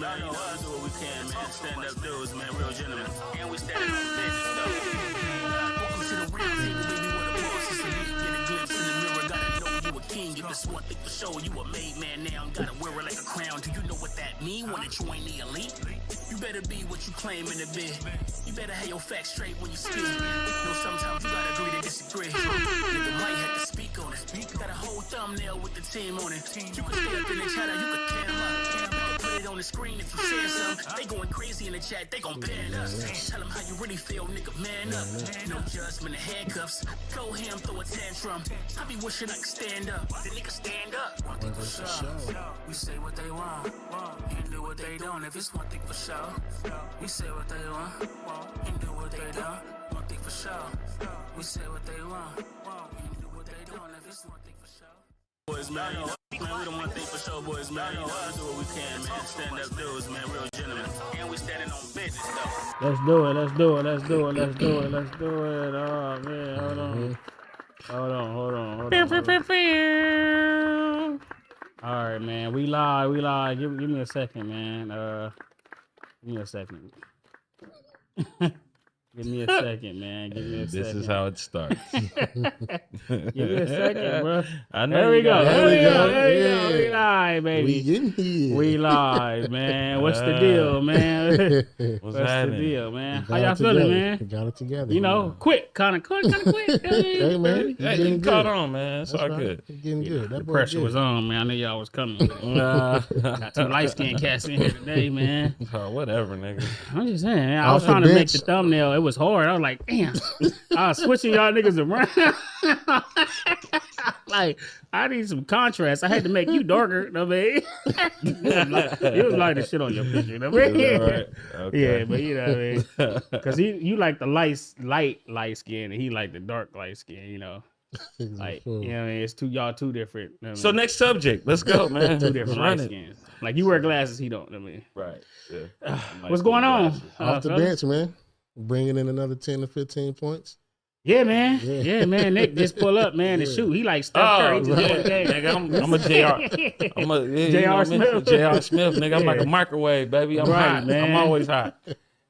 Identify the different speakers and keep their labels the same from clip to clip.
Speaker 1: man. You know, we do what we can, man. Stand up dudes, man. Real gentlemen. And we standing on business, though. Welcome to the real table, baby. What a boss is elite. Get a glimpse in the mirror. Gotta know you a king. If it's one thing for sure, you a made man now. Gotta wear it like a crown. Do you know what that mean when it join the elite? You better be what you claiming to be. You better have your facts straight when you speak. No, sometimes you gotta agree to disagree. Nigga might have to speak on it. You got a whole thumbnail with the team on it. You can stay up in the chat or you can tear them up. You can put it on the screen if you say something. They going crazy in the chat, they gon' ban us. Tell them how you really feel, nigga, man up. No judgment of handcuffs. Go ham, throw a tantrum. I be wishing I could stand up. The nigga stand up. One thing for sure. We say what they want. And do what they don't. If it's one thing for sure. We say what they want. And do what they don't. One thing for sure. We say what they want. And do what they don't. If it's one thing for sure. Boys, man, man, we don't want thing for sure, boys, man. We do what we can, man. Stand up dudes, man. Real gentlemen. And we standing on business, though.
Speaker 2: Let's do it. Let's do it. Let's do it. Let's do it. Let's do it. Oh man, hold on. Hold on. Hold on. Hold on. All right, man. We live. We live. Give me a second, man. Give me a second. Give me a second, man. Give me a second.
Speaker 3: This is how it starts.
Speaker 2: Give me a second, bro.
Speaker 3: I know
Speaker 2: There we go. There we go. There we go.
Speaker 4: Yeah.
Speaker 2: We live, baby.
Speaker 4: We in here.
Speaker 2: We live, man. What's the deal, man?
Speaker 3: What's
Speaker 2: the
Speaker 3: happening?
Speaker 2: deal, man?
Speaker 4: We
Speaker 2: How
Speaker 4: got
Speaker 2: y'all
Speaker 4: it
Speaker 2: feeling,
Speaker 4: together.
Speaker 2: man?
Speaker 4: We got it together.
Speaker 2: You know, quick, kind of quick.
Speaker 4: Hey, man. You
Speaker 3: Hey,
Speaker 4: getting
Speaker 3: you
Speaker 4: good.
Speaker 3: caught on, man. It's
Speaker 4: That's
Speaker 3: all
Speaker 4: right.
Speaker 3: good.
Speaker 4: You getting good.
Speaker 2: The
Speaker 4: That boy
Speaker 2: pressure
Speaker 4: good.
Speaker 2: was on, man. I knew y'all was coming. Got two light-skinned cats in here today, man.
Speaker 3: Oh, whatever, nigga.
Speaker 2: I'm just saying, man, I
Speaker 4: Off
Speaker 2: was
Speaker 4: the
Speaker 2: trying to make
Speaker 4: bench.
Speaker 2: the thumbnail. It was hard. I was like, damn. I was switching y'all niggas around. Like, I need some contrast. I had to make you darker. You know what I mean? It was like the shit on your picture. You know what I mean?
Speaker 3: All right. Okay.
Speaker 2: Yeah, but you know what I mean? Because you like the light skin, and he like the dark light skin, you know? Like, you know what I mean? It's y'all two different. You know what I
Speaker 3: So
Speaker 2: mean?
Speaker 3: next subject. Let's go, man.
Speaker 2: Two different
Speaker 3: Run
Speaker 2: light
Speaker 3: it.
Speaker 2: skins. Like, you wear glasses, he don't. You know what I mean?
Speaker 3: Right. Yeah.
Speaker 2: What's going on?
Speaker 4: Off the
Speaker 2: fellas?
Speaker 4: bench, man. Bringing in another 10 to 15 points.
Speaker 2: Yeah, man.
Speaker 4: Yeah.
Speaker 2: Yeah, man. Nick just pull up, man, and shoot. He like Steph Curry. He just
Speaker 3: yeah,
Speaker 2: won the game.
Speaker 3: nigga, I'm a JR. I'm a
Speaker 2: J.R. Smith.
Speaker 3: J.R. Smith, nigga. I'm like
Speaker 2: Yeah.
Speaker 3: a microwave, baby. I'm
Speaker 2: Right,
Speaker 3: hot,
Speaker 2: man.
Speaker 3: I'm always hot.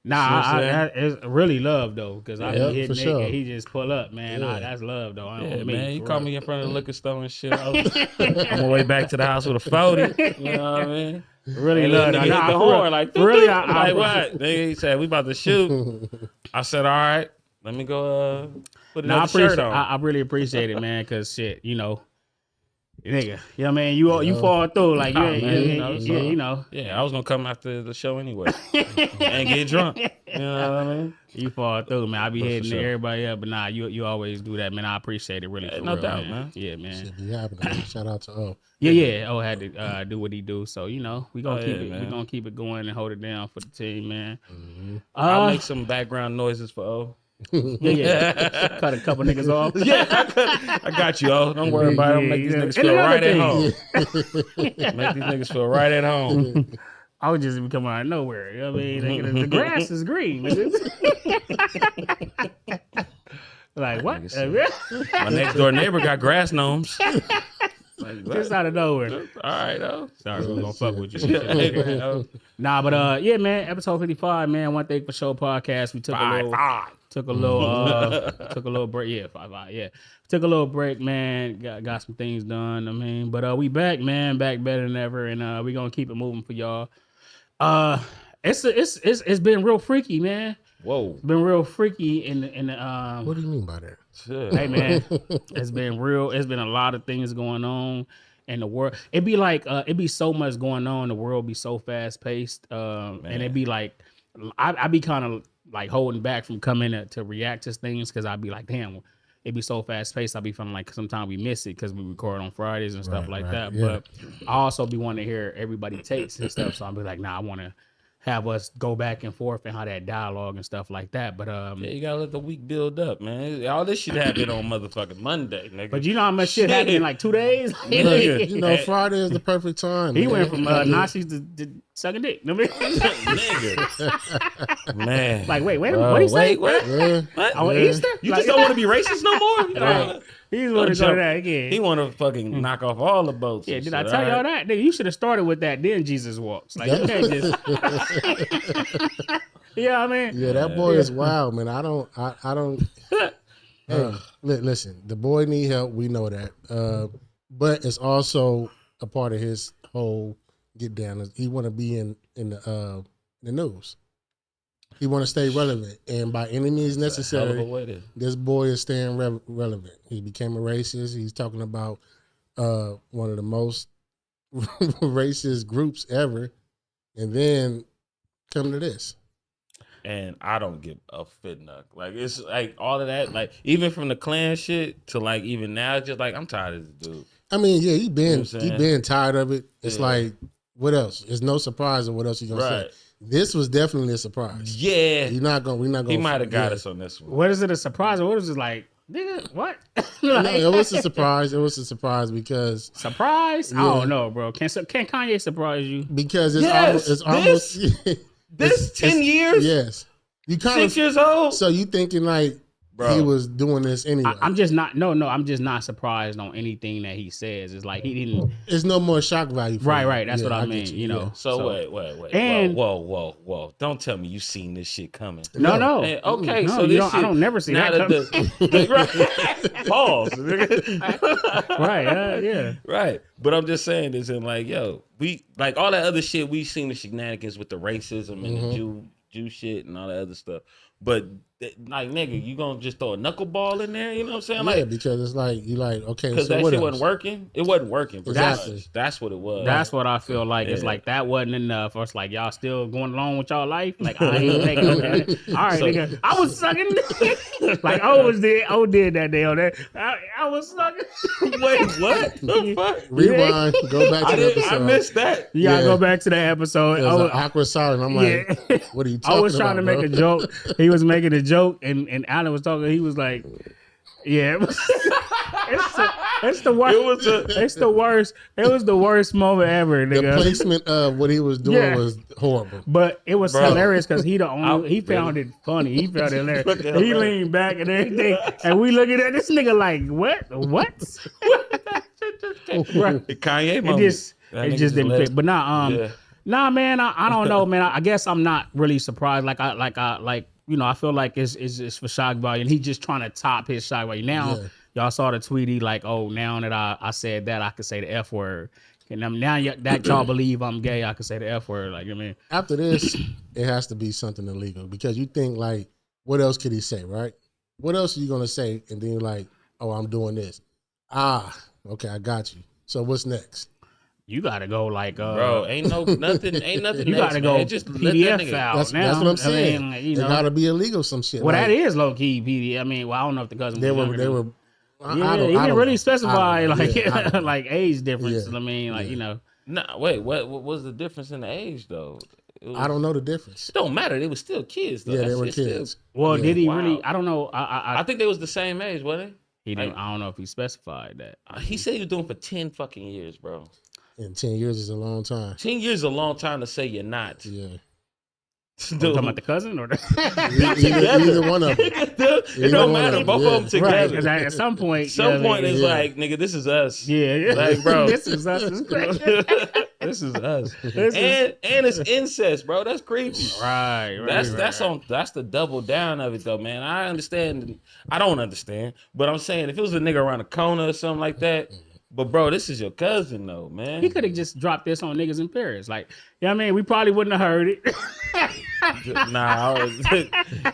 Speaker 2: Nah,
Speaker 3: You know what I'm
Speaker 2: it's really love though, because I
Speaker 4: Yeah,
Speaker 2: be hitting
Speaker 4: for
Speaker 2: Nick
Speaker 4: sure.
Speaker 2: and he just pull up, man.
Speaker 4: Yeah.
Speaker 2: Nah, that's love though. I don't
Speaker 3: Yeah,
Speaker 2: mean,
Speaker 3: man. You
Speaker 2: for
Speaker 3: call
Speaker 2: real.
Speaker 3: me in front of the liquor store and shit. On my way back to the house with a 40. You know what I mean?
Speaker 2: Really
Speaker 3: And
Speaker 2: love
Speaker 3: nigga
Speaker 2: that.
Speaker 3: hit
Speaker 2: Nah,
Speaker 3: the
Speaker 2: for
Speaker 3: horn
Speaker 2: real.
Speaker 3: like,
Speaker 2: For really,
Speaker 3: like what? He said, we about to shoot. I said, all right, let me go put
Speaker 2: Nah, I
Speaker 3: another shirt
Speaker 2: appreciate.
Speaker 3: on.
Speaker 2: I really appreciate it, man. Cause shit, you know, nigga, you know what I mean. You fall through like
Speaker 3: Nah,
Speaker 2: you,
Speaker 3: man,
Speaker 2: you,
Speaker 3: you know,
Speaker 2: you,
Speaker 3: so-
Speaker 2: you know.
Speaker 3: Yeah, I was gonna come after the show anyway and get drunk. You know what I mean?
Speaker 2: You fall through, man. I be
Speaker 3: For
Speaker 2: hitting
Speaker 3: sure.
Speaker 2: everybody up, but nah, you always do that, man. I appreciate it, really.
Speaker 3: Yeah,
Speaker 2: for
Speaker 3: no
Speaker 2: real,
Speaker 3: doubt, man.
Speaker 2: Yeah, man.
Speaker 4: Should be happening. Shout out to
Speaker 2: Yeah. Oh, had to do what he do. So you know, we gonna
Speaker 3: Oh,
Speaker 2: keep
Speaker 3: yeah,
Speaker 2: it.
Speaker 3: man.
Speaker 2: We gonna keep it going and hold it down for the team, man.
Speaker 3: I'll make some background noises for O.
Speaker 2: Yeah. Cut a couple niggas off.
Speaker 3: Yeah, I got you, O. Don't worry about it. I'll make these niggas
Speaker 2: And
Speaker 3: feel
Speaker 2: another
Speaker 3: right at
Speaker 2: thing.
Speaker 3: home. Make these niggas feel right at home.
Speaker 2: I would just be coming out of nowhere. You know what I mean? Like, the grass is green. nigga. Like what?
Speaker 3: My next door neighbor got grass gnomes. Like, what?
Speaker 2: Just out of nowhere.
Speaker 3: All right, O.
Speaker 2: Sorry, we're gonna fuck with you.
Speaker 3: Yeah, O.
Speaker 2: Nah, but yeah, man. Episode 55, man. One Thing Fasho podcast. We took a little break. Yeah, 5. Yeah, took a little break, man. Got some things done. I mean, but we back, man. Back better than ever, and we gonna keep it moving for y'all. It's been real freaky, man.
Speaker 3: Whoa.
Speaker 2: It's been real freaky in the
Speaker 4: What do you mean by that?
Speaker 3: Shit.
Speaker 2: hey man, it's been real. It's been a lot of things going on in the world. It'd be like it'd be so much going on. The world be so fast paced, and it'd be like I'd be kind of like holding back from coming to react to things because I'd be like, damn, it'd be so fast paced. I'd be feeling like sometimes we miss it because we record on Fridays and stuff like that.
Speaker 4: yeah.
Speaker 2: But I also be wanting to hear everybody takes and stuff. So I'll be like, nah, I want to have us go back and forth and how that dialogue and stuff like that. But
Speaker 3: Yeah, you gotta let the week build up, man. All this shit happened on motherfucking Monday, nigga.
Speaker 2: but you know how much shit happened in like 2 days?
Speaker 3: Nigga.
Speaker 4: You know, Friday is the perfect time.
Speaker 2: He
Speaker 4: man.
Speaker 2: went from Nazis to sucking dick. You know what I mean?
Speaker 3: Nigga. Man.
Speaker 2: Like, wait,
Speaker 3: Bro,
Speaker 2: what do you say?
Speaker 3: What?
Speaker 4: Yeah.
Speaker 3: What?
Speaker 2: On
Speaker 4: Yeah.
Speaker 2: Easter?
Speaker 3: You
Speaker 2: Like-
Speaker 3: just don't want to be racist no more? You know?
Speaker 2: Right. He want to go to that again.
Speaker 3: He want to fucking knock off all the boats.
Speaker 2: Yeah,
Speaker 3: and
Speaker 2: did
Speaker 3: shit,
Speaker 2: I tell y'all
Speaker 3: all
Speaker 2: that? Nigga, you should have started with that. Then Jesus walks. Like you can't just. Yeah, I mean.
Speaker 4: Yeah, that boy is wild, man. I don't. Hey, listen, the boy need help. We know that, but it's also a part of his whole get down. He want to be in the news. He want to stay relevant, and by any means
Speaker 3: Hell of a
Speaker 4: necessary,
Speaker 3: way to-
Speaker 4: this boy is staying relevant. He became a racist. He's talking about one of the most racist groups ever, and then come to this.
Speaker 3: And I don't give a fit nuck. Like it's like all of that, like even from the Klan shit to like even now, it's just like I'm tired of this dude.
Speaker 4: I mean, yeah, he been
Speaker 3: saying?
Speaker 4: tired of it. It's like, what else? It's no surprise of what else you gonna say. This was definitely a surprise.
Speaker 3: Yeah,
Speaker 4: we're not gonna.
Speaker 3: He might have got us on this one.
Speaker 2: What is it a surprise or what is it like? Nigga, what?
Speaker 4: No, it was a surprise. It was a surprise because
Speaker 2: surprise. I don't know, bro. Can Kanye surprise you?
Speaker 4: Because it's almost
Speaker 3: this 10 years.
Speaker 4: Yes, you kind
Speaker 3: 6 years old.
Speaker 4: So you thinking like he was doing this anyway?
Speaker 2: I'm just not. No, I'm just not surprised on anything that he says. It's like he didn't.
Speaker 4: There's no more shock value. For
Speaker 2: right. That's what I mean. You know.
Speaker 3: Yeah. So wait.
Speaker 2: And
Speaker 3: whoa. Don't tell me you seen this shit coming.
Speaker 2: No.
Speaker 3: And, okay,
Speaker 2: no,
Speaker 3: so this shit,
Speaker 2: I don't never see that coming.
Speaker 3: Pause.
Speaker 2: Right. Yeah.
Speaker 3: Right. But I'm just saying this and like, yo, we like all that other shit. We seen the shenanigans with the racism and the Jew shit and all that other stuff. But like, nigga, you gonna just throw a knuckleball in there? You know what I'm saying?
Speaker 4: Yeah,
Speaker 3: Like,
Speaker 4: because it's like you like okay,
Speaker 3: because
Speaker 4: so
Speaker 3: that
Speaker 4: what
Speaker 3: shit
Speaker 4: else?
Speaker 3: wasn't working. It wasn't working.
Speaker 4: Exactly.
Speaker 3: That's what it was.
Speaker 2: That's what I feel like. It's like that wasn't enough. Or it's like y'all still going along with y'all life. Like I ain't taking that. All right, nigga. I was sucking. Like O did that day on that. I was sucking.
Speaker 3: Wait, what the fuck?
Speaker 4: Rewind. Go back to the episode.
Speaker 3: I missed that.
Speaker 2: You gotta go back to that episode.
Speaker 4: It was an awkward silence. I'm like, what are you talking about?
Speaker 2: I was trying to make a joke. He was making a joke, and Alan was talking. He was like, "Yeah, it's the worst. It's the worst. It was the worst moment ever, nigga."
Speaker 4: The placement of what he was doing was horrible.
Speaker 2: But it was hilarious because he found it funny. He found it hilarious. He leaned back and everything, and we looking at this nigga like, "What? Right.
Speaker 3: Kanye moment.
Speaker 2: It just didn't fit. But nah, man. I don't know, man. I guess I'm not really surprised. You know, I feel like it's for shock value, and he's just trying to top his shock value. Now, y'all saw the tweety like, oh, now that I said that, I could say the F word. And now that y'all believe I'm gay, I could say the F word. Like, I mean,
Speaker 4: after this, it has to be something illegal because you think like, what else could he say, right? What else are you gonna say? And then you're like, oh, I'm doing this. Okay, I got you. So what's next?
Speaker 2: you gotta go like,
Speaker 3: bro, ain't nothing. You
Speaker 2: gotta
Speaker 3: next,
Speaker 2: go
Speaker 3: man. Just
Speaker 2: PDF out.
Speaker 4: That's
Speaker 2: now.
Speaker 4: what I'm saying.
Speaker 2: I mean, like, you
Speaker 4: it
Speaker 2: know,
Speaker 4: gotta be illegal, some shit.
Speaker 2: well,
Speaker 4: like,
Speaker 2: that is low key PD. I mean, well, I don't know if the cousin
Speaker 4: They
Speaker 2: was
Speaker 4: were.
Speaker 2: Yeah, he didn't really specify like
Speaker 4: yeah,
Speaker 2: like age difference.
Speaker 4: Yeah.
Speaker 2: I mean, like you know.
Speaker 3: Nah, wait. What was the difference in the age though?
Speaker 4: I don't know the difference.
Speaker 3: It don't matter. They were still kids though.
Speaker 4: Yeah,
Speaker 3: That
Speaker 4: they were
Speaker 3: shit still-
Speaker 4: kids.
Speaker 2: Well,
Speaker 4: Yeah.
Speaker 2: did he
Speaker 3: Wow.
Speaker 2: really? I don't know.
Speaker 3: I think they was the same age, wasn't
Speaker 2: He didn't. I don't know if he specified that.
Speaker 3: they? He said he was doing it for 10 fucking years, bro.
Speaker 4: And 10 years is a long time.
Speaker 3: 10 years is a long time to say you're not.
Speaker 4: Yeah.
Speaker 2: You talking about the cousin or the?
Speaker 4: Either one of them.
Speaker 3: It don't matter. Both of them
Speaker 2: Right,
Speaker 3: together.
Speaker 2: because at some point,
Speaker 3: Some point
Speaker 2: it's
Speaker 3: it's like, nigga, this is us.
Speaker 2: yeah,
Speaker 3: Like, bro.
Speaker 2: this is us.
Speaker 3: This is us.
Speaker 2: This is-
Speaker 3: And it's incest, bro. That's creepy.
Speaker 2: right.
Speaker 3: That's the double down of it though, man. I understand. I don't understand, but I'm saying if it was a nigga around the corner or something like that. But bro, this is your cousin though, man.
Speaker 2: He could have just dropped this on niggas in Paris. Like, you know what I mean? We probably wouldn't have heard it.
Speaker 3: Nah,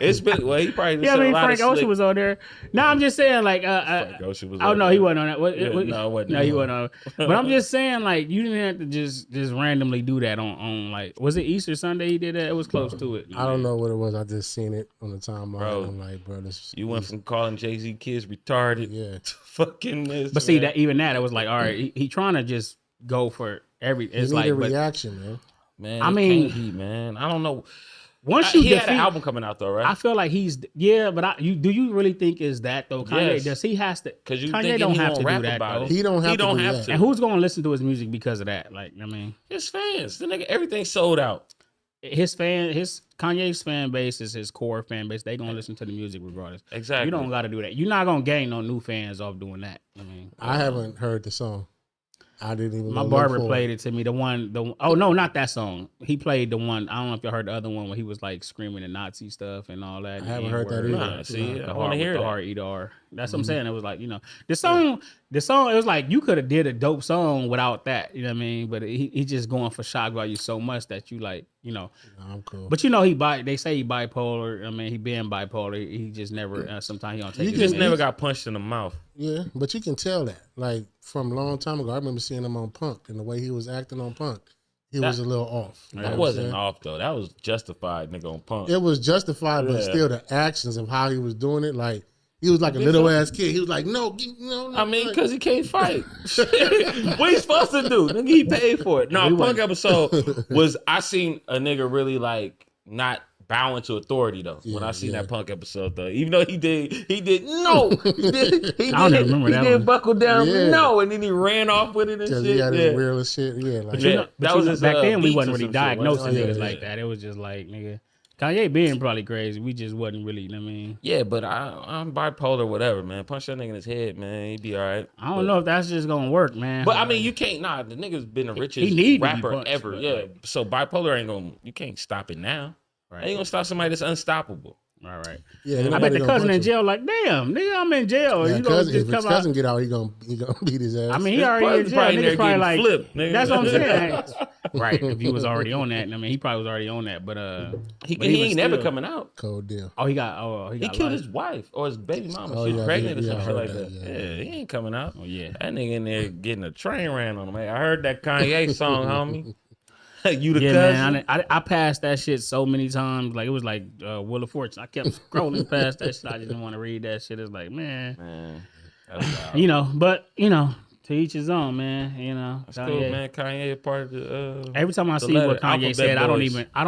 Speaker 3: it's been well. He probably.
Speaker 2: Yeah, I mean, Frank Ocean was on there. No, I'm just saying, like,
Speaker 3: Frank Ocean was.
Speaker 2: oh no, he wasn't on that.
Speaker 3: No, it wasn't.
Speaker 2: No, he wasn't on it. But I'm just saying, like, you didn't have to just randomly do that on like, was it Easter Sunday he did that? It was close to it.
Speaker 4: I don't know what it was. I just seen it on the timeline.
Speaker 3: Bro,
Speaker 4: I'm like, bro, this.
Speaker 3: You went from calling Jay-Z kids retarded
Speaker 4: Yeah.
Speaker 3: to fucking this.
Speaker 2: But see,
Speaker 3: man.
Speaker 2: that even that, it was like, all right, he trying to just go for every.
Speaker 4: You
Speaker 2: It's
Speaker 4: need
Speaker 2: like,
Speaker 4: a
Speaker 2: but
Speaker 4: reaction, man.
Speaker 3: Man,
Speaker 2: I
Speaker 3: it
Speaker 2: mean-
Speaker 3: can't be, man. I don't know.
Speaker 2: once you
Speaker 3: He had
Speaker 2: defeat,
Speaker 3: an album coming out though, right?
Speaker 2: I feel like he's but do you really think is that though? Kanye
Speaker 3: Yes.
Speaker 2: does he has to?
Speaker 3: Because you
Speaker 2: Kanye
Speaker 3: thinking
Speaker 2: don't
Speaker 3: he
Speaker 2: have
Speaker 3: won't
Speaker 2: to
Speaker 3: rap
Speaker 2: do that
Speaker 3: about
Speaker 2: though.
Speaker 3: it.
Speaker 4: He don't have
Speaker 3: He
Speaker 4: to
Speaker 3: don't
Speaker 4: do
Speaker 3: have
Speaker 4: that.
Speaker 3: to.
Speaker 2: And who's going to listen to his music because of that? Like, I mean,
Speaker 3: His fans. The nigga, everything sold out.
Speaker 2: Kanye's fan base is his core fan base. They gonna listen to the music regardless.
Speaker 3: Exactly.
Speaker 2: You don't got to do that. You're not gonna gain no new fans off doing that. I mean,
Speaker 4: I haven't heard the song. I didn't even.
Speaker 2: my barber played it to me. Oh no, not that song. He played the one. I don't know if you heard the other one where he was like screaming the Nazi stuff and all that.
Speaker 4: I haven't heard that either.
Speaker 3: Nah, see, I
Speaker 2: The
Speaker 3: want to hear that.
Speaker 2: hard ER. That's what I'm saying. It was like, the song. It was like you could have did a dope song without that. You know what I mean? But he just going for shock value so much that you like,
Speaker 4: I'm cool.
Speaker 2: But they say he bipolar. I mean, he been bipolar. He just never. Sometimes he don't take.
Speaker 3: He just never got punched in the mouth.
Speaker 4: Yeah, but you can tell that. Like from a long time ago, I remember seeing him on Punk and the way he was acting on Punk. He was a little off.
Speaker 3: That wasn't off though. That was justified, nigga, on Punk.
Speaker 4: It was justified, but still the actions of how he was doing it, like he was like a little ass kid. He was like, no.
Speaker 3: I mean, because he can't fight. What he supposed to do? Nigga, he paid for it. No, Punk episode was I seen a nigga really like not bowing to authority though. When I seen that Punk episode though, even though he did no, he did buckle down, no, and then he ran off with it and shit.
Speaker 4: He had his real shit,
Speaker 3: that was his,
Speaker 2: back then we wasn't really
Speaker 3: shit,
Speaker 2: diagnosing niggas like that. It was just like nigga. Kanye being probably crazy. We just wasn't really, you know what I mean?
Speaker 3: Yeah, but I'm bipolar, whatever, man. Punch that nigga in his head, man. He'd be all right.
Speaker 2: I don't know if that's just gonna work, man.
Speaker 3: But I mean, you can't. Nah, the nigga's been the richest rapper punched, ever. Yeah. So bipolar ain't gonna. You can't stop it now. Right. Ain't gonna stop somebody that's unstoppable.
Speaker 2: All right.
Speaker 4: Yeah.
Speaker 2: I bet the cousin in jail. Like, damn, nigga, I'm in jail.
Speaker 4: Yeah, if his cousin get out, he gonna beat his ass.
Speaker 2: I mean, he already in jail. Niggas probably like
Speaker 3: flipped, nigga.
Speaker 2: That's what I'm saying. Right. If he was already on that, I mean, he probably was already on that. But
Speaker 3: he ain't never coming out.
Speaker 4: Cold deal.
Speaker 3: He killed his wife or his baby mama. She was pregnant or some shit like that. Yeah, he ain't coming out.
Speaker 2: Oh yeah,
Speaker 3: that nigga in there getting a train ran on him. Hey, I heard that Kanye song, homie. You the cousin?
Speaker 2: Man, I passed that shit so many times. Like it was like Wheel of Fortune. I kept scrolling past that shit. I just didn't want to read that shit. It's like, man. But to each his own, man.
Speaker 3: That's cool, man. Kanye a part of the.
Speaker 2: Every time I see what Kanye said, I don't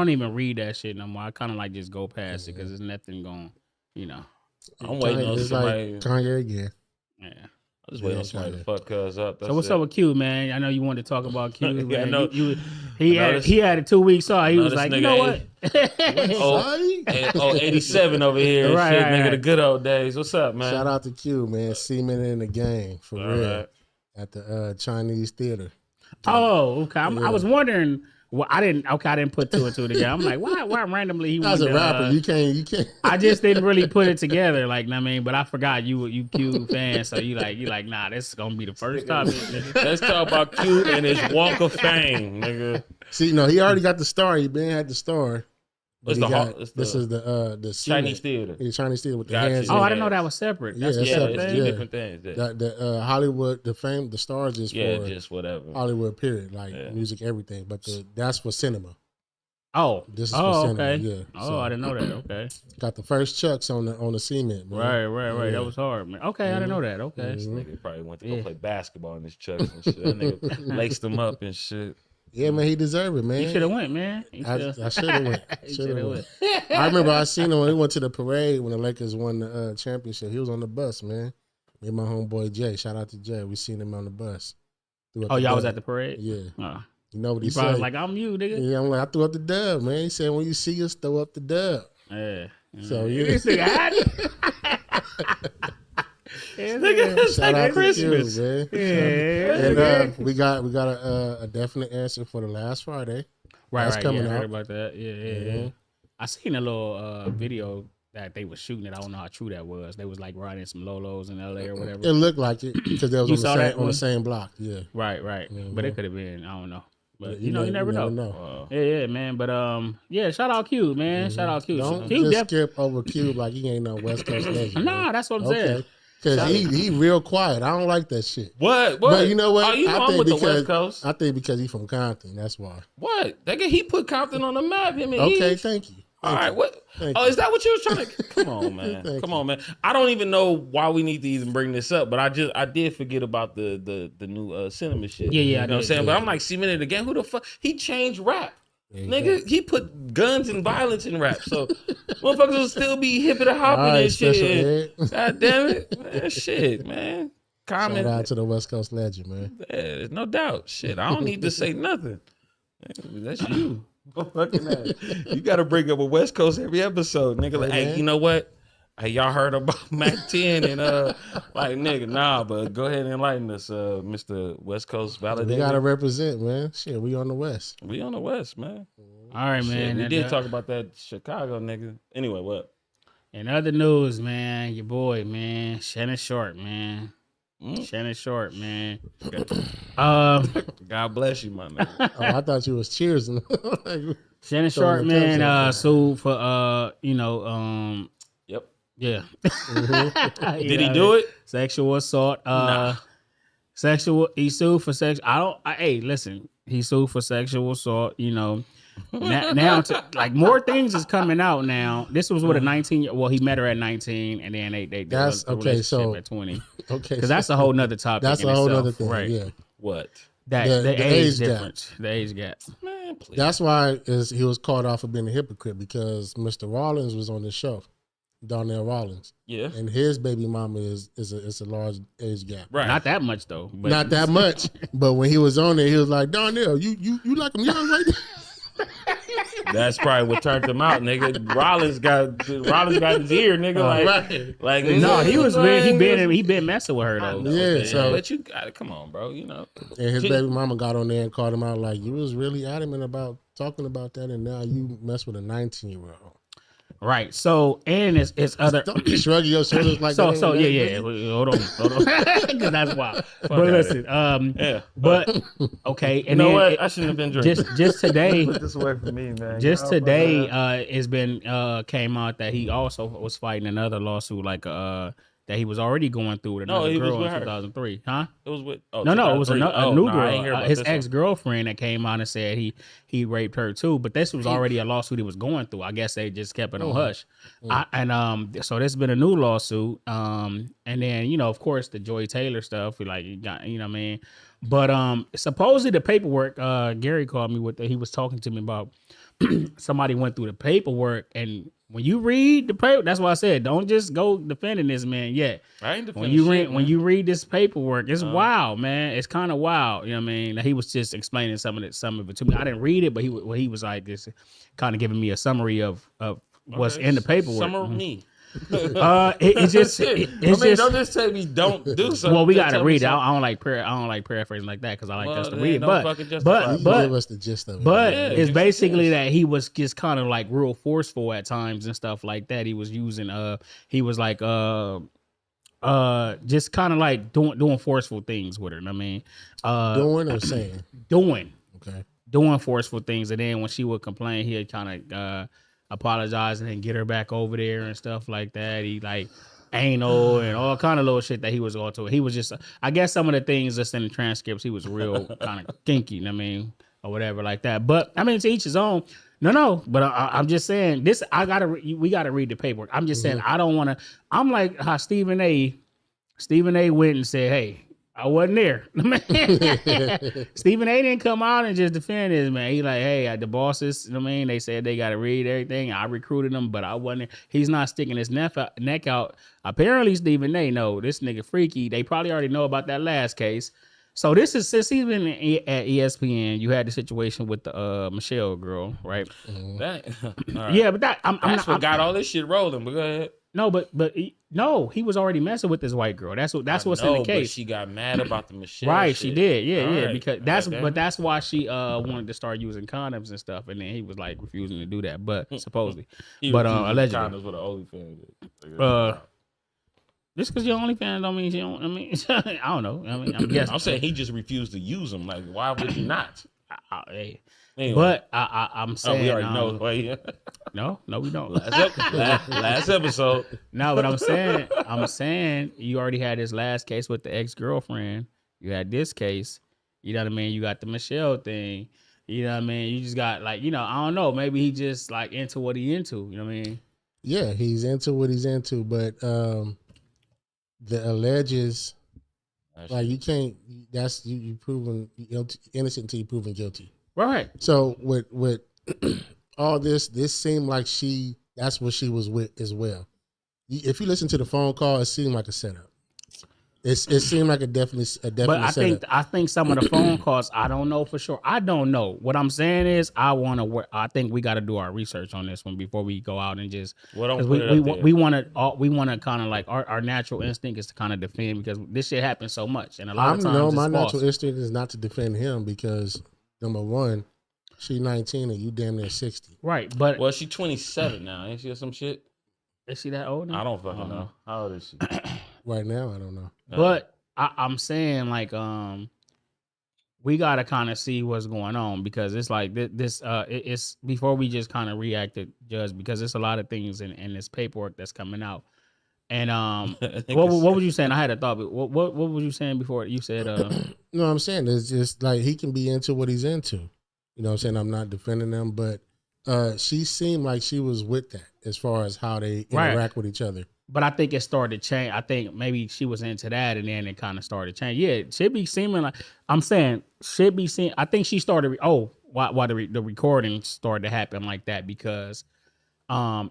Speaker 2: even read that shit no more. I kind of like just go past it because there's nothing going.
Speaker 3: I'm waiting on somebody.
Speaker 4: Like Kanye again.
Speaker 2: Yeah.
Speaker 3: I just waiting on somebody to fuck cuz up.
Speaker 2: So what's up with Q, man? I know you wanted to talk about Q.
Speaker 3: Yeah,
Speaker 2: man. He had it 2 weeks off. He was like, you know what?
Speaker 3: 87 over here.
Speaker 2: Right,
Speaker 3: shit,
Speaker 2: right,
Speaker 3: nigga,
Speaker 2: right.
Speaker 3: the good old days. What's up, man?
Speaker 4: Shout out to Q, man. Seaman in the game for
Speaker 3: All
Speaker 4: real
Speaker 3: right.
Speaker 4: at the Chinese theater.
Speaker 2: Oh, okay. I was wondering. Well, I didn't put two and two together. I'm like, why randomly he was
Speaker 4: As a rapper, you can't.
Speaker 2: I just didn't really put it together, like, I mean, but I forgot you Q fan, so you like, nah, this is gonna be the first topic.
Speaker 3: Let's talk about Q and his Walk of Fame, nigga.
Speaker 4: See, no, he already got the star. He been had the star.
Speaker 3: This
Speaker 4: is the
Speaker 3: Chinese theater.
Speaker 4: The Chinese theater with the
Speaker 3: Gotcha.
Speaker 4: hands.
Speaker 2: Oh,
Speaker 4: in
Speaker 2: I
Speaker 4: it.
Speaker 2: didn't know that was separate. That's
Speaker 4: Yeah,
Speaker 2: a
Speaker 4: it's
Speaker 2: separate
Speaker 4: separate,
Speaker 2: thing.
Speaker 3: Two
Speaker 4: yeah.
Speaker 3: different things.
Speaker 4: The Hollywood, the stars is for
Speaker 3: just whatever.
Speaker 4: Hollywood period, like music, everything. But that's for cinema.
Speaker 2: Oh,
Speaker 4: This is for cinema.
Speaker 2: okay.
Speaker 4: Yeah.
Speaker 2: Oh, I didn't know that. Okay.
Speaker 4: Got the first chucks on the cement. Man.
Speaker 2: Right.
Speaker 4: Yeah.
Speaker 2: That was hard, man. Okay, I didn't know that. Okay.
Speaker 3: This nigga probably went to go play basketball in his chucks and shit. That nigga laced him up and shit.
Speaker 4: Yeah, man, he deserved it, man.
Speaker 2: You should have went, man.
Speaker 4: I should have went.
Speaker 2: Shoulda went.
Speaker 4: I remember I seen him when he went to the parade when the Lakers won the championship. He was on the bus, man. Me and my homeboy Jay. Shout out to Jay. We seen him on the bus.
Speaker 2: Oh, y'all was at the parade?
Speaker 4: Yeah.
Speaker 2: Oh.
Speaker 4: You know what he
Speaker 2: probably
Speaker 4: said?
Speaker 2: was like, I'm you, nigga.
Speaker 4: Yeah, I'm like, I threw up the dub, man. He said, when you see us, throw up the dub.
Speaker 2: Yeah.
Speaker 4: So
Speaker 2: This nigga had it.
Speaker 3: Nigga, it's
Speaker 4: Shout
Speaker 3: like
Speaker 4: out
Speaker 3: Christmas.
Speaker 4: to you, man.
Speaker 2: Yeah.
Speaker 4: And we got a definite answer for the last Friday.
Speaker 2: Right,
Speaker 4: That's coming
Speaker 2: I heard
Speaker 4: out.
Speaker 2: about that. Yeah. I seen a little video that they was shooting it. I don't know how true that was. They was like riding some Lolos in LA or whatever.
Speaker 4: It looked like it because they
Speaker 2: You
Speaker 4: was
Speaker 2: saw that
Speaker 4: on
Speaker 2: one?
Speaker 4: the same block. Yeah.
Speaker 2: Right.
Speaker 4: Mhm.
Speaker 2: But it could have been. I don't know. But
Speaker 4: You
Speaker 2: you never know.
Speaker 3: Wow.
Speaker 2: Yeah, man. But shout out Q, man. Shout out Q.
Speaker 4: Don't
Speaker 2: Q
Speaker 4: just skip over Cube like he ain't no West Coast legend.
Speaker 2: Nah, that's what I'm saying.
Speaker 4: Because he real quiet. I don't like that shit.
Speaker 3: What?
Speaker 4: But you know what?
Speaker 3: Oh, you know I'm with the West Coast.
Speaker 4: I think because he from Compton. That's why.
Speaker 3: What? Nigga, he put Compton on the map. Him and
Speaker 4: Okay,
Speaker 3: Eve.
Speaker 4: thank you.
Speaker 3: All right, what?
Speaker 4: Thank
Speaker 3: Oh,
Speaker 4: you.
Speaker 3: is that what you was trying to? Come on, man.
Speaker 4: Thank
Speaker 3: Come on, man. I don't even know why we need to even bring this up, but I did forget about the new cinema shit.
Speaker 2: Yeah,
Speaker 3: you know
Speaker 2: I
Speaker 3: what I'm
Speaker 2: did,
Speaker 3: saying.
Speaker 2: yeah.
Speaker 3: But I'm like, cemented again. Who the fuck? He changed rap.
Speaker 4: Yeah,
Speaker 3: Nigga, he put guns and violence in rap, so motherfuckers will still be hipping and hopping
Speaker 4: All right,
Speaker 3: and
Speaker 4: special
Speaker 3: shit.
Speaker 4: ed.
Speaker 3: God damn it, man, shit, man. Comment.
Speaker 4: Shout out to the West Coast legend, man.
Speaker 3: Yeah, there's no doubt. Shit, I don't need to say nothing. That's you. Fucking ass. You got to bring up a West Coast every episode, nigga. Like, hey, you know what? Hey, y'all heard about Mac 10 and like nigga, nah, but go ahead and enlighten us, Mr. West Coast validator.
Speaker 4: We gotta represent, man. Shit, we on the West.
Speaker 3: We on the West, man.
Speaker 2: All right, man.
Speaker 3: We did talk about that Chicago nigga. Anyway, what?
Speaker 2: In other news, man, your boy, man, Shannon Sharpe, man. Shannon Sharpe, man.
Speaker 3: God bless you, my nigga.
Speaker 4: Oh, I thought you was cheersing.
Speaker 2: Shannon Sharpe, man, sued for
Speaker 3: Yep.
Speaker 2: yeah.
Speaker 3: Did he do it?
Speaker 2: Sexual assault.
Speaker 3: Nah.
Speaker 2: He sued for sex. Hey, listen, he sued for sexual assault, you know. Now like more things is coming out now. This was with a 19. Well, he met her at 19, and then they
Speaker 4: that's
Speaker 2: a
Speaker 4: okay. So
Speaker 2: at 20.
Speaker 4: Okay,
Speaker 2: Because that's a whole nother topic.
Speaker 4: That's a whole other thing, right? Yeah.
Speaker 3: What?
Speaker 2: The age difference, the age gap.
Speaker 3: Man, please.
Speaker 4: That's why he was caught off of being a hypocrite because Mr. Rollins was on the show, Darnell Rollins.
Speaker 3: Yeah.
Speaker 4: And his baby mama is a large age gap.
Speaker 3: Right.
Speaker 2: Not that much though. But
Speaker 4: Not that much. But when he was on there, he was like, Darnell, you like him young right now?
Speaker 3: That's probably what turned him out, nigga. Rollins got his ear, nigga. Like
Speaker 2: no, he been messing with her though.
Speaker 4: Yeah, so
Speaker 3: but you got it. Come on, bro. You know.
Speaker 4: And his baby mama got on there and called him out like, you was really adamant about talking about that, and now you mess with a 19-year-old.
Speaker 2: Right. So, and it's other.
Speaker 4: Don't be shrugging your shoulders like that.
Speaker 2: So yeah. Hold on. Because that's wild. But listen,
Speaker 3: yeah.
Speaker 2: But okay, and
Speaker 3: You know
Speaker 2: then
Speaker 3: what? I shouldn't have been drinking.
Speaker 2: just today.
Speaker 3: Put this away from me, man.
Speaker 2: Just today, it's been came out that he also was fighting another lawsuit, like that he was already going through with another girl in 2003, huh?
Speaker 3: It was with
Speaker 2: no, it was a new girl. His
Speaker 3: ex
Speaker 2: girlfriend that came out and said he raped her too, but this was already a lawsuit he was going through. I guess they just kept it on hush. So there's been a new lawsuit, and then of course the Joy Taylor stuff. Like you got, what I mean. But supposedly the paperwork. Gary called me he was talking to me about somebody went through the paperwork and. When you read the paper, that's why I said don't just go defending this man yet.
Speaker 3: I ain't defending
Speaker 2: when you read this paperwork, it's wild, man. It's kind of wild. You know what I mean? He was just explaining some of it to me. I didn't read it, but he was like this, kind of giving me a summary of what's in the paperwork.
Speaker 3: Summary me.
Speaker 2: It's just.
Speaker 3: Don't just tell me don't do something.
Speaker 2: Well, we gotta read it. I don't like paraphrasing like that because I like us to read it. But
Speaker 4: give us the gist of it.
Speaker 2: But it's basically that he was just kind of like real forceful at times and stuff like that. He was using he was like just kind of like doing forceful things with her. I mean,
Speaker 4: doing or saying
Speaker 2: doing.
Speaker 4: Okay.
Speaker 2: Doing forceful things, and then when she would complain, he'd kind of apologize and then get her back over there and stuff like that. He like anal and all kind of little shit that he was going to. He was just, I guess some of the things that's in the transcripts, he was real kind of kinky, I mean, or whatever like that. But I mean, to each his own. No, but I'm just saying this. We gotta read the paperwork. I'm just saying I don't want to. I'm like how Stephen A. went and said, "Hey, I wasn't there." Stephen A. didn't come out and just defend this, man. He like, hey, the bosses, they said they got to read everything. I recruited him, but I wasn't there. He's not sticking his neck out. Apparently, Stephen A. know this nigga freaky. They probably already know about that last case. So this is since he's been at ESPN. You had the situation with the Michelle girl, right?
Speaker 3: Right.
Speaker 2: Yeah, but that's
Speaker 3: what got all this shit rolling. But go ahead.
Speaker 2: No, but he was already messing with this white girl. That's what's in the case.
Speaker 3: But she got mad about the Michelle.
Speaker 2: Right,
Speaker 3: shit.
Speaker 2: she did. Yeah,
Speaker 3: Right.
Speaker 2: because that's why she wanted to start using condoms and stuff, and then he was like refusing to do that. But supposedly, allegedly,
Speaker 3: condoms with an OnlyFans.
Speaker 2: Just because you're OnlyFans don't mean she don't. I mean, I don't know. I mean, I'm guessing.
Speaker 3: I'm saying he just refused to use them. Like, why would you not?
Speaker 2: Hey.
Speaker 3: Anyway.
Speaker 2: But I'm saying
Speaker 3: we already know.
Speaker 2: No, we don't.
Speaker 3: Last episode.
Speaker 2: No, but I'm saying you already had this last case with the ex-girlfriend. You had this case. You know what I mean? You got the Michelle thing. You know what I mean? You just got like, I don't know. Maybe he just like into what he into. You know what I mean?
Speaker 4: Yeah, he's into what he's into. But the alleges, like you can't. That's you proven innocent until you proven guilty.
Speaker 2: Right.
Speaker 4: So with all this seemed like that's what she was with as well. If you listen to the phone call, it seemed like a setup. It seemed like a definite
Speaker 2: But I
Speaker 4: setup.
Speaker 2: think some of the phone calls, I don't know for sure. I don't know. What I'm saying is, I think we got to do our research on this one before we go out and just.
Speaker 3: Well, don't
Speaker 2: 'cause
Speaker 3: put it up there.
Speaker 2: we want to kind of like our natural instinct is to kind of defend because this shit happens so much and a lot of times
Speaker 4: my
Speaker 2: it's
Speaker 4: natural
Speaker 2: false.
Speaker 4: instinct is not to defend him because number one, she's 19 and you damn near 60.
Speaker 2: Right, but
Speaker 3: Well, she's 27 now. Ain't she or some shit?
Speaker 2: is she that old? Now?
Speaker 3: I don't fucking know. How old is she?
Speaker 4: Right now, I don't know.
Speaker 2: But I'm saying like we gotta kind of see what's going on because it's like it's before we just kind of react to judge because there's a lot of things in this paperwork that's coming out. And what was you saying? I had a thought. But what was you saying before? You said
Speaker 4: No, I'm saying it's just like he can be into what he's into. You know what I'm saying? I'm not defending them, but she seemed like she was with that as far as how they interact with each other.
Speaker 2: But I think it started to change. I think maybe she was into that, and then it kind of started to change. Yeah, it should be seeming like I'm saying should be seen. I think she started. Why the recording started to happen like that because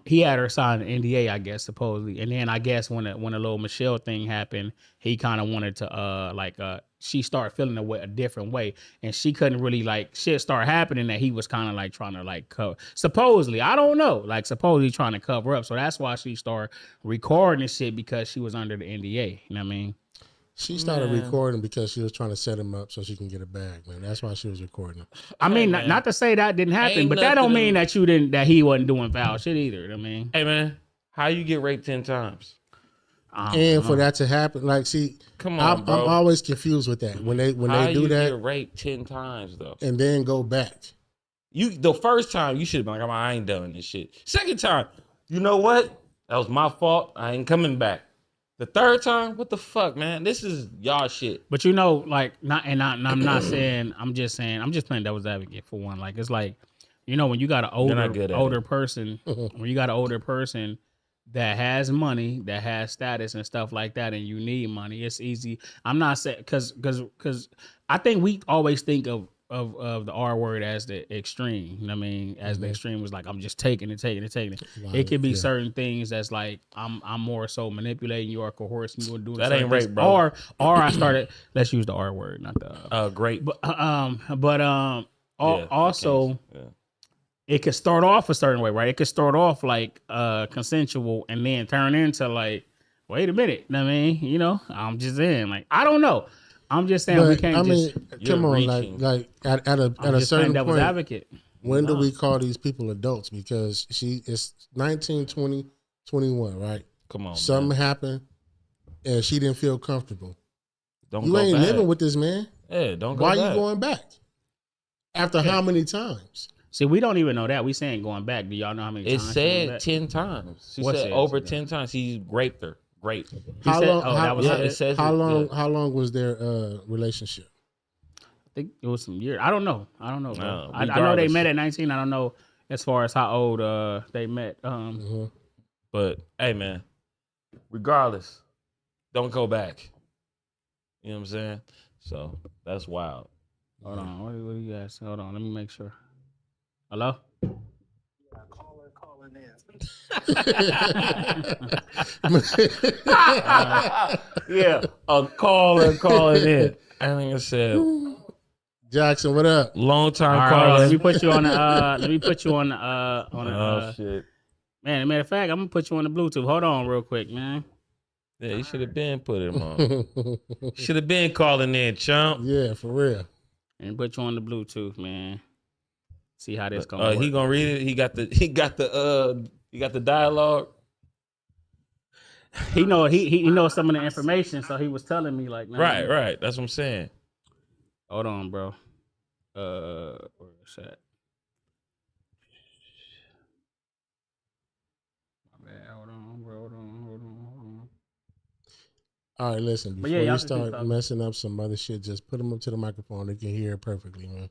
Speaker 2: he had her sign an NDA, I guess supposedly, and then I guess when the little Michelle thing happened, he kind of wanted to she started feeling a different way, and she couldn't really like shit start happening that he was kind of like trying to like cover. Supposedly, I don't know, like supposedly trying to cover up. So that's why she started recording this shit because she was under the NDA. You know what I mean?
Speaker 4: She started recording because she was trying to set him up so she can get a bag, man. That's why she was recording.
Speaker 2: I mean, not to say that didn't happen,
Speaker 3: Ain't
Speaker 2: but that don't
Speaker 3: nothing-
Speaker 2: mean that he wasn't doing foul shit either. You know what I mean?
Speaker 3: Hey man, how you get raped 10 times?
Speaker 4: And for that to happen, like, see,
Speaker 3: Come on,
Speaker 4: I'm
Speaker 3: bro.
Speaker 4: always confused with that when they
Speaker 3: How
Speaker 4: do
Speaker 3: you
Speaker 4: that
Speaker 3: get raped 10 times though?
Speaker 4: and then go back.
Speaker 3: The first time you should have been like, I ain't done this shit. Second time, you know what? That was my fault. I ain't coming back. The third time, what the fuck, man? This is y'all shit.
Speaker 2: But you know, like I'm not saying. I'm just playing devil's advocate for one. Like it's like, you know, when you got an older person, when you got an older person that has money, that has status and stuff like that, and you need money, it's easy. I'm not saying because I think we always think of the R word as the extreme. You know what I mean? As the extreme was like, I'm just taking it. It could be certain things that's like I'm more so manipulating you or coercing you or doing
Speaker 3: That ain't rape, bro.
Speaker 2: Or I started. Let's use the R word, not the
Speaker 3: Great.
Speaker 2: Also. It could start off a certain way, right? It could start off like consensual and then turn into like, wait a minute. You know what I mean? You know, I'm just saying, like, I don't know. I'm just saying we can't
Speaker 4: come on, like at a certain point,
Speaker 2: advocate.
Speaker 4: When do we call these people adults? Because it's 19, 20, 21, right?
Speaker 3: Come on,
Speaker 4: something happened and she didn't feel comfortable.
Speaker 3: You
Speaker 4: ain't living with this man.
Speaker 3: Yeah, don't go
Speaker 4: back. Why
Speaker 3: back.
Speaker 4: you going back? After how many times?
Speaker 2: See, we don't even know that. We saying going back. Do y'all know how many times?
Speaker 3: It said 10 times. She said over 10 times. He raped her. Rape.
Speaker 4: How long?
Speaker 3: Yeah.
Speaker 4: How long was their relationship?
Speaker 2: I think it was some years. I don't know. Bro.
Speaker 3: No,
Speaker 2: I know they met at 19. I don't know as far as how old they met.
Speaker 3: But hey, man, regardless, don't go back. You know what I'm saying? So that's wild.
Speaker 2: Hold on. What do you guys? Hold on. Let me make sure. Hello?
Speaker 5: Calling in.
Speaker 3: Yeah, a caller calling in. I think I said
Speaker 4: Jackson, what up?
Speaker 3: Long time
Speaker 2: All right,
Speaker 3: caller.
Speaker 2: let me put you on the.
Speaker 3: Oh shit.
Speaker 2: Man, as a matter of fact, I'm gonna put you on the Bluetooth. Hold on, real quick, man.
Speaker 3: Yeah, you should have been put him on. Should have been calling in, chump.
Speaker 4: Yeah, for real.
Speaker 2: And put you on the Bluetooth, man. See how this gonna work.
Speaker 3: He gonna read it. He got the dialogue.
Speaker 2: He knows some of the information, so he was telling me like, man,
Speaker 3: Right. That's what I'm saying.
Speaker 2: Hold on, bro. Where's that? My bad. Hold on, bro. Hold on.
Speaker 4: All right, listen.
Speaker 2: But
Speaker 4: Before
Speaker 2: yeah, y'all
Speaker 4: you
Speaker 2: can
Speaker 4: start
Speaker 2: keep talking.
Speaker 4: messing up some other shit, just put them up to the microphone. They can hear it perfectly, man.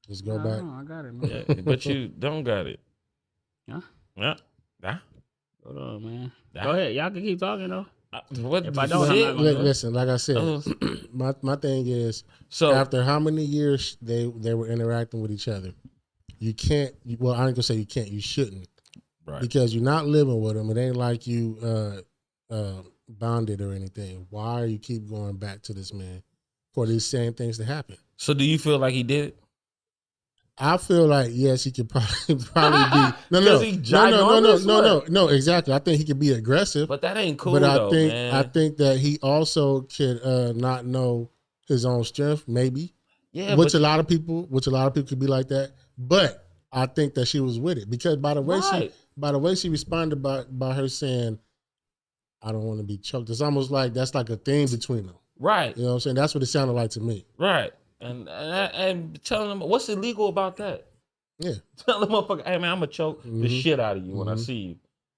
Speaker 4: Just go back.
Speaker 2: I got it, man.
Speaker 3: Yeah, but you don't got it.
Speaker 2: Huh?
Speaker 3: Yeah.
Speaker 2: Hold on, man. Go ahead. Y'all can keep talking though.
Speaker 3: What
Speaker 2: If
Speaker 3: the
Speaker 2: I don't, I'm
Speaker 3: shit?
Speaker 2: not gonna do it.
Speaker 4: Listen, like I said, my thing is,
Speaker 3: So
Speaker 4: after how many years they were interacting with each other, you can't. Well, I ain't gonna say you can't. You shouldn't,
Speaker 3: right.
Speaker 4: because you're not living with them. It ain't like you bonded or anything. Why are you keep going back to this man for these same things to happen?
Speaker 3: So do you feel like he did it?
Speaker 4: I feel like yes, he could probably be no, exactly. I think he could be aggressive,
Speaker 3: but that ain't cool.
Speaker 4: But
Speaker 3: though, man.
Speaker 4: I think that he also could not know his own strength, maybe.
Speaker 3: Yeah,
Speaker 4: which a lot of people could be like that. But I think that she was with it because by the way she responded by her saying, "I don't want to be choked." It's almost like that's like a thing between them,
Speaker 3: right?
Speaker 4: You know what I'm saying? That's what it sounded like to me,
Speaker 3: right? And telling them what's illegal about that?
Speaker 4: Yeah,
Speaker 3: tell the motherfucker, hey man, I'm gonna choke the shit out of you when I see you.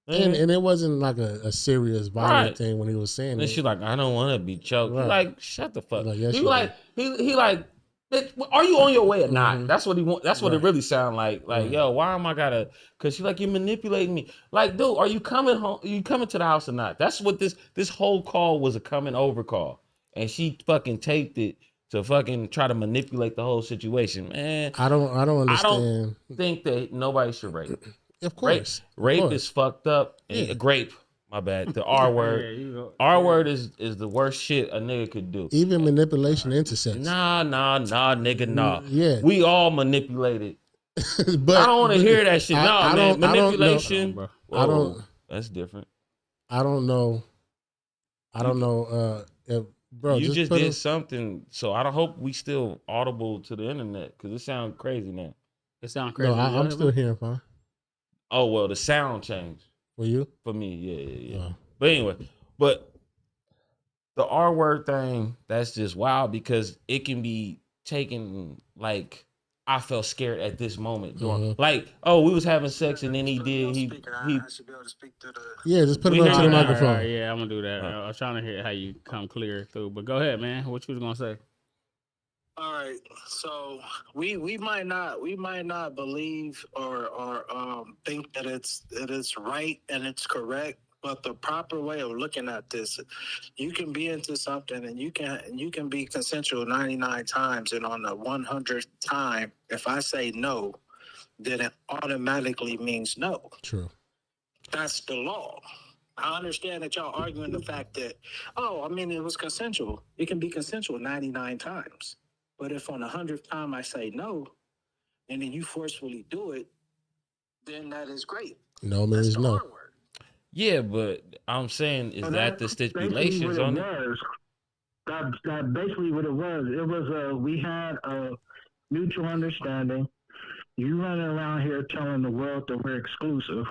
Speaker 4: And it wasn't like a serious violent thing when he was saying
Speaker 3: and
Speaker 4: it.
Speaker 3: She's like, I don't want to be choked.
Speaker 4: Right.
Speaker 3: Like, shut the fuck.
Speaker 4: Like, yes,
Speaker 3: he like, are you on your way or not? That's what he want. That's what it really sound like. Like, yo, why am I gotta? Because she's like, you're manipulating me. Like, dude, are you coming home? Are you coming to the house or not? That's what this whole call was, a coming over call, and she fucking taped it to fucking try to manipulate the whole situation. Man,
Speaker 4: I don't understand.
Speaker 3: I don't think that nobody should rape.
Speaker 4: Of course,
Speaker 3: rape is fucked up. Grape. My bad. The R word. R word is the worst shit a nigga could do.
Speaker 4: Even manipulation into sex.
Speaker 3: Nah, nigga, nah.
Speaker 4: Yeah.
Speaker 3: We all manipulated.
Speaker 4: But
Speaker 3: I don't want to hear that shit. Man. Manipulation.
Speaker 4: I don't.
Speaker 3: That's different.
Speaker 4: I don't know. If, bro,
Speaker 3: you just did something. So I hope we still audible to the internet because it sounds crazy now.
Speaker 2: It sounds crazy.
Speaker 4: No, I'm still hearing fine.
Speaker 3: Oh well, the sound changed.
Speaker 4: For you?
Speaker 3: For me, yeah. But anyway, the R word thing, that's just wild because it can be taken like I felt scared at this moment. Like, oh, we was having sex and then he did. He
Speaker 4: yeah, just put him up to the microphone.
Speaker 2: Right, yeah, I'm gonna do that. I was trying to hear how you come clear through. But go ahead, man. What you was gonna say?
Speaker 1: All right, so we might not believe or think that it's right and it's correct, but the proper way of looking at this, you can be into something and you can be consensual 99 times, and on the 100th time, if I say no, then it automatically means no.
Speaker 4: True.
Speaker 1: That's the law. I understand that y'all arguing the fact that, it was consensual. It can be consensual 99 times. But if on the 100th time I say no, and then you forcefully do it, then that is great.
Speaker 4: No means no.
Speaker 3: Yeah, but I'm saying, is that the stipulations on it?
Speaker 5: That's basically what it was. It was we had a mutual understanding. You running around here telling the world that we're exclusive.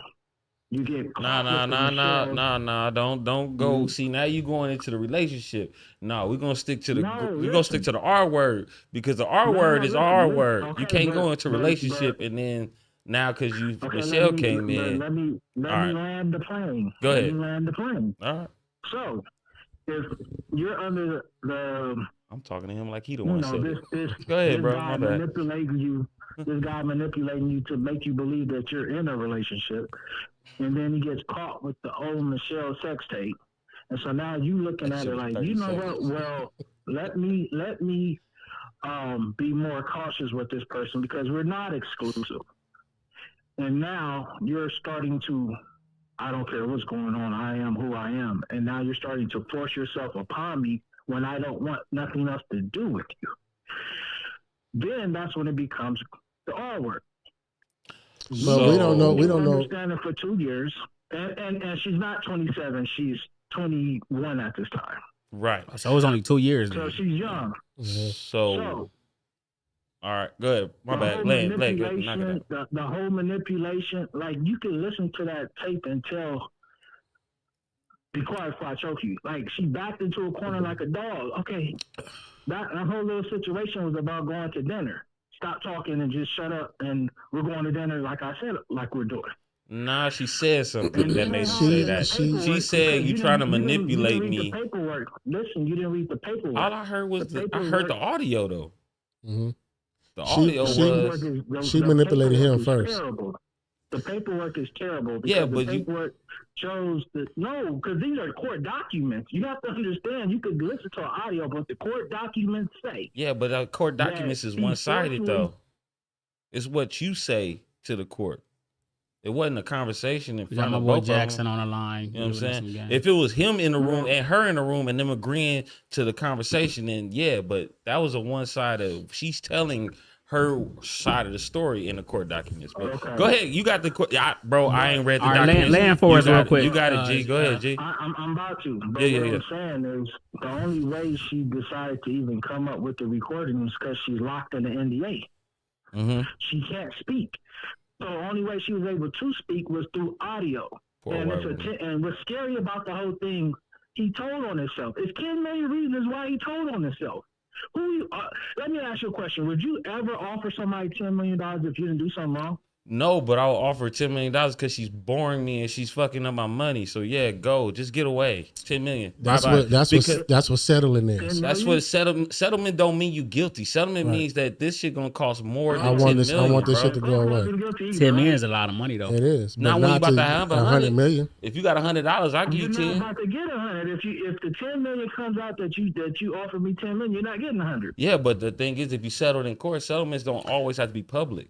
Speaker 5: You get
Speaker 3: nah. Don't go. See, now you going into the relationship. No, we're gonna stick to the R word because the R word is R word. Okay, you can't go into a relationship and then now because Michelle came in.
Speaker 5: Let me land the plane.
Speaker 3: Go ahead.
Speaker 5: Let me land the plane.
Speaker 3: All right.
Speaker 5: So if you're under the
Speaker 3: I'm talking to him like he the one said
Speaker 5: this.
Speaker 3: Go ahead, bro.
Speaker 5: My bad. Manipulating you. This guy manipulating you to make you believe that you're in a relationship. And then he gets caught with the old Michelle sex tape. And so now you looking at it like, you know what? Well, let me be more cautious with this person because we're not exclusive. And now you're starting to, I don't care what's going on. I am who I am. And now you're starting to force yourself upon me when I don't want nothing else to do with you. Then that's when it becomes the R word.
Speaker 4: But we don't know. We don't know.
Speaker 5: Understanding for 2 years, and she's not 27. She's 21 at this time.
Speaker 3: Right.
Speaker 2: So it was only 2 years.
Speaker 5: So she's young.
Speaker 3: So all right, go ahead. My bad.
Speaker 5: The whole manipulation, like you can listen to that tape and tell. Be quiet before I choke you. Like she backed into a corner like a dog. Okay, that whole little situation was about going to dinner. Stop talking and just shut up, and we're going to dinner like I said, like we're doing.
Speaker 3: Nah, she said something that made me say that. She said you trying to manipulate me.
Speaker 5: The paperwork. Listen, you didn't read the paperwork.
Speaker 3: All I heard was I heard the audio though.
Speaker 4: Mm-hmm.
Speaker 3: The audio
Speaker 4: she manipulated him first.
Speaker 5: The paperwork is terrible.
Speaker 3: Yeah, but
Speaker 5: the paperwork shows that because these are court documents. You have to understand. You could listen to an audio, but the court documents say.
Speaker 3: Yeah, but court documents is one-sided though. It's what you say to the court. It wasn't a conversation in
Speaker 2: We got
Speaker 3: front
Speaker 2: my
Speaker 3: of
Speaker 2: boy
Speaker 3: both of them.
Speaker 2: Jackson on the line.
Speaker 3: You know what I'm
Speaker 2: We were in
Speaker 3: saying?
Speaker 2: some game.
Speaker 3: If it was him in the room and her in the room and them agreeing to the conversation, then yeah, but that was a one side of she's telling her side of the story in the court documents. But
Speaker 5: Okay.
Speaker 3: go ahead, you got the bro. I ain't read the
Speaker 2: All right,
Speaker 3: documents.
Speaker 2: land for
Speaker 3: You
Speaker 2: us
Speaker 3: got
Speaker 2: real
Speaker 3: it.
Speaker 2: quick.
Speaker 3: You got it, G. Go ahead, G.
Speaker 5: I'm about to. But
Speaker 3: Yeah.
Speaker 5: what I'm saying is the only way she decided to even come up with the recording is because she's locked in the NDA.
Speaker 3: Mm-hmm.
Speaker 5: She can't speak. So the only way she was able to speak was through audio. And and what's scary about the whole thing, he told on himself. It's 10 million reasons why he told on himself. Let me ask you a question. Would you ever offer somebody $10 million if you didn't do something wrong?
Speaker 3: No, but I'll offer $10 million because she's boring me and she's fucking up my money. So yeah, go. Just get away. $10 million.
Speaker 4: That's
Speaker 3: Bye-bye.
Speaker 4: what settling is.
Speaker 3: That's what settlement don't mean you guilty. Settlement means that this shit gonna cost more than
Speaker 4: I want
Speaker 3: $10 million,
Speaker 4: I want this
Speaker 3: bro.
Speaker 4: shit to go away.
Speaker 2: 10 million is a lot of money though.
Speaker 4: It is.
Speaker 3: Not
Speaker 4: But
Speaker 3: when you about
Speaker 4: to
Speaker 3: to have
Speaker 4: 100 million.
Speaker 3: If you got $100, I'll give you
Speaker 5: You're
Speaker 3: 10.
Speaker 5: not about to get 100. If the 10 million comes out that you offer me 10 million, you're not getting 100.
Speaker 3: Yeah, but the thing is, if you settle in court, settlements don't always have to be public.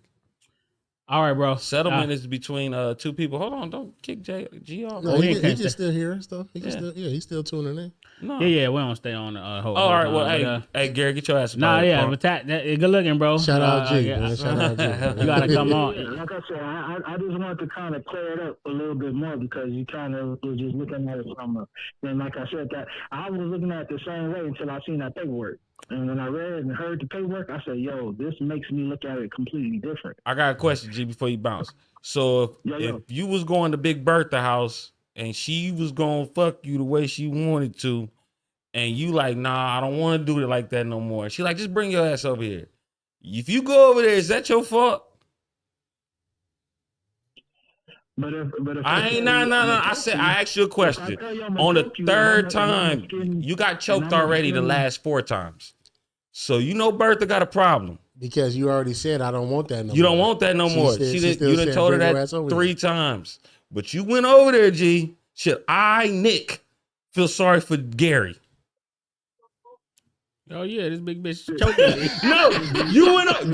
Speaker 2: All right, bro.
Speaker 3: Settlement is between two people. Hold on, don't kick G off.
Speaker 4: No,
Speaker 2: we
Speaker 4: he
Speaker 2: ain't
Speaker 4: can
Speaker 2: can't
Speaker 4: still hear us though. He can still, he's still tuning in.
Speaker 3: No.
Speaker 2: Yeah, we don't stay on the whole.
Speaker 3: All right,
Speaker 2: time,
Speaker 3: well, hey, Gary, get your ass.
Speaker 2: Nah, yeah,
Speaker 3: Paul.
Speaker 2: but good looking, bro.
Speaker 4: Shout out G,
Speaker 2: yeah.
Speaker 4: man. Shout out G.
Speaker 2: You gotta come
Speaker 5: Yeah,
Speaker 2: on.
Speaker 5: like I said, I just want to kind of clear it up a little bit more because you kind of was just looking at it from then like I said, that I was looking at it the same way until I seen that paperwork. And when I read and heard the paperwork, I said, yo, this makes me look at it completely different.
Speaker 3: I got a question, G, before you bounce. So if you was going to Big Bertha house and she was gonna fuck you the way she wanted to, and you like, nah, I don't want to do it like that no more. She like, just bring your ass over here. If you go over there, is that your fault?
Speaker 5: But if
Speaker 3: I ain't no. I asked you a question. On the third time, you got choked already the last 4 times. So you know Bertha got a problem.
Speaker 4: Because you already said I don't want that no more.
Speaker 3: You don't want that no more. You done told her that 3 times. But you went over there, G. Should I, Nick, feel sorry for Gary?
Speaker 2: Oh yeah, this big bitch choking.
Speaker 3: No, you went up.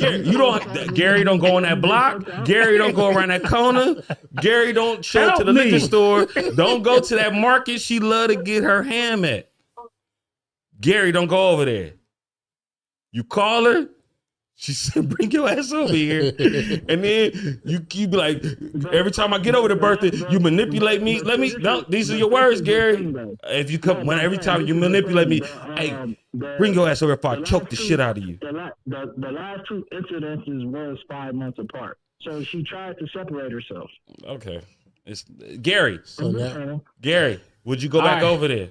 Speaker 3: Gary don't go on that block. Gary don't go around that corner. Gary don't show up to the liquor store. Don't go to that market she love to get her ham at. Gary don't go over there. You call her. She said, bring your ass over here. And then you keep like, every time I get over to Bertha, you manipulate me. No, these are your words, Gary. If you come, every time you manipulate me, hey, bring your ass over if I choke the shit out of you.
Speaker 5: The last 2 incidences was 5 months apart. So she tried to separate herself.
Speaker 3: Okay. It's Gary.
Speaker 4: Gary,
Speaker 3: would you go back over there?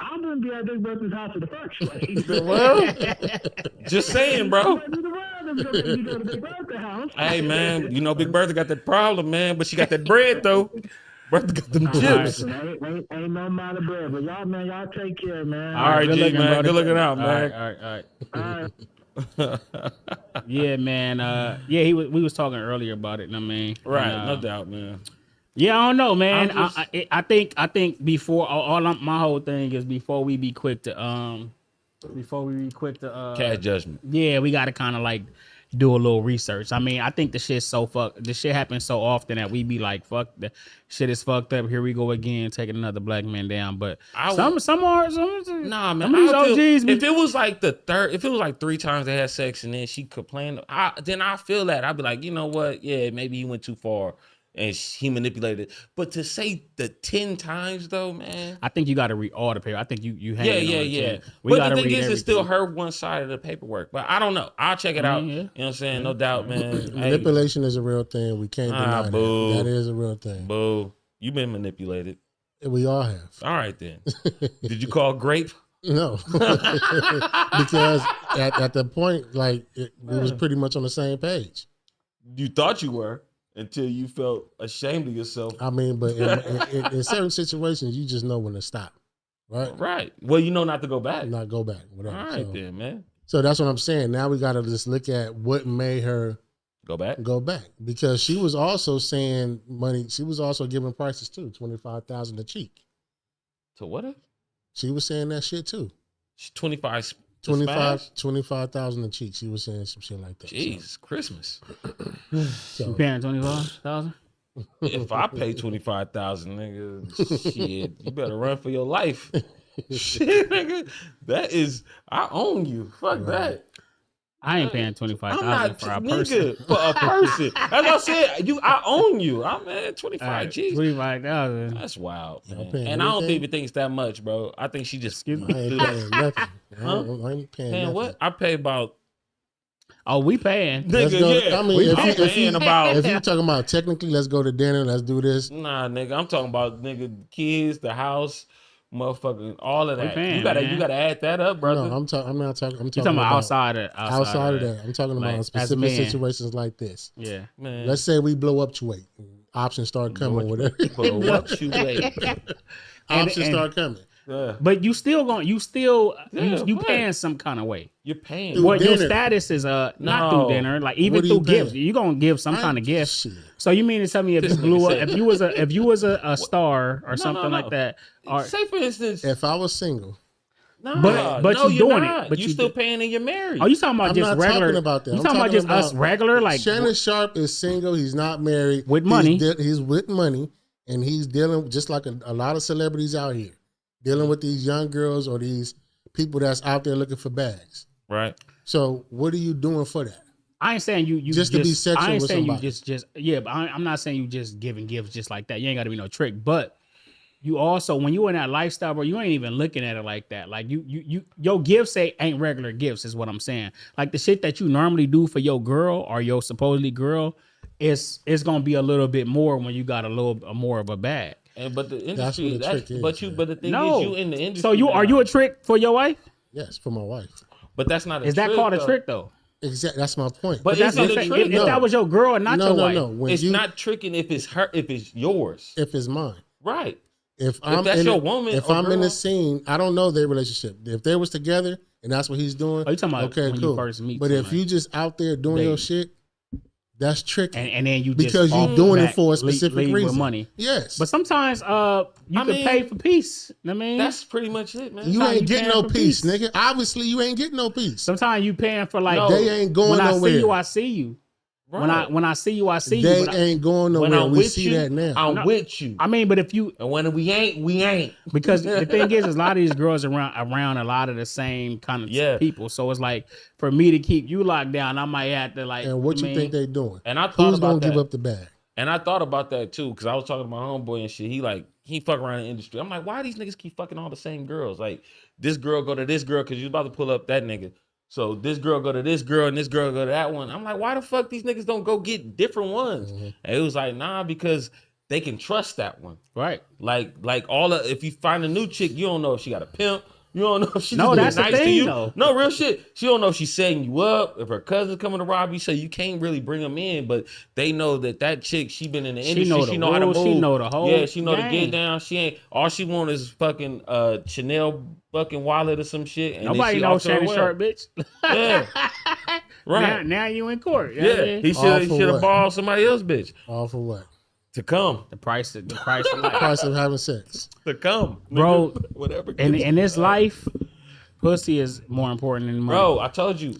Speaker 5: I wouldn't be at Big Bertha's house in the first place.
Speaker 3: Well, just saying, bro. Hey, man, you know Big Bertha got that problem, man, but she got that bread, though. Bertha got them chips.
Speaker 5: Ain't no amount of bread, but y'all take care, man.
Speaker 3: All right, G, man. Good looking out, man.
Speaker 5: All right.
Speaker 2: Yeah, man. We was talking earlier about it. I mean,
Speaker 3: Right, no doubt, man.
Speaker 2: Yeah, I don't know, man. I think before my whole thing is before we be quick to
Speaker 3: Cash judgment.
Speaker 2: Yeah, we got to kind of like do a little research. I mean, I think the shit happens so often that we be like, fuck, the shit is fucked up. Here we go again, taking another black man down. But some
Speaker 3: nah, man. If it was like 3 times they had sex and then she complained, then I feel that I'd be like, you know what? Yeah, maybe he went too far. And he manipulated. But to say the 10 times though, man.
Speaker 2: I think you got to read all the paper. I think you hang
Speaker 3: Yeah. But the thing is, it's still her one side of the paperwork. But I don't know. I'll check it out.
Speaker 2: Yeah.
Speaker 3: You know what I'm saying? No doubt, man.
Speaker 4: Manipulation is a real thing. We can't deny
Speaker 3: boo.
Speaker 4: that. That is a real thing.
Speaker 3: Boo. You've been manipulated.
Speaker 4: We all have.
Speaker 3: All right, then. Did you call Grape?
Speaker 4: No. Because at the point, like, it was pretty much on the same page.
Speaker 3: You thought you were. Until you felt ashamed of yourself.
Speaker 4: I mean, but in certain situations, you just know when to stop, right?
Speaker 3: Right. Well, you know not to go back.
Speaker 4: Not go back. Whatever.
Speaker 3: All right, then, man.
Speaker 4: So that's what I'm saying. Now we got to just look at what made her
Speaker 3: go back.
Speaker 4: Because she was also saying money. She was also giving prices too, $25,000 a cheek.
Speaker 3: To what?
Speaker 4: She was saying that shit too.
Speaker 3: 25,000
Speaker 4: a cheek. She was saying some shit like that.
Speaker 3: Jeez, Christmas.
Speaker 2: You paying 25,000?
Speaker 3: If I pay 25,000, nigga, shit, you better run for your life. Shit, nigga, that is, I own you. Fuck that.
Speaker 2: I ain't paying
Speaker 3: I'm
Speaker 2: 25,000
Speaker 3: not,
Speaker 2: for a person.
Speaker 3: nigga, for a person. As I said, I own you. I'm at 25 G's.
Speaker 2: 25,000.
Speaker 3: That's wild,
Speaker 4: Y'all
Speaker 3: man.
Speaker 4: paying
Speaker 3: And I don't
Speaker 4: anything?
Speaker 3: even think it's that much, bro. I think she just
Speaker 4: I ain't paying nothing. I ain't paying nothing.
Speaker 3: what? I pay about,
Speaker 2: Oh, we paying.
Speaker 4: Let's
Speaker 3: nigga,
Speaker 4: go.
Speaker 3: yeah.
Speaker 4: I mean,
Speaker 3: we
Speaker 4: if
Speaker 3: paying about.
Speaker 4: you're talking about technically, let's go to dinner. Let's do this.
Speaker 3: Nah, nigga, I'm talking about nigga, kids, the house, motherfucking, all of that.
Speaker 2: paying,
Speaker 3: you gotta
Speaker 2: man.
Speaker 3: add that up, brother.
Speaker 4: No, I'm not talking. I'm talking
Speaker 2: You talking about outside of
Speaker 4: that. I'm talking
Speaker 2: Like,
Speaker 4: about
Speaker 2: as
Speaker 4: specific
Speaker 2: men.
Speaker 4: situations like this.
Speaker 2: Yeah.
Speaker 3: Man,
Speaker 4: Let's say we blow up to weight. Options start coming. Whatever.
Speaker 3: but what you wait?
Speaker 4: Options start coming.
Speaker 3: Yeah.
Speaker 2: But you
Speaker 3: Yeah, right.
Speaker 2: paying some kind of way.
Speaker 3: You're paying.
Speaker 4: Dude,
Speaker 2: What your
Speaker 4: dinner.
Speaker 2: status is not
Speaker 3: No.
Speaker 2: through dinner, like even
Speaker 4: What are you
Speaker 2: through gifts.
Speaker 4: paying?
Speaker 2: You're gonna give some kind of gift.
Speaker 4: Shit.
Speaker 2: So you mean to tell me if
Speaker 3: This
Speaker 2: you blew
Speaker 3: nigga
Speaker 2: up,
Speaker 3: said-
Speaker 2: if you was a star or something
Speaker 3: no.
Speaker 2: like that, or
Speaker 3: Say for instance,
Speaker 4: If I was single,
Speaker 3: nah,
Speaker 2: but
Speaker 3: no,
Speaker 2: you
Speaker 3: you're
Speaker 2: doing it,
Speaker 3: not.
Speaker 2: but
Speaker 3: you
Speaker 2: you
Speaker 3: still
Speaker 2: do-
Speaker 3: paying and you're married.
Speaker 2: are you talking about
Speaker 4: I'm
Speaker 2: just
Speaker 4: not
Speaker 2: regular?
Speaker 4: talking about that.
Speaker 2: You
Speaker 4: I'm
Speaker 2: talking about
Speaker 4: talking
Speaker 2: just us
Speaker 4: about
Speaker 2: regular, like
Speaker 4: Shannon Sharp is single. He's not married.
Speaker 2: With money.
Speaker 4: He's with money, and he's dealing just like a lot of celebrities out here, dealing with these young girls or these people that's out there looking for bags.
Speaker 3: right?
Speaker 4: So what are you doing for that?
Speaker 2: I ain't saying you
Speaker 4: Just to be sexual
Speaker 2: I ain't
Speaker 4: with
Speaker 2: saying
Speaker 4: somebody.
Speaker 2: you just yeah, but I'm not saying you just giving gifts just like that. You ain't got to be no trick, but you also when you in that lifestyle, bro, you ain't even looking at it like that. Like your gifts ain't regular gifts, is what I'm saying. Like the shit that you normally do for your girl or your supposedly girl, it's gonna be a little bit more when you got a little more of a bag.
Speaker 3: And but the
Speaker 4: That's
Speaker 3: industry,
Speaker 4: what the trick is,
Speaker 3: but
Speaker 4: man.
Speaker 3: the thing
Speaker 2: No,
Speaker 3: is, you in the industry.
Speaker 2: so are you a trick for your wife?
Speaker 4: Yes, for my wife.
Speaker 3: But that's not a
Speaker 2: Is that
Speaker 3: trick,
Speaker 2: called a
Speaker 3: though.
Speaker 2: trick though?
Speaker 4: Exactly. That's my point.
Speaker 3: But
Speaker 2: That's
Speaker 3: it's
Speaker 2: what
Speaker 3: not
Speaker 2: I'm
Speaker 3: a
Speaker 2: saying.
Speaker 3: trick.
Speaker 2: If that was your girl and not your wife,
Speaker 4: When
Speaker 3: It's not tricking if it's yours,
Speaker 4: if it's mine.
Speaker 3: right?
Speaker 4: If I'm
Speaker 3: that's
Speaker 4: in
Speaker 3: your
Speaker 4: it-
Speaker 3: woman
Speaker 4: if
Speaker 3: or
Speaker 4: I'm in
Speaker 3: girl.
Speaker 4: the scene, I don't know their relationship. If they was together and that's what he's doing,
Speaker 2: Oh, you talking about
Speaker 4: okay,
Speaker 2: when you
Speaker 4: cool.
Speaker 2: first meet
Speaker 4: But if
Speaker 2: somebody.
Speaker 4: you just out there doing your shit, that's tricky.
Speaker 2: and then you
Speaker 4: because
Speaker 2: just
Speaker 4: you're
Speaker 2: fall
Speaker 4: doing it
Speaker 2: back,
Speaker 4: for a specific
Speaker 2: leave
Speaker 4: reason.
Speaker 2: with money.
Speaker 4: Yes,
Speaker 2: But sometimes you
Speaker 3: I
Speaker 2: can
Speaker 3: mean,
Speaker 2: pay for peace. I mean,
Speaker 3: That's pretty much it, man.
Speaker 4: you
Speaker 2: how
Speaker 4: ain't
Speaker 2: you
Speaker 4: getting
Speaker 2: paying
Speaker 4: no
Speaker 2: for
Speaker 4: peace,
Speaker 2: peace.
Speaker 4: nigga. Obviously, you ain't getting no peace.
Speaker 2: sometimes you paying for like
Speaker 3: No.
Speaker 4: They ain't going
Speaker 2: when
Speaker 4: nowhere.
Speaker 2: I see you, I see you.
Speaker 3: Right.
Speaker 2: When I see you, I see
Speaker 4: They
Speaker 2: you. But
Speaker 4: ain't going
Speaker 3: when
Speaker 4: nowhere.
Speaker 3: I'm
Speaker 4: We
Speaker 3: with
Speaker 4: see
Speaker 3: you,
Speaker 4: that now.
Speaker 3: I'm
Speaker 2: No.
Speaker 3: with you.
Speaker 2: I mean, but if you
Speaker 3: And when we ain't.
Speaker 2: because the thing is a lot of these girls around a lot of the same kind of
Speaker 3: Yeah.
Speaker 2: people. So it's like for me to keep you locked down, I might have to like.
Speaker 4: And what you
Speaker 2: mean,
Speaker 4: think they doing?
Speaker 3: And I thought
Speaker 4: Who's
Speaker 3: about
Speaker 4: gonna
Speaker 3: that.
Speaker 4: give up the bag?
Speaker 3: And I thought about that too, because I was talking to my homeboy and shit. He fuck around in the industry. I'm like, why these niggas keep fucking all the same girls? Like this girl go to this girl because you about to pull up that nigga. So this girl go to this girl and this girl go to that one. I'm like, why the fuck these niggas don't go get different ones? And it was like, nah, because they can trust that one.
Speaker 2: right?
Speaker 3: Like if you find a new chick, you don't know if she got a pimp. You don't know if she's
Speaker 2: No,
Speaker 3: just
Speaker 2: that's
Speaker 3: being
Speaker 2: the
Speaker 3: nice to
Speaker 2: thing,
Speaker 3: you.
Speaker 2: though.
Speaker 3: No, real shit. She don't know if she's setting you up, if her cousin's coming to rob you, so you can't really bring them in. But they know that chick, she been in the industry.
Speaker 2: know the
Speaker 3: She know how to
Speaker 2: rules,
Speaker 3: move.
Speaker 2: she know the whole
Speaker 3: Yeah, she know to
Speaker 2: game.
Speaker 3: get down. She ain't all she want is fucking Chanel fucking wallet or some shit. And then
Speaker 2: Nobody
Speaker 3: she
Speaker 2: knows
Speaker 3: off to her
Speaker 2: Shannon
Speaker 3: way.
Speaker 2: Sharp, bitch.
Speaker 3: Yeah, right.
Speaker 2: Now you in court. You know what I
Speaker 3: Yeah,
Speaker 2: mean?
Speaker 3: he
Speaker 4: All
Speaker 3: should
Speaker 4: for
Speaker 3: have
Speaker 4: what?
Speaker 3: balled somebody else, bitch,
Speaker 4: All for what?
Speaker 3: to come,
Speaker 2: the price of life.
Speaker 4: Price of having sex.
Speaker 3: to come,
Speaker 2: Bro,
Speaker 3: nigga. Whatever.
Speaker 2: In this life, pussy is more important than money.
Speaker 3: Bro, I told you.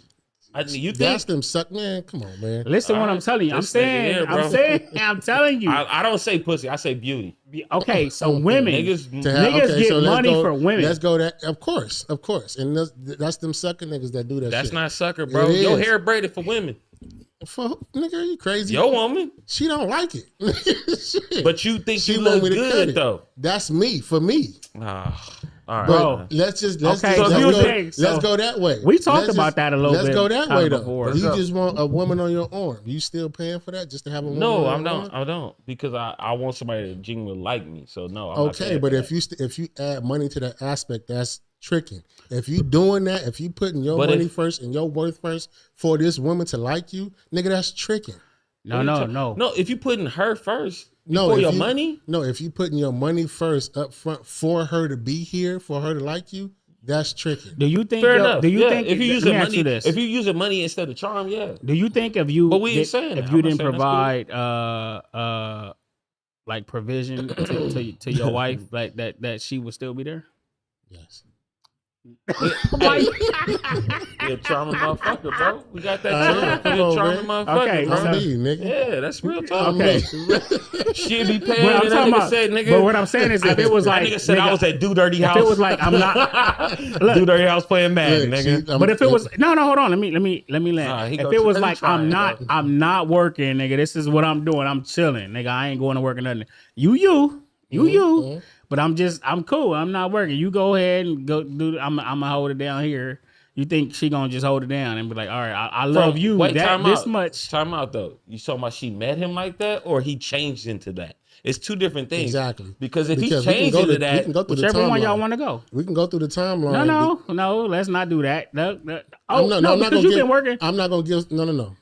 Speaker 3: You
Speaker 4: That's
Speaker 3: think
Speaker 4: them suck, man. Come on, man.
Speaker 2: Listen, what I'm
Speaker 3: Alright,
Speaker 2: telling you. I'm
Speaker 3: this nigga
Speaker 2: saying,
Speaker 3: here, bro.
Speaker 2: I'm telling you.
Speaker 3: I don't say pussy, I say beauty.
Speaker 2: Okay, so women,
Speaker 3: Niggas,
Speaker 2: Niggas get
Speaker 4: let's
Speaker 2: money
Speaker 4: go-
Speaker 2: for women.
Speaker 4: Let's go that. Of course. And that's them sucker niggas that do that.
Speaker 3: that's
Speaker 4: shit.
Speaker 3: not sucker, bro.
Speaker 4: It
Speaker 3: Your
Speaker 4: is.
Speaker 3: hair braided for women.
Speaker 4: For, nigga, are you crazy?
Speaker 3: Your woman.
Speaker 4: She don't like it. Shit.
Speaker 3: But you think
Speaker 4: She
Speaker 3: you
Speaker 4: want
Speaker 3: look
Speaker 4: me to cut
Speaker 3: good
Speaker 4: it.
Speaker 3: though.
Speaker 4: That's me. For me.
Speaker 3: All right.
Speaker 4: But
Speaker 2: Bro.
Speaker 4: let's
Speaker 2: Okay,
Speaker 3: so here's the
Speaker 2: thing. So
Speaker 4: go that way.
Speaker 2: we talked
Speaker 4: Let's
Speaker 2: about that a little
Speaker 4: let's
Speaker 2: bit
Speaker 4: go that
Speaker 2: kind
Speaker 4: way
Speaker 2: of
Speaker 4: though.
Speaker 2: before.
Speaker 3: Let's
Speaker 4: You
Speaker 3: go.
Speaker 4: just want a woman on your arm. You still paying for that just to have a woman?
Speaker 3: No,
Speaker 4: on your arm?
Speaker 3: I don't. Because I want somebody to genuinely like me. So no, I'm not
Speaker 4: Okay,
Speaker 3: paying
Speaker 4: but
Speaker 3: for
Speaker 4: if you add money to that aspect, that's tricking. If you doing that, if you putting your
Speaker 3: But
Speaker 4: money
Speaker 3: if-
Speaker 4: first and your worth first for this woman to like you, nigga, that's tricking.
Speaker 2: No.
Speaker 3: No, if you putting her first
Speaker 4: No,
Speaker 3: for
Speaker 4: if
Speaker 3: your
Speaker 4: you-
Speaker 3: money,
Speaker 4: No, if you putting your money first up front for her to be here, for her to like you, that's tricking.
Speaker 2: Do you think?
Speaker 3: fair enough.
Speaker 2: Do you
Speaker 3: Yeah,
Speaker 2: think
Speaker 3: if you
Speaker 2: let
Speaker 3: using
Speaker 2: me ask
Speaker 3: money,
Speaker 2: you this.
Speaker 3: if you using money instead of charm, yeah.
Speaker 2: Do you think if you
Speaker 3: But we ain't saying
Speaker 2: if
Speaker 3: that.
Speaker 2: you
Speaker 3: I'm not
Speaker 2: didn't
Speaker 3: saying that's
Speaker 2: provide like provision to your wife, like that she would still be there?
Speaker 4: Yes.
Speaker 2: Why-
Speaker 3: You're a charming motherfucker, bro. We got that too.
Speaker 4: come
Speaker 3: You're a
Speaker 4: on,
Speaker 3: charming
Speaker 4: man.
Speaker 3: motherfucker,
Speaker 2: Okay,
Speaker 3: bro.
Speaker 2: so-
Speaker 4: I'm me, nigga.
Speaker 3: Yeah, that's real talk.
Speaker 2: Okay.
Speaker 3: She'd be paying.
Speaker 2: But I'm
Speaker 3: And that
Speaker 2: talking
Speaker 3: nigga
Speaker 2: about,
Speaker 3: said, nigga.
Speaker 2: but what I'm saying is, if it was
Speaker 3: that
Speaker 2: like,
Speaker 3: nigga said I was at Do Dirty House.
Speaker 2: if it was like, I'm not. Look,
Speaker 3: Do Dirty House playing Madden,
Speaker 4: Look,
Speaker 3: nigga.
Speaker 4: see, I'm-
Speaker 2: but if it was no, hold on, let me land.
Speaker 3: Nah, he
Speaker 2: If
Speaker 3: gonna
Speaker 2: it was
Speaker 3: let me
Speaker 2: like
Speaker 3: try it, bro.
Speaker 2: I'm not working, nigga. This is what I'm doing. I'm chilling, nigga. I ain't going to work or nothing. You. But I'm cool. I'm not working. You go ahead and go do. I'm gonna hold it down here. You think she gonna just hold it down and be like, all right, I love you
Speaker 3: Wait,
Speaker 2: that
Speaker 3: time
Speaker 2: this
Speaker 3: out.
Speaker 2: much?
Speaker 3: Time out though. You talking about she met him like that, or he changed into that? It's two different things.
Speaker 4: Exactly.
Speaker 3: Because if
Speaker 4: Because
Speaker 3: he
Speaker 4: we can
Speaker 3: changed
Speaker 4: go
Speaker 3: into
Speaker 4: to- we
Speaker 3: that,
Speaker 4: can go through the
Speaker 2: Whichever one y'all
Speaker 4: timeline.
Speaker 2: want to go.
Speaker 4: We can go through the timeline.
Speaker 2: No. Let's not do that. No.
Speaker 4: I'm not
Speaker 2: because
Speaker 4: gonna
Speaker 2: you've
Speaker 4: give,
Speaker 2: been working.
Speaker 4: I'm not gonna give. No.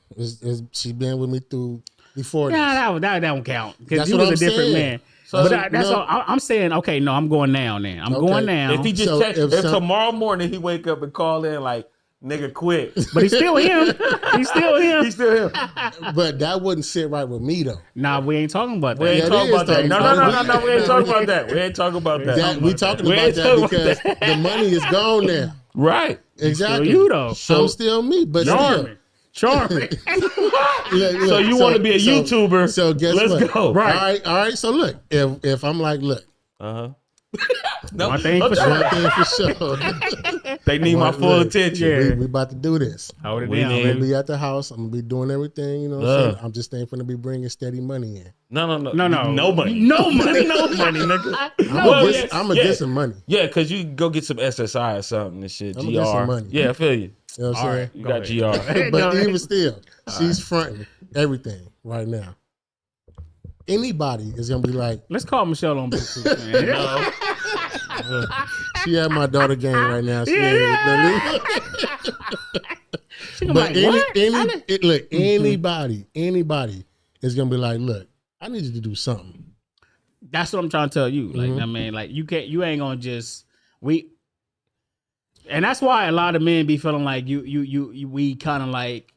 Speaker 4: She been with me through before this.
Speaker 2: Nah, that don't count because
Speaker 4: That's
Speaker 2: you
Speaker 4: what
Speaker 2: was a
Speaker 4: I'm
Speaker 2: different
Speaker 4: saying.
Speaker 2: man.
Speaker 4: So,
Speaker 2: But that's
Speaker 4: no.
Speaker 2: all. I'm saying, okay, no, I'm going now. Then I'm
Speaker 4: Okay.
Speaker 2: going now.
Speaker 3: if he just
Speaker 4: So
Speaker 3: checked,
Speaker 4: if
Speaker 3: if
Speaker 4: some-
Speaker 3: tomorrow morning he wake up and call in like, nigga, quit.
Speaker 2: But he's still him. He's still him.
Speaker 3: He's still him.
Speaker 4: But that wouldn't sit right with me though.
Speaker 2: Nah, we ain't talking about that.
Speaker 3: We ain't
Speaker 4: Yeah, it
Speaker 3: talking
Speaker 4: is
Speaker 3: about that.
Speaker 4: talking
Speaker 3: No,
Speaker 4: about
Speaker 3: no.
Speaker 4: it.
Speaker 3: We ain't talking about that. We ain't talking about that.
Speaker 4: That we talking
Speaker 3: We
Speaker 4: about
Speaker 3: ain't
Speaker 4: that
Speaker 3: talking about
Speaker 4: because
Speaker 3: that.
Speaker 4: the money is gone now.
Speaker 3: Right.
Speaker 4: Exactly.
Speaker 2: you though.
Speaker 4: I'm still me, but
Speaker 2: Charming. Charming.
Speaker 4: Look,
Speaker 3: So you want to be a YouTuber?
Speaker 4: So guess
Speaker 3: Let's
Speaker 4: what?
Speaker 3: go.
Speaker 2: Right.
Speaker 4: All right. So look, if I'm like, look,
Speaker 3: No,
Speaker 2: One thing for sure.
Speaker 4: one thing for sure,
Speaker 3: They need my full
Speaker 4: Look,
Speaker 3: attention.
Speaker 2: Yeah.
Speaker 4: we about to do this.
Speaker 2: Hold it
Speaker 3: We
Speaker 2: down,
Speaker 3: need-
Speaker 4: I'm gonna
Speaker 2: baby.
Speaker 4: be at the house. I'm gonna be doing everything. You know what I'm saying? I'm just ain't gonna be bringing steady money in.
Speaker 3: No.
Speaker 2: No.
Speaker 3: No money.
Speaker 2: No money.
Speaker 3: No money, nigga.
Speaker 4: I'm gonna get some money.
Speaker 3: Yeah, because you go get some SSI or something and shit.
Speaker 4: I'ma
Speaker 3: GR.
Speaker 4: get some money.
Speaker 3: Yeah, I feel you.
Speaker 4: You know what I'm
Speaker 2: All
Speaker 4: saying?
Speaker 2: right.
Speaker 3: You
Speaker 2: Go
Speaker 3: got
Speaker 2: ahead.
Speaker 3: GR.
Speaker 4: But even still, she's fronting everything right now. Anybody is gonna be like,
Speaker 2: Let's call Michelle on Bluetooth, man.
Speaker 3: No.
Speaker 4: she at my daughter game right now. She ain't with nothing.
Speaker 2: She gonna
Speaker 4: But
Speaker 2: be like, what?
Speaker 4: look, anybody is gonna be like, look, I need you to do something.
Speaker 2: That's what I'm trying to tell you. Like, I mean, like you ain't gonna just and that's why a lot of men be feeling like we kind of like.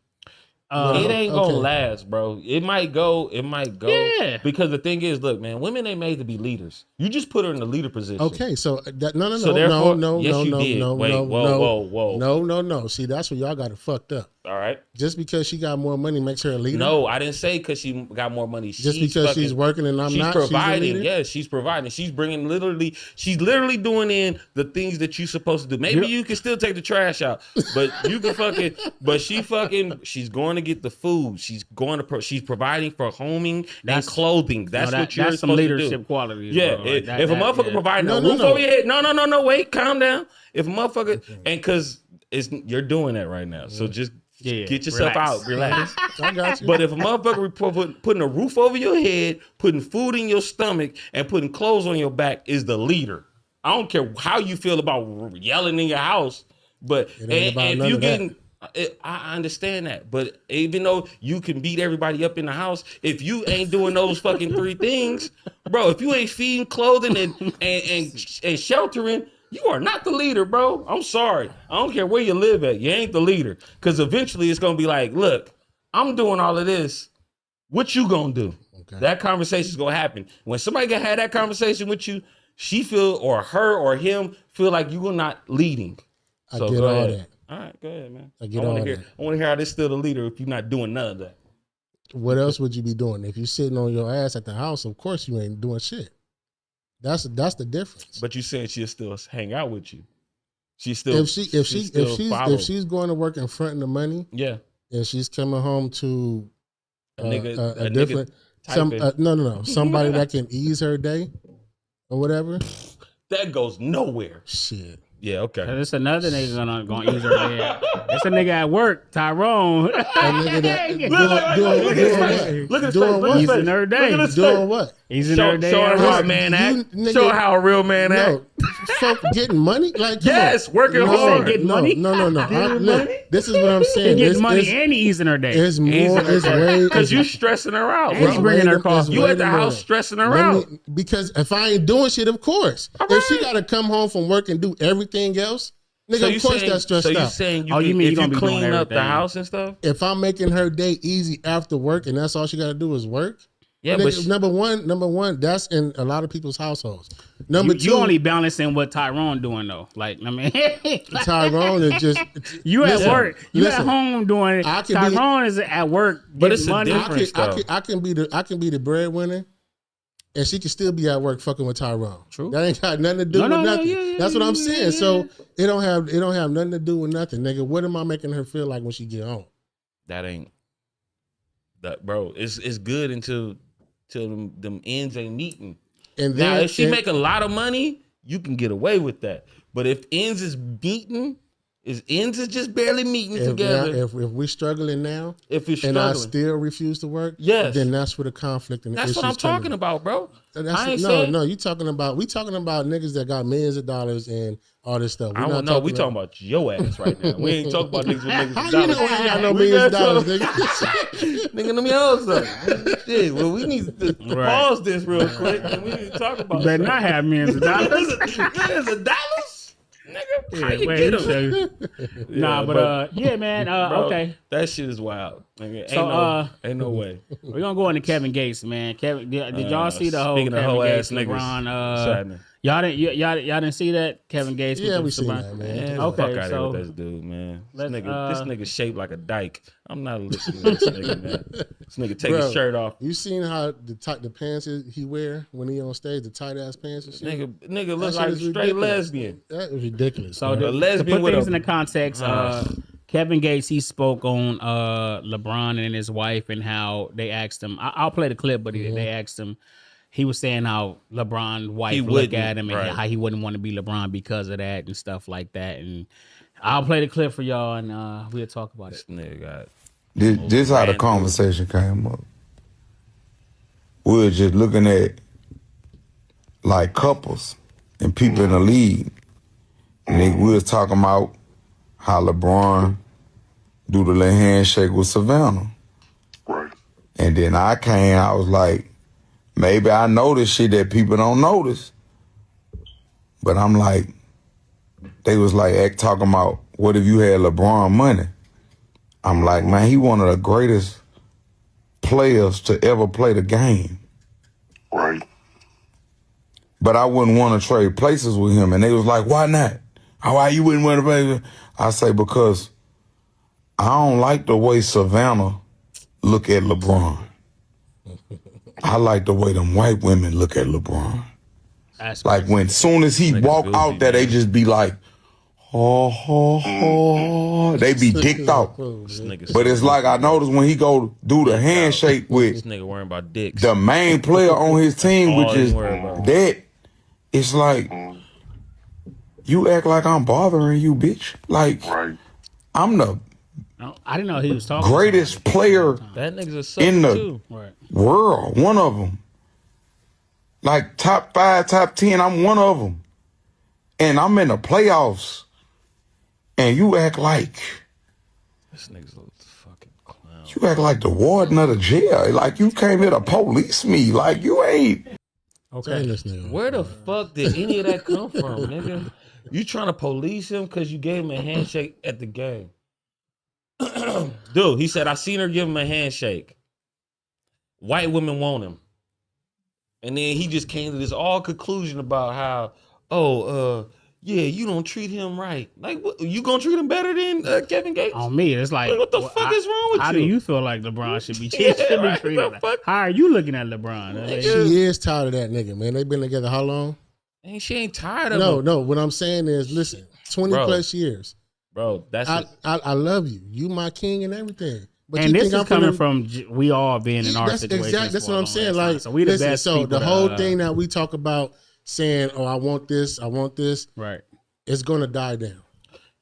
Speaker 3: It ain't gonna
Speaker 4: okay.
Speaker 3: last, bro. It might go.
Speaker 2: Yeah.
Speaker 3: Because the thing is, look, man, women ain't made to be leaders. You just put her in the leader position.
Speaker 4: Okay, so that, no,
Speaker 3: So therefore-
Speaker 4: no.
Speaker 3: yes, you did. Wait, whoa.
Speaker 4: No. See, that's where y'all got it fucked up.
Speaker 3: All right.
Speaker 4: Just because she got more money makes her a leader.
Speaker 3: No, I didn't say because she got more money.
Speaker 4: Just because she's working and I'm
Speaker 3: she's
Speaker 4: not,
Speaker 3: providing.
Speaker 4: she's a leader?
Speaker 3: Yes, she's providing. She's bringing she's literally doing in the things that you're supposed to do. Maybe you can still take the trash out, but you can she's going to get the food. She's providing for homing and clothing. That's what you're
Speaker 2: that's some
Speaker 3: supposed
Speaker 2: leadership
Speaker 3: to do.
Speaker 2: qualities.
Speaker 3: Yeah,
Speaker 2: bro. Like
Speaker 3: if a motherfucker providing a roof over your head, no, wait, calm down. If a motherfucker, and because you're doing that right now, so just get yourself out, relax.
Speaker 4: I got you.
Speaker 3: But if a motherfucker putting a roof over your head, putting food in your stomach, and putting clothes on your back is the leader. I don't care how you feel about yelling in your house, but
Speaker 4: ain't about
Speaker 3: if
Speaker 4: none
Speaker 3: you
Speaker 4: of that.
Speaker 3: getting, I understand that. But even though you can beat everybody up in the house, if you ain't doing those fucking three things, bro, if you ain't feeding, clothing, and sheltering, you are not the leader, bro. I'm sorry. I don't care where you live at. You ain't the leader. Because eventually it's going to be like, look, I'm doing all of this. What you going to do?
Speaker 4: Okay.
Speaker 3: That conversation is going to happen. When somebody can have that conversation with you, she feel, or her or him feel like you are not leading.
Speaker 4: I
Speaker 3: So
Speaker 4: get
Speaker 3: go
Speaker 4: all
Speaker 3: ahead.
Speaker 4: that.
Speaker 3: All right, go ahead, man.
Speaker 4: I get
Speaker 3: wanna
Speaker 4: all
Speaker 3: hear,
Speaker 4: that.
Speaker 3: I want to hear how this still the leader if you're not doing none of that.
Speaker 4: What else would you be doing? If you're sitting on your ass at the house, of course you ain't doing shit. That's the difference.
Speaker 3: But you saying she'll still hang out with you. She's still
Speaker 4: if she's going to work in front of the money,
Speaker 3: yeah,
Speaker 4: and she's coming home to
Speaker 3: a nigga,
Speaker 4: a different
Speaker 3: typing.
Speaker 4: somebody that can ease her day or whatever.
Speaker 3: That goes nowhere.
Speaker 4: Shit.
Speaker 3: Yeah, okay.
Speaker 2: It's another nigga gonna ease her head. It's a nigga at work, Tyrone.
Speaker 4: A nigga that
Speaker 3: Look at his face. Look at his face. Look at his
Speaker 2: Easing
Speaker 3: face.
Speaker 2: her day.
Speaker 3: Look at his
Speaker 4: doing
Speaker 3: face.
Speaker 4: what?
Speaker 2: Easing her day.
Speaker 3: Show her
Speaker 2: at
Speaker 3: how a
Speaker 2: work.
Speaker 3: man
Speaker 4: You
Speaker 3: act.
Speaker 4: nigga-
Speaker 3: Show her how a real man act.
Speaker 4: No, folk getting money. Like come
Speaker 3: Yes,
Speaker 4: on.
Speaker 3: working hard.
Speaker 2: Getting money?
Speaker 4: No. Look, this is what I'm
Speaker 2: He
Speaker 4: saying.
Speaker 2: getting
Speaker 4: It's-
Speaker 2: money
Speaker 4: it's-
Speaker 2: and he easing her day.
Speaker 4: It's more. It's way.
Speaker 3: Because you stressing her out,
Speaker 2: And he's
Speaker 3: bro.
Speaker 2: bringing her
Speaker 4: it's
Speaker 2: coffee.
Speaker 3: You
Speaker 4: way
Speaker 3: at the
Speaker 4: more
Speaker 3: house
Speaker 4: than-
Speaker 3: stressing her
Speaker 4: Let
Speaker 3: out.
Speaker 4: me- because if I ain't doing shit, of course. If she got to come home from work and do everything else, nigga, of course that's stressed
Speaker 3: so you
Speaker 4: out.
Speaker 3: saying
Speaker 2: Oh, you mean
Speaker 3: if
Speaker 2: you gonna
Speaker 3: you
Speaker 2: be doing
Speaker 3: clean up the
Speaker 2: everything?
Speaker 3: house and stuff?
Speaker 4: If I'm making her day easy after work and that's all she got to do is work,
Speaker 3: Yeah,
Speaker 4: Nigga,
Speaker 3: but
Speaker 4: number one, that's in a lot of people's households. Number two,
Speaker 2: you only balancing what Tyrone doing though. Like I mean,
Speaker 4: Tyrone is just
Speaker 2: you at
Speaker 4: listen,
Speaker 2: work, you
Speaker 4: listen,
Speaker 2: at home doing it.
Speaker 4: I can
Speaker 2: Tyrone is at work,
Speaker 3: But
Speaker 2: getting
Speaker 3: it's a
Speaker 2: money.
Speaker 3: difference.
Speaker 4: I can be the breadwinner, and she can still be at work fucking with Tyrone.
Speaker 2: True.
Speaker 4: That ain't got nothing to do with nothing.
Speaker 2: yeah,
Speaker 4: That's what I'm saying.
Speaker 2: yeah.
Speaker 4: So it don't have nothing to do with nothing, nigga. What am I making her feel like when she get home?
Speaker 3: that ain't that, bro. It's good until them ends ain't meeting.
Speaker 4: And
Speaker 3: Now,
Speaker 4: then
Speaker 3: if she make a lot of money, you can get away with that. But if ends is meeting, ends is just barely meeting together.
Speaker 4: If we're struggling now,
Speaker 3: if you're
Speaker 4: and I
Speaker 3: struggling,
Speaker 4: still refuse to work,
Speaker 3: Yes.
Speaker 4: then that's where the conflict and the
Speaker 3: that's
Speaker 4: issues
Speaker 3: what I'm talking about, bro. I ain't saying
Speaker 4: you talking about we talking about niggas that got millions of dollars and all this stuff.
Speaker 3: I don't know. We talking about your ass right now. We ain't talking about niggas with millions
Speaker 4: How
Speaker 3: of
Speaker 4: you know
Speaker 3: dollars.
Speaker 4: I ain't got no
Speaker 3: We
Speaker 4: millions of
Speaker 3: not
Speaker 4: dollars,
Speaker 3: talking-
Speaker 4: nigga?
Speaker 3: Nigga, them yours though. Shit, well, we need to
Speaker 2: Right.
Speaker 3: pause this real quick and we need to talk about
Speaker 2: You better not have millions of dollars.
Speaker 3: millions of dollars? Nigga, how you
Speaker 2: Wait,
Speaker 3: get
Speaker 2: you
Speaker 3: them?
Speaker 2: show- Nah, but yeah, man.
Speaker 3: Bro,
Speaker 2: Okay,
Speaker 3: that shit is wild. Nigga,
Speaker 2: So,
Speaker 3: ain't no way.
Speaker 2: we're gonna go into Kevin Gates, man. Kevin, did y'all see the whole
Speaker 3: speaking of
Speaker 2: Kevin
Speaker 3: hoe
Speaker 2: Gates,
Speaker 3: ass niggas,
Speaker 2: LeBron?
Speaker 3: Shannon.
Speaker 2: Y'all didn't see that Kevin Gates?
Speaker 4: Yeah,
Speaker 2: with
Speaker 4: we
Speaker 2: the
Speaker 4: seen
Speaker 2: LeBron?
Speaker 4: that, man.
Speaker 3: Man,
Speaker 2: Okay,
Speaker 3: fuck out
Speaker 2: so
Speaker 3: here with this dude, man. This
Speaker 2: let's,
Speaker 3: nigga shaped like a dyke. I'm not listening to this nigga, man. This nigga take
Speaker 4: Bro,
Speaker 3: his shirt off.
Speaker 4: You seen how the pants he wear when he on stage, the tight ass pants and shit?
Speaker 3: Nigga look
Speaker 4: shit
Speaker 3: like
Speaker 4: is
Speaker 3: straight
Speaker 4: ridiculous.
Speaker 3: lesbian.
Speaker 4: That is ridiculous.
Speaker 2: So
Speaker 4: bro.
Speaker 3: A lesbian
Speaker 2: to put
Speaker 3: with
Speaker 2: things
Speaker 3: a-
Speaker 2: in the context, Kevin Gates, he spoke on LeBron and his wife and how they asked him. I'll play the clip, but they asked him. He was saying how LeBron's wife look
Speaker 3: wouldn't,
Speaker 2: at him and
Speaker 3: right.
Speaker 2: how he wouldn't want to be LeBron because of that and stuff like that. And I'll play the clip for y'all and we'll talk about it.
Speaker 3: This nigga got
Speaker 6: This how the conversation came up. We were just looking at like couples and people in the league. And we was talking about how LeBron do the little handshake with Savannah.
Speaker 7: Right.
Speaker 6: And then I was like, maybe I notice shit that people don't notice. But I'm like, they was like talking about, what if you had LeBron money? I'm like, man, he one of the greatest players to ever play the game.
Speaker 7: Right.
Speaker 6: But I wouldn't want to trade places with him. And they was like, why not? Why you wouldn't want to play? I say, because I don't like the way Savannah look at LeBron. I like the way them white women look at LeBron. Like when soon as he walk
Speaker 3: goofy,
Speaker 6: out there, they
Speaker 3: man.
Speaker 6: just be like, oh. They be dicked out.
Speaker 3: this nigga.
Speaker 6: But it's like I noticed when he go do the handshake
Speaker 3: This
Speaker 6: with
Speaker 3: nigga worrying about dicks.
Speaker 6: the main player on his team,
Speaker 3: All
Speaker 6: which
Speaker 3: he
Speaker 6: is
Speaker 3: worried about.
Speaker 6: that, it's like, you act like I'm bothering you, bitch. Like,
Speaker 7: Right.
Speaker 6: I'm the
Speaker 2: I didn't know he was talking.
Speaker 6: greatest player
Speaker 3: That nigga's a sucker
Speaker 6: in the
Speaker 3: too.
Speaker 2: Right.
Speaker 6: world, one of them. Like top 5, top 10, I'm one of them. And I'm in the playoffs. And you act like,
Speaker 3: This nigga's a fucking clown.
Speaker 6: you act like the warden of the jail. Like you came here to police me. Like you ain't.
Speaker 4: Turn this nigga.
Speaker 3: Where the fuck did any of that come from, nigga? You trying to police him because you gave him a handshake at the game? Dude, he said, I seen her give him a handshake. White women want him. And then he just came to this all conclusion about how, yeah, you don't treat him right. Like, what, you gonna treat him better than Kevin Gates?
Speaker 2: On me, it's like,
Speaker 3: What the fuck is wrong with
Speaker 2: how
Speaker 3: you?
Speaker 2: do you feel like LeBron should be,
Speaker 3: Yeah,
Speaker 2: should be
Speaker 3: right,
Speaker 2: treated?
Speaker 3: the
Speaker 2: Like?
Speaker 3: fuck?
Speaker 2: How are you looking at LeBron? Like,
Speaker 4: She is tired of that nigga, man. They've been together how long?
Speaker 3: And she ain't tired of him.
Speaker 4: No. What I'm saying is, listen, 20
Speaker 3: Bro.
Speaker 4: plus years.
Speaker 3: Bro, that's
Speaker 4: I love you. You my king and everything. But
Speaker 2: and
Speaker 4: you
Speaker 2: this
Speaker 4: think
Speaker 2: is
Speaker 4: I'm
Speaker 2: coming
Speaker 4: finna-
Speaker 2: from we all being in our
Speaker 4: That's
Speaker 2: situation.
Speaker 4: exactly. That's what I'm saying. Like,
Speaker 2: so we the
Speaker 4: listen,
Speaker 2: best.
Speaker 4: so
Speaker 2: people
Speaker 4: the whole
Speaker 2: to,
Speaker 4: thing that we talk about saying, "Oh, I want this,
Speaker 2: right?
Speaker 4: it's gonna die down.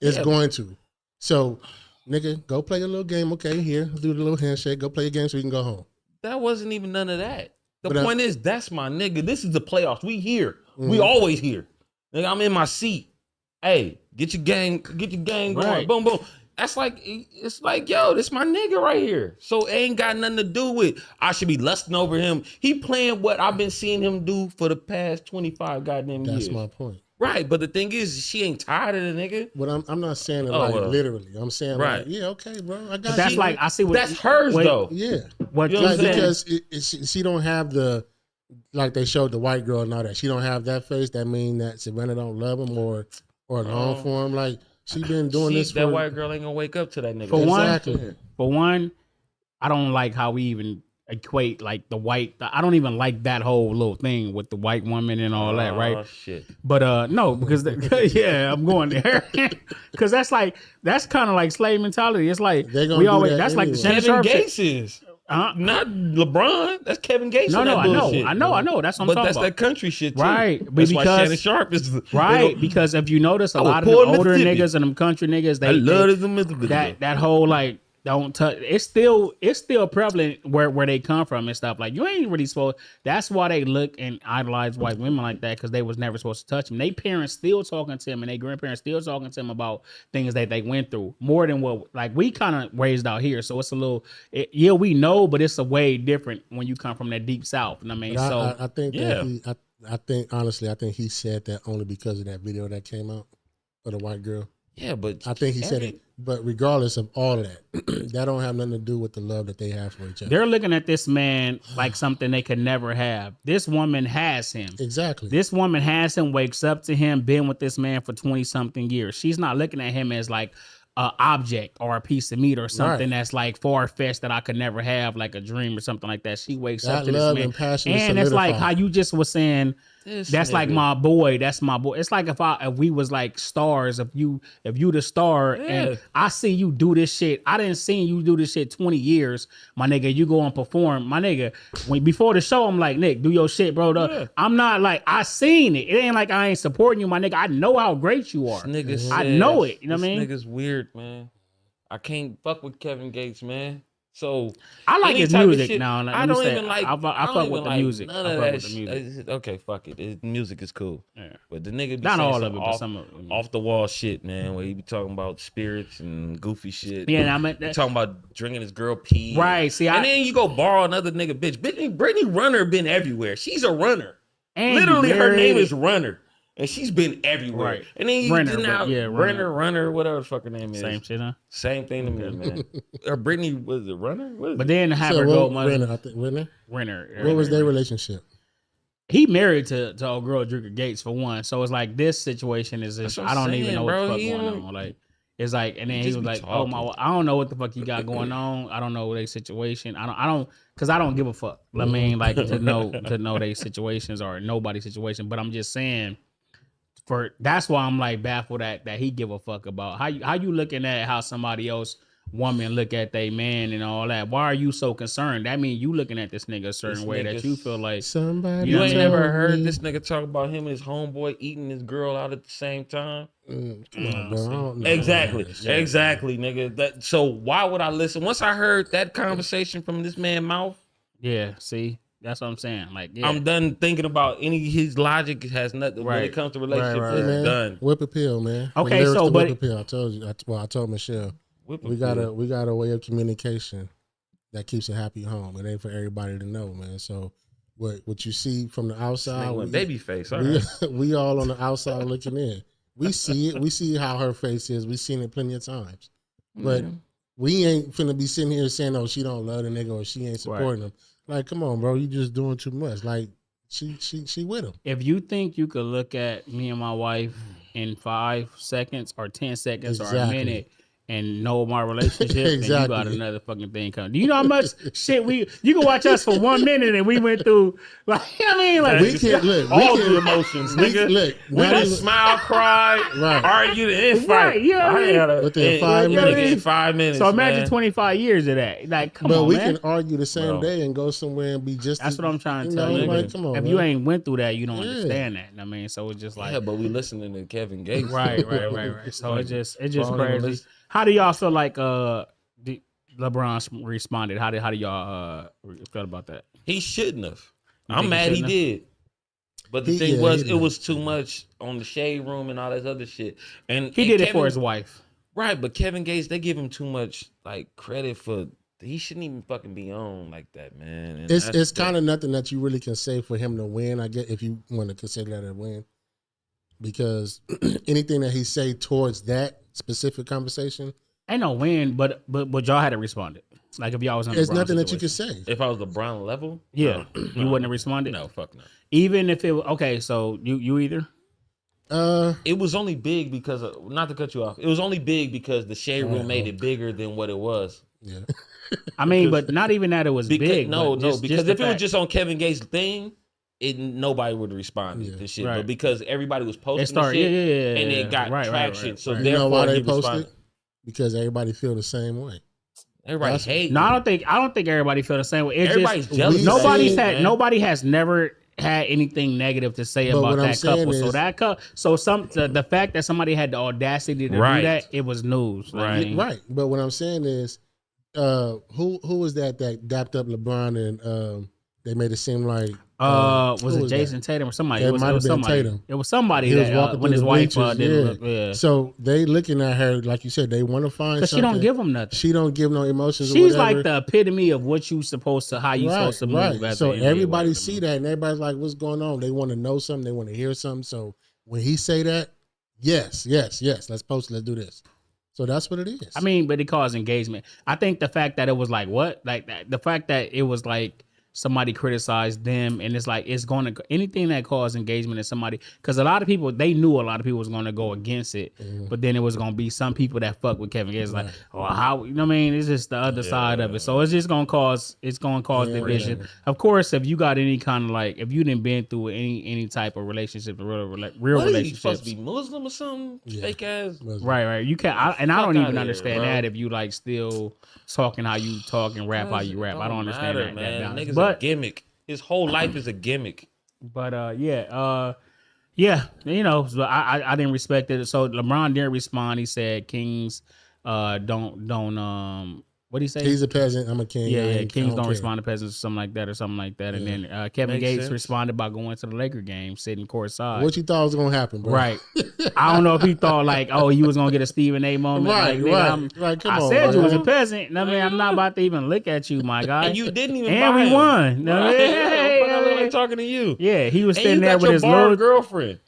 Speaker 4: It's
Speaker 3: Yeah.
Speaker 4: going to. So, nigga, go play a little game. Okay, here, do the little handshake. Go play a game so we can go home.
Speaker 3: That wasn't even none of that. The
Speaker 4: But,
Speaker 3: point is, that's my nigga. This is the playoffs. We here. We
Speaker 4: Mhm.
Speaker 3: always here. Nigga, I'm in my seat. Hey, get your gang going.
Speaker 2: Right.
Speaker 3: Boom, boom. That's like, it's like, yo, this my nigga right here. So it ain't got nothing to do with I should be lusting over him. He playing what I've been seeing him do for the past 25 goddamn years.
Speaker 4: That's my point.
Speaker 3: Right, but the thing is, she ain't tired of the nigga.
Speaker 4: But I'm not saying it
Speaker 3: Oh,
Speaker 4: like
Speaker 3: well.
Speaker 4: literally. I'm saying
Speaker 3: Right.
Speaker 4: like, yeah, okay, bro. I got
Speaker 2: But that's
Speaker 4: you.
Speaker 2: like I see what
Speaker 3: That's hers
Speaker 2: wait,
Speaker 3: though.
Speaker 4: Yeah.
Speaker 2: What
Speaker 3: You
Speaker 2: you
Speaker 3: know what I'm
Speaker 2: saying?
Speaker 4: Because she don't have the, like they showed the white girl and all that. She don't have that face. That mean that Savannah don't love him or long for him. Like she been doing this for.
Speaker 3: That white girl ain't gonna wake up to that nigga.
Speaker 2: For one, I don't like how we even equate like the white. I don't even like that whole little thing with the white woman and all that, right?
Speaker 3: Oh shit.
Speaker 2: But no, because yeah, I'm going there because that's kind of like slave mentality. It's like
Speaker 4: They gonna
Speaker 2: we
Speaker 4: do
Speaker 2: always
Speaker 4: that
Speaker 2: that's like the
Speaker 4: anyway.
Speaker 2: Shannon
Speaker 3: Kevin
Speaker 2: Sharp
Speaker 3: Gates
Speaker 2: shit.
Speaker 3: is not LeBron. That's Kevin Gates.
Speaker 2: No,
Speaker 3: on that
Speaker 2: I know,
Speaker 3: bullshit.
Speaker 2: I know. That's what I'm
Speaker 3: But
Speaker 2: talking
Speaker 3: that's
Speaker 2: about.
Speaker 3: that country shit too.
Speaker 2: Right, but
Speaker 3: That's why
Speaker 2: because-
Speaker 3: Shannon Sharp is
Speaker 2: Right, because if you notice, a
Speaker 3: I was
Speaker 2: lot of the
Speaker 3: poor in
Speaker 2: older
Speaker 3: Mississippi.
Speaker 2: niggas and them country niggas,
Speaker 3: I love
Speaker 2: they
Speaker 3: Mississippi.
Speaker 2: that whole like don't touch. It's still prevalent where they come from and stuff. Like you ain't really supposed. That's why they look and idolize white women like that because they was never supposed to touch them. They parents still talking to him and they grandparents still talking to him about things that they went through more than what like we kind of raised out here. So it's a little yeah we know, but it's a way different when you come from that deep south. You know what I mean?
Speaker 4: But I think
Speaker 3: yeah.
Speaker 4: that I think honestly, I think he said that only because of that video that came out of the white girl.
Speaker 3: Yeah, but
Speaker 4: I think he said it. But regardless of all of that, that don't have nothing to do with the love that they have for each other.
Speaker 2: They're looking at this man like something they could never have. This woman has him.
Speaker 4: Exactly.
Speaker 2: This woman has him, wakes up to him, been with this man for 20 something years. She's not looking at him as like an object or a piece of meat or something that's like far fetched that I could never have, like a dream or something like that. She wakes up to
Speaker 4: love
Speaker 2: this man.
Speaker 4: and passion
Speaker 2: And
Speaker 4: is
Speaker 2: it's like
Speaker 4: solidified.
Speaker 2: how you just was saying, that's like my boy. That's my boy. It's like if we was like stars, if you the star and I see you do this shit. I didn't see you do this shit 20 years, my nigga. You go and perform, my nigga. Before the show, I'm like, Nick, do your shit, bro. I'm not like I seen it. It ain't like I ain't supporting you, my nigga. I know how great you are. I know it. You know what I mean?
Speaker 3: This nigga's weird, man. I can't fuck with Kevin Gates, man. So
Speaker 2: I like
Speaker 3: any
Speaker 2: his
Speaker 3: type of
Speaker 2: music
Speaker 3: shit,
Speaker 2: now.
Speaker 3: I don't even like.
Speaker 2: I
Speaker 3: don't
Speaker 2: fuck
Speaker 3: even
Speaker 2: with the
Speaker 3: like
Speaker 2: music.
Speaker 3: None
Speaker 2: I
Speaker 3: of
Speaker 2: fuck
Speaker 3: that
Speaker 2: with the music.
Speaker 3: shit. Okay, fuck it. His music is cool.
Speaker 2: Yeah.
Speaker 3: But the nigga be
Speaker 2: Not
Speaker 3: saying
Speaker 2: all of
Speaker 3: some
Speaker 2: it, but some of it.
Speaker 3: off the wall shit, man. Where he be talking about spirits and goofy shit.
Speaker 2: Yeah, and I mean
Speaker 3: He talking about drinking his girl pee.
Speaker 2: Right. See,
Speaker 3: and then you go borrow another nigga bitch. Brittany Runner been everywhere. She's a runner.
Speaker 2: and
Speaker 3: Literally, her
Speaker 2: married-
Speaker 3: name is Runner. And she's been everywhere.
Speaker 2: Right.
Speaker 3: And then you
Speaker 2: Renner,
Speaker 3: did now
Speaker 2: but yeah,
Speaker 3: Runner, whatever the fuck her name is.
Speaker 2: Same shit, huh?
Speaker 3: Same thing to me, man. Or Brittany, was it Runner? What is
Speaker 2: But
Speaker 3: it?
Speaker 2: then have
Speaker 4: So
Speaker 2: her go much
Speaker 4: Renner, I think Renner.
Speaker 2: Renner.
Speaker 4: What was their relationship?
Speaker 2: He married to old girl Drinker Gates for one. So it's like this situation is just
Speaker 3: That's what
Speaker 2: I
Speaker 3: I'm
Speaker 2: don't even
Speaker 3: saying,
Speaker 2: know what
Speaker 3: bro.
Speaker 2: the fuck
Speaker 3: He
Speaker 2: going
Speaker 3: don't-
Speaker 2: on. Like it's like and then he
Speaker 3: just
Speaker 2: was
Speaker 3: be
Speaker 2: like, oh my
Speaker 3: talking.
Speaker 2: I don't know what the fuck you got going on. I don't know their situation. I don't because I don't give a fuck. I mean like to know their situations or nobody's situation. But I'm just saying that's why I'm like baffled that he give a fuck about how you looking at how somebody else woman look at they man and all that. Why are you so concerned? That mean you looking at this nigga a certain
Speaker 3: This
Speaker 2: way that
Speaker 3: nigga's-
Speaker 2: you feel like
Speaker 4: Somebody.
Speaker 2: You
Speaker 3: You ain't
Speaker 2: know what I'm
Speaker 3: never
Speaker 4: told
Speaker 3: heard
Speaker 4: me-
Speaker 3: this nigga talk about him and his homeboy eating his girl out at the same time?
Speaker 4: Come on, bro. I don't know.
Speaker 3: Exactly, nigga. So why would I listen? Once I heard that conversation from this man's mouth,
Speaker 2: yeah. See, that's what I'm saying. Like yeah.
Speaker 3: I'm done thinking about his logic has nothing when
Speaker 2: Right.
Speaker 3: it comes to relationship.
Speaker 2: Right,
Speaker 3: It's
Speaker 4: Man,
Speaker 3: done.
Speaker 4: Whip appeal, man. The
Speaker 2: Okay,
Speaker 4: lyrics
Speaker 2: so,
Speaker 4: to
Speaker 2: but-
Speaker 4: Whip appeal. I told you. I told Michelle.
Speaker 3: Whip
Speaker 4: We
Speaker 3: appeal.
Speaker 4: got a way of communication that keeps a happy home. It ain't for everybody to know, man. So what you see from the outside,
Speaker 3: Nigga went baby face. All right.
Speaker 4: we all on the outside looking in. We see it. We see how her face is. We seen it plenty of times. But we ain't finna be sitting here saying, "Oh, she don't love the nigga or she ain't supporting him." Like, come on, bro, you just doing too much. Like, she with him.
Speaker 2: if you think you could look at me and my wife in 5 seconds or 10 seconds or a
Speaker 4: Exactly.
Speaker 2: minute and know my relationship, then you got
Speaker 4: Exactly.
Speaker 2: another fucking thing coming. Do you know how much shit you can watch us for 1 minute and we went through like I mean like
Speaker 4: We can't look.
Speaker 3: All
Speaker 4: We
Speaker 3: the
Speaker 4: can
Speaker 3: emotions,
Speaker 4: we,
Speaker 3: nigga.
Speaker 4: look.
Speaker 3: We
Speaker 4: not
Speaker 3: done
Speaker 4: even-
Speaker 3: smile, cry,
Speaker 4: Right.
Speaker 3: argue, and fight.
Speaker 2: Right, you know what I mean?
Speaker 3: gotta
Speaker 4: Within 5 minutes.
Speaker 3: In 5 minutes.
Speaker 2: so imagine
Speaker 3: man.
Speaker 2: 25 years of that. Like come
Speaker 4: But
Speaker 2: on,
Speaker 4: we
Speaker 2: man.
Speaker 4: can argue the same
Speaker 3: Bro.
Speaker 4: day and go somewhere and be just.
Speaker 2: That's what I'm trying to
Speaker 4: you
Speaker 2: tell
Speaker 4: know,
Speaker 2: you.
Speaker 4: like, come on,
Speaker 2: if
Speaker 4: man.
Speaker 2: you ain't went through that, you don't
Speaker 4: Yeah.
Speaker 2: understand that. I mean, so it's just like
Speaker 3: Yeah, but we listening to Kevin Gates.
Speaker 2: right. So it's just
Speaker 3: Why don't you
Speaker 2: crazy.
Speaker 3: listen?
Speaker 2: How do y'all feel like LeBron responded? How do y'all feel about that?
Speaker 3: He shouldn't have.
Speaker 2: You
Speaker 3: I'm
Speaker 2: think he
Speaker 3: mad he
Speaker 2: shouldn't have?
Speaker 3: did. But the
Speaker 4: He-
Speaker 3: thing
Speaker 4: yeah,
Speaker 3: was,
Speaker 4: he
Speaker 3: it
Speaker 4: did.
Speaker 3: was too much on the shade room and all this other shit. And
Speaker 2: He did it
Speaker 3: Kevin-
Speaker 2: for his wife.
Speaker 3: Right, but Kevin Gates, they give him too much like credit for. He shouldn't even fucking be on like that, man. And
Speaker 4: It's
Speaker 3: that's
Speaker 4: kind of nothing that you really can say for him to win. I guess if you want to consider that a win, because anything that he say towards that specific conversation,
Speaker 2: ain't no win, but y'all had to respond it. Like if y'all was in
Speaker 4: there's
Speaker 2: LeBron
Speaker 4: nothing that you
Speaker 2: situation.
Speaker 4: can say.
Speaker 3: If I was LeBron level,
Speaker 2: Yeah, you wouldn't have responded.
Speaker 3: no, fuck no.
Speaker 2: Even if it was okay. So you either.
Speaker 3: It was only big because of, not to cut you off. It was only big because the shade room made it bigger than what it was.
Speaker 4: Yeah.
Speaker 2: I mean, but not even that it was big.
Speaker 3: No,
Speaker 2: because
Speaker 3: if it was just on Kevin Gates' thing, nobody would have responded to shit.
Speaker 2: Right.
Speaker 3: But because everybody was posting
Speaker 2: It started,
Speaker 3: shit,
Speaker 2: yeah,
Speaker 3: and it got traction,
Speaker 2: right.
Speaker 3: so
Speaker 4: You
Speaker 3: therefore
Speaker 4: know why they
Speaker 3: he
Speaker 4: posted?
Speaker 3: responded.
Speaker 4: Because everybody feel the same way.
Speaker 3: Everybody hate.
Speaker 2: No, I don't think everybody feel the same way. It's
Speaker 3: Everybody's
Speaker 2: just
Speaker 3: jealous.
Speaker 2: nobody has never had anything negative to say
Speaker 4: But
Speaker 2: about
Speaker 4: what I'm
Speaker 2: that
Speaker 4: saying
Speaker 2: couple.
Speaker 4: is-
Speaker 2: So that the fact that somebody had the audacity to do that, it was news.
Speaker 3: Right.
Speaker 2: I mean,
Speaker 4: Right. But what I'm saying is, who was that dapped up LeBron and they made it seem like
Speaker 2: was
Speaker 4: who
Speaker 2: it Jason Tatum or somebody?
Speaker 4: It
Speaker 2: It
Speaker 4: might have
Speaker 2: was
Speaker 4: been
Speaker 2: somebody.
Speaker 4: Tatum.
Speaker 2: It was somebody
Speaker 4: he was
Speaker 2: that
Speaker 4: walking
Speaker 2: when
Speaker 4: through
Speaker 2: his
Speaker 4: the
Speaker 2: wife
Speaker 4: bleachers,
Speaker 2: didn't look. Yeah.
Speaker 4: So they looking at her like you said, they want to find
Speaker 2: Because
Speaker 4: something.
Speaker 2: she don't give them nothing.
Speaker 4: She don't give no emotions.
Speaker 2: She's
Speaker 4: or
Speaker 2: like
Speaker 4: whatever.
Speaker 2: the epitome of what you supposed to, how you supposed to move. As
Speaker 4: So
Speaker 2: an NBA
Speaker 4: everybody
Speaker 2: whatever.
Speaker 4: see that, and everybody's like, "What's going on?" They want to know something. They want to hear something. So when he say that, yes, let's post. Let's do this. So that's what it is.
Speaker 2: I mean, but it caused engagement. I think the fact that it was like what, like that, the fact that it was like somebody criticized them, and it's like it's going to anything that caused engagement in somebody, because a lot of people, they knew a lot of people was going to go against it, but then it was going to be some people that fuck with Kevin Gates, like, oh, how, you know what I mean? It's just the other side of it. So it's just going to cause division. Of course, if you got any kind of like, if you didn't been through any type of relationship, real
Speaker 3: What is he
Speaker 2: relationships,
Speaker 3: supposed to be Muslim or something? Fake ass.
Speaker 2: right. You can't, I don't
Speaker 3: outta
Speaker 2: even
Speaker 3: here,
Speaker 2: understand
Speaker 3: bro.
Speaker 2: that if you like still talking how you talk and rap how you rap. I don't understand
Speaker 3: matter,
Speaker 2: that
Speaker 3: man.
Speaker 2: balance.
Speaker 3: Nigga's
Speaker 2: But
Speaker 3: a gimmick. His whole life is a gimmick.
Speaker 2: yeah, you know, so I didn't respect it. So LeBron didn't respond. He said Kings don't what did he say?
Speaker 4: he's a peasant. I'm a king.
Speaker 2: Yeah, Kings don't
Speaker 4: care.
Speaker 2: respond to peasants or something like that. And then Kevin
Speaker 3: Makes
Speaker 2: Gates
Speaker 3: sense.
Speaker 2: responded by going to the Laker game, sitting courtside.
Speaker 4: What you thought was gonna happen, bro?
Speaker 2: Right. I don't know if he thought like, oh, he was gonna get a Stephen A moment.
Speaker 4: Right,
Speaker 2: like, nigga,
Speaker 4: right. Come
Speaker 2: I
Speaker 4: on,
Speaker 2: said you
Speaker 4: man.
Speaker 2: was a peasant. I mean, I'm not about to even look at you, my guy.
Speaker 3: And you didn't even
Speaker 2: And
Speaker 3: buy
Speaker 2: we
Speaker 3: him.
Speaker 2: won. No,
Speaker 3: Right.
Speaker 2: hey,
Speaker 3: I look like talking to you.
Speaker 2: yeah, he was
Speaker 3: And you
Speaker 2: standing there
Speaker 3: got
Speaker 2: with
Speaker 3: your
Speaker 2: his
Speaker 3: borrowed
Speaker 2: little
Speaker 3: girlfriend.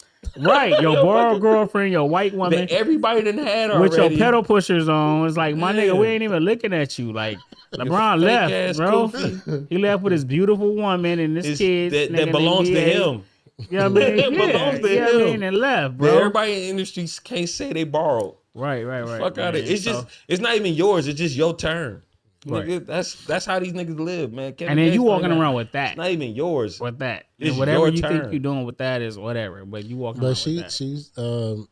Speaker 2: right, your borrowed girlfriend, your white woman.
Speaker 3: That everybody didn't had already.
Speaker 2: With your pedal pushers on, it's like, my
Speaker 3: Yeah.
Speaker 2: nigga, we ain't even looking at you. Like, LeBron
Speaker 3: fake
Speaker 2: left,
Speaker 3: ass
Speaker 2: bro.
Speaker 3: goofy.
Speaker 2: He left with his beautiful woman and his
Speaker 3: It's-
Speaker 2: kids.
Speaker 3: that
Speaker 2: nigga, in the
Speaker 3: belongs to
Speaker 2: NBA.
Speaker 3: him.
Speaker 2: You know what I mean?
Speaker 3: That
Speaker 2: Yeah,
Speaker 3: belongs to
Speaker 2: you know what I
Speaker 3: him.
Speaker 2: mean? And left,
Speaker 3: That
Speaker 2: bro.
Speaker 3: everybody in the industry can't say they borrowed.
Speaker 2: Right.
Speaker 3: Fuck out of it.
Speaker 2: man.
Speaker 3: It's
Speaker 2: So-
Speaker 3: just, it's not even yours. It's just your turn.
Speaker 2: Right.
Speaker 3: Nigga, that's how these niggas live, man. Kevin
Speaker 2: and then
Speaker 3: Gates
Speaker 2: you
Speaker 3: not
Speaker 2: walking
Speaker 3: even-
Speaker 2: around with that.
Speaker 3: It's not even yours.
Speaker 2: With that.
Speaker 3: It's
Speaker 2: And whatever
Speaker 3: your
Speaker 2: you think
Speaker 3: turn.
Speaker 2: you're doing with that is whatever. But you walking
Speaker 4: But
Speaker 2: around with that.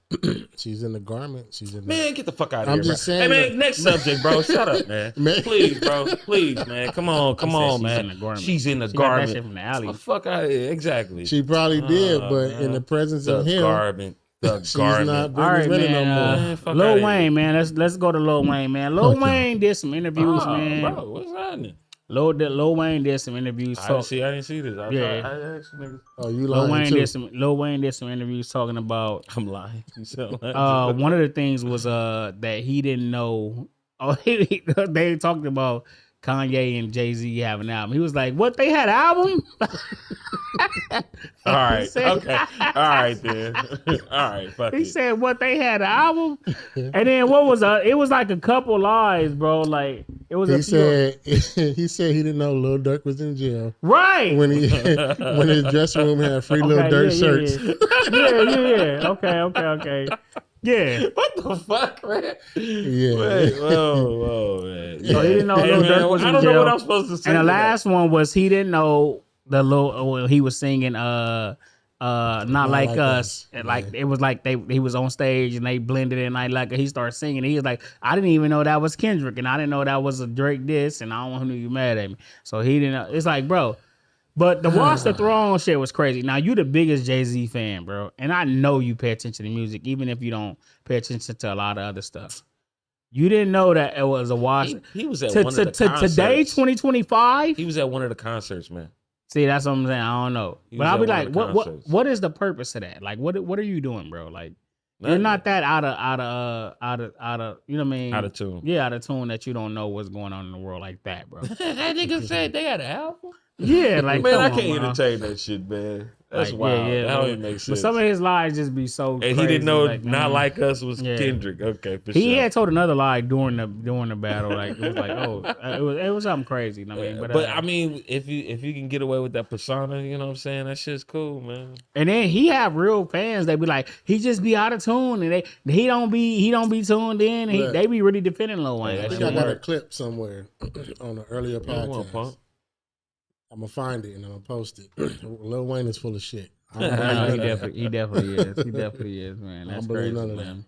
Speaker 4: she's in the garment. She's in the
Speaker 3: Man, get the fuck out of
Speaker 4: I'm
Speaker 3: here.
Speaker 4: just
Speaker 3: bro.
Speaker 4: saying
Speaker 3: Hey, man,
Speaker 4: that-
Speaker 3: next subject, bro. Shut up, man.
Speaker 4: Man.
Speaker 3: Please, bro. Please, man. Come on,
Speaker 2: He said she's
Speaker 3: man.
Speaker 2: in the garment.
Speaker 3: She's in the
Speaker 2: She got that
Speaker 3: garment.
Speaker 2: shit from the alley.
Speaker 3: The fuck out of here. Exactly.
Speaker 4: She probably did, but in
Speaker 3: man.
Speaker 4: the presence
Speaker 3: the
Speaker 4: of him,
Speaker 3: garment. The
Speaker 4: she's
Speaker 3: garment.
Speaker 4: not
Speaker 2: All
Speaker 4: Britney
Speaker 2: right,
Speaker 4: Renner
Speaker 2: man.
Speaker 4: no more.
Speaker 3: Man, fuck
Speaker 2: Lil
Speaker 3: outta here.
Speaker 2: Wayne, man. Let's go to Lil Wayne, man. Lil
Speaker 4: Fuck
Speaker 2: Wayne did some interviews,
Speaker 3: Oh,
Speaker 2: man.
Speaker 3: bro, what's happening?
Speaker 2: Lil Wayne did some interviews.
Speaker 3: I didn't see this. I
Speaker 2: Yeah.
Speaker 3: asked niggas.
Speaker 4: Oh, you
Speaker 2: Lil
Speaker 4: lying too?
Speaker 2: Lil Wayne did some interviews talking about
Speaker 3: I'm lying. You sound like
Speaker 2: one of the things was that he didn't know. Oh, they talked about Kanye and Jay-Z having an album. He was like, "What, they had an album?"
Speaker 3: All right.
Speaker 2: He said-
Speaker 3: Okay. All right then. All right. Fuck
Speaker 2: He
Speaker 3: it.
Speaker 2: said, "What, they had an album?" And then what was it was like a couple lies, bro. Like it was.
Speaker 4: He said he said he didn't know Lil Durk was in jail
Speaker 2: right.
Speaker 4: when when his dressing room had free Lil Durk shirts.
Speaker 2: Yeah. Okay. Yeah.
Speaker 3: What the fuck, man?
Speaker 4: Yeah.
Speaker 3: Wait, whoa, man.
Speaker 2: So he didn't know
Speaker 3: Hey,
Speaker 2: Lil
Speaker 3: man,
Speaker 2: Durk was in
Speaker 3: I don't
Speaker 2: jail.
Speaker 3: know what I'm supposed to say.
Speaker 2: And the
Speaker 3: to that.
Speaker 2: last one was he didn't know the little he was singing not like us.
Speaker 4: Us.
Speaker 2: Like it was like he was on stage and they blended in like he started singing. He was like, I didn't even know that was Kendrick and I didn't know that was a Drake diss and I don't want to you mad at me. So he didn't know. It's like, bro. But the Watch the Throne shit was crazy. Now you the biggest Jay-Z fan, bro. And I know you pay attention to music, even if you don't pay attention to a lot of other stuff. You didn't know that it was a watch.
Speaker 3: He was at one of the concerts.
Speaker 2: Today, 2025.
Speaker 3: He was at one of the concerts, man.
Speaker 2: See, that's what I'm saying. I don't know,
Speaker 3: He
Speaker 2: but
Speaker 3: was
Speaker 2: I'll be
Speaker 3: at one
Speaker 2: like,
Speaker 3: of the
Speaker 2: what
Speaker 3: concerts.
Speaker 2: what is the purpose of that? Like, what are you doing, bro? Like, you're
Speaker 3: Nothing.
Speaker 2: not that out of you know what I mean?
Speaker 3: Out of tune.
Speaker 2: Yeah, out of tune that you don't know what's going on in the world like that, bro.
Speaker 3: That nigga said they had an album.
Speaker 2: Yeah, like
Speaker 3: Man, I
Speaker 2: come
Speaker 3: can't
Speaker 2: on, bro.
Speaker 3: entertain that shit, man. That's
Speaker 2: Like,
Speaker 3: wild.
Speaker 2: yeah,
Speaker 3: That
Speaker 2: but-
Speaker 3: don't even make
Speaker 2: But
Speaker 3: sense.
Speaker 2: some of his lies just be so.
Speaker 3: And he
Speaker 2: crazy,
Speaker 3: didn't know
Speaker 2: like,
Speaker 3: not like us was
Speaker 2: Yeah.
Speaker 3: Kendrick. Okay, for
Speaker 2: He
Speaker 3: sure.
Speaker 2: had told another lie during the battle. Like it was like, it was something crazy. I mean,
Speaker 3: but I mean, if you can get away with that persona, you know what I'm saying? That shit's cool, man.
Speaker 2: and then he have real fans. They be like, he just be out of tune, and he don't be tuned in. And
Speaker 4: Look.
Speaker 2: they be really defending Lil Wayne.
Speaker 3: Yeah,
Speaker 4: I
Speaker 2: That
Speaker 4: think
Speaker 2: shit
Speaker 4: I got a
Speaker 2: work.
Speaker 4: clip somewhere on an earlier
Speaker 3: Yeah, come on,
Speaker 4: podcast.
Speaker 3: Punk.
Speaker 4: I'm gonna find it and I'm gonna post it. Lil Wayne is full of shit. I don't
Speaker 2: No,
Speaker 4: believe
Speaker 2: he
Speaker 4: none of that.
Speaker 2: definitely is. He definitely is, man.
Speaker 4: I
Speaker 2: That's
Speaker 4: don't believe
Speaker 2: crazy,
Speaker 4: none of that.
Speaker 2: man.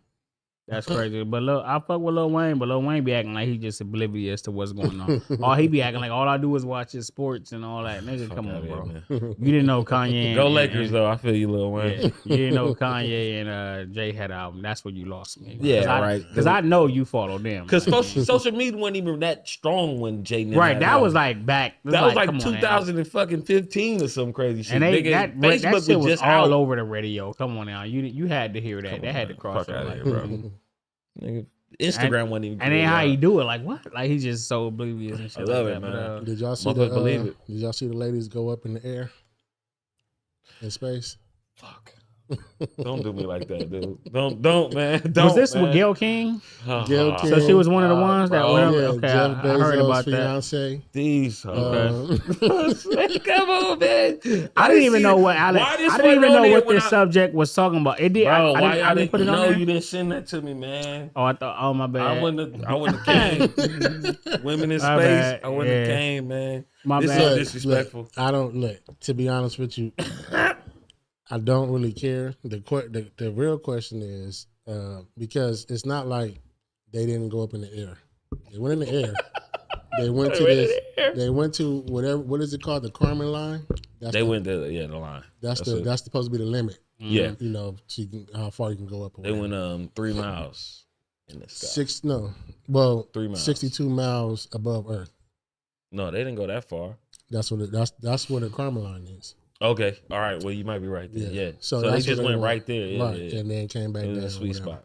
Speaker 2: That's crazy. But look, I fuck with Lil Wayne, but Lil Wayne be acting like he just oblivious to what's going on. Or he be acting like all I do is watch his sports and all that. Nigga, come on,
Speaker 3: Outta here,
Speaker 2: bro.
Speaker 3: man.
Speaker 2: You didn't know Kanye.
Speaker 3: Go
Speaker 2: and-
Speaker 3: Lakers,
Speaker 2: and-
Speaker 3: though. I feel you, Lil Wayne.
Speaker 2: Yeah, you didn't know Kanye and Jay had an album. That's where you lost me.
Speaker 3: Yeah, right.
Speaker 2: Because I know you follow them.
Speaker 3: Because social media wasn't even that strong when Jay Nina
Speaker 2: right,
Speaker 3: had
Speaker 2: that
Speaker 3: an
Speaker 2: was
Speaker 3: album.
Speaker 2: like back.
Speaker 3: That was like
Speaker 2: come on now.
Speaker 3: 2015 or some crazy shit.
Speaker 2: And
Speaker 3: Nigga,
Speaker 2: that shit was all
Speaker 3: out.
Speaker 2: over the radio. Come on now, you had to hear that. That had to cross
Speaker 3: Fuck
Speaker 2: your
Speaker 3: out
Speaker 2: life.
Speaker 3: of here, bro. Nigga, Instagram wasn't even.
Speaker 2: And then
Speaker 3: good,
Speaker 2: how
Speaker 3: y'all.
Speaker 2: he do it, like what? Like he's just so oblivious and shit.
Speaker 3: I love
Speaker 2: like
Speaker 3: it,
Speaker 2: that.
Speaker 3: man.
Speaker 2: But,
Speaker 4: Did y'all see
Speaker 3: Motherfuckers believe it.
Speaker 4: Did y'all see the ladies go up in the air in space?
Speaker 3: Fuck. Don't do me like that, dude. Don't, man. Don't.
Speaker 2: was this
Speaker 3: man.
Speaker 2: with Gail King?
Speaker 4: Gail King.
Speaker 2: So she was one of the ones that
Speaker 3: bro.
Speaker 2: went
Speaker 4: yeah,
Speaker 2: up. Okay,
Speaker 4: Jeff
Speaker 2: I heard
Speaker 4: Bezos'
Speaker 2: about that.
Speaker 4: fiance.
Speaker 3: These.
Speaker 2: Okay.
Speaker 3: Come on, man.
Speaker 2: I didn't even know what
Speaker 3: Why this
Speaker 2: I didn't even
Speaker 3: wasn't on
Speaker 2: know
Speaker 3: there
Speaker 2: what
Speaker 3: when
Speaker 2: this subject was talking about. It did.
Speaker 3: Bro,
Speaker 2: I didn't put it on
Speaker 3: No,
Speaker 2: there.
Speaker 3: you didn't send that to me, man.
Speaker 2: Oh, I thought. Oh, my bad.
Speaker 3: I wouldn't have came. Women in
Speaker 2: My
Speaker 3: space.
Speaker 2: bad.
Speaker 3: I wouldn't have
Speaker 2: Yeah.
Speaker 3: came, man.
Speaker 2: My
Speaker 3: This
Speaker 2: bad.
Speaker 3: is
Speaker 4: Look,
Speaker 3: disrespectful.
Speaker 4: I don't look. To be honest with you, I don't really care. The real question is because it's not like they didn't go up in the air. They went in the air. They went to this. They went to whatever. What is it called? The Carmen line. That's
Speaker 3: They
Speaker 4: the,
Speaker 3: went to the line. it.
Speaker 4: That's supposed to be the limit.
Speaker 3: Yeah.
Speaker 4: You know, so how far you can go up. Or
Speaker 3: They
Speaker 4: whatever.
Speaker 3: went 3 miles in the sky.
Speaker 4: 3
Speaker 3: miles.
Speaker 4: 62 miles above Earth.
Speaker 3: No, they didn't go that far.
Speaker 4: That's what that's where the Carmen line is.
Speaker 3: Okay, all right. Well, you might be right there. Yeah. So they
Speaker 4: that's
Speaker 3: just
Speaker 4: where
Speaker 3: went right there. Yeah,
Speaker 4: right,
Speaker 3: yeah.
Speaker 4: and then came back
Speaker 3: It
Speaker 4: down.
Speaker 3: was a sweet
Speaker 4: whatever.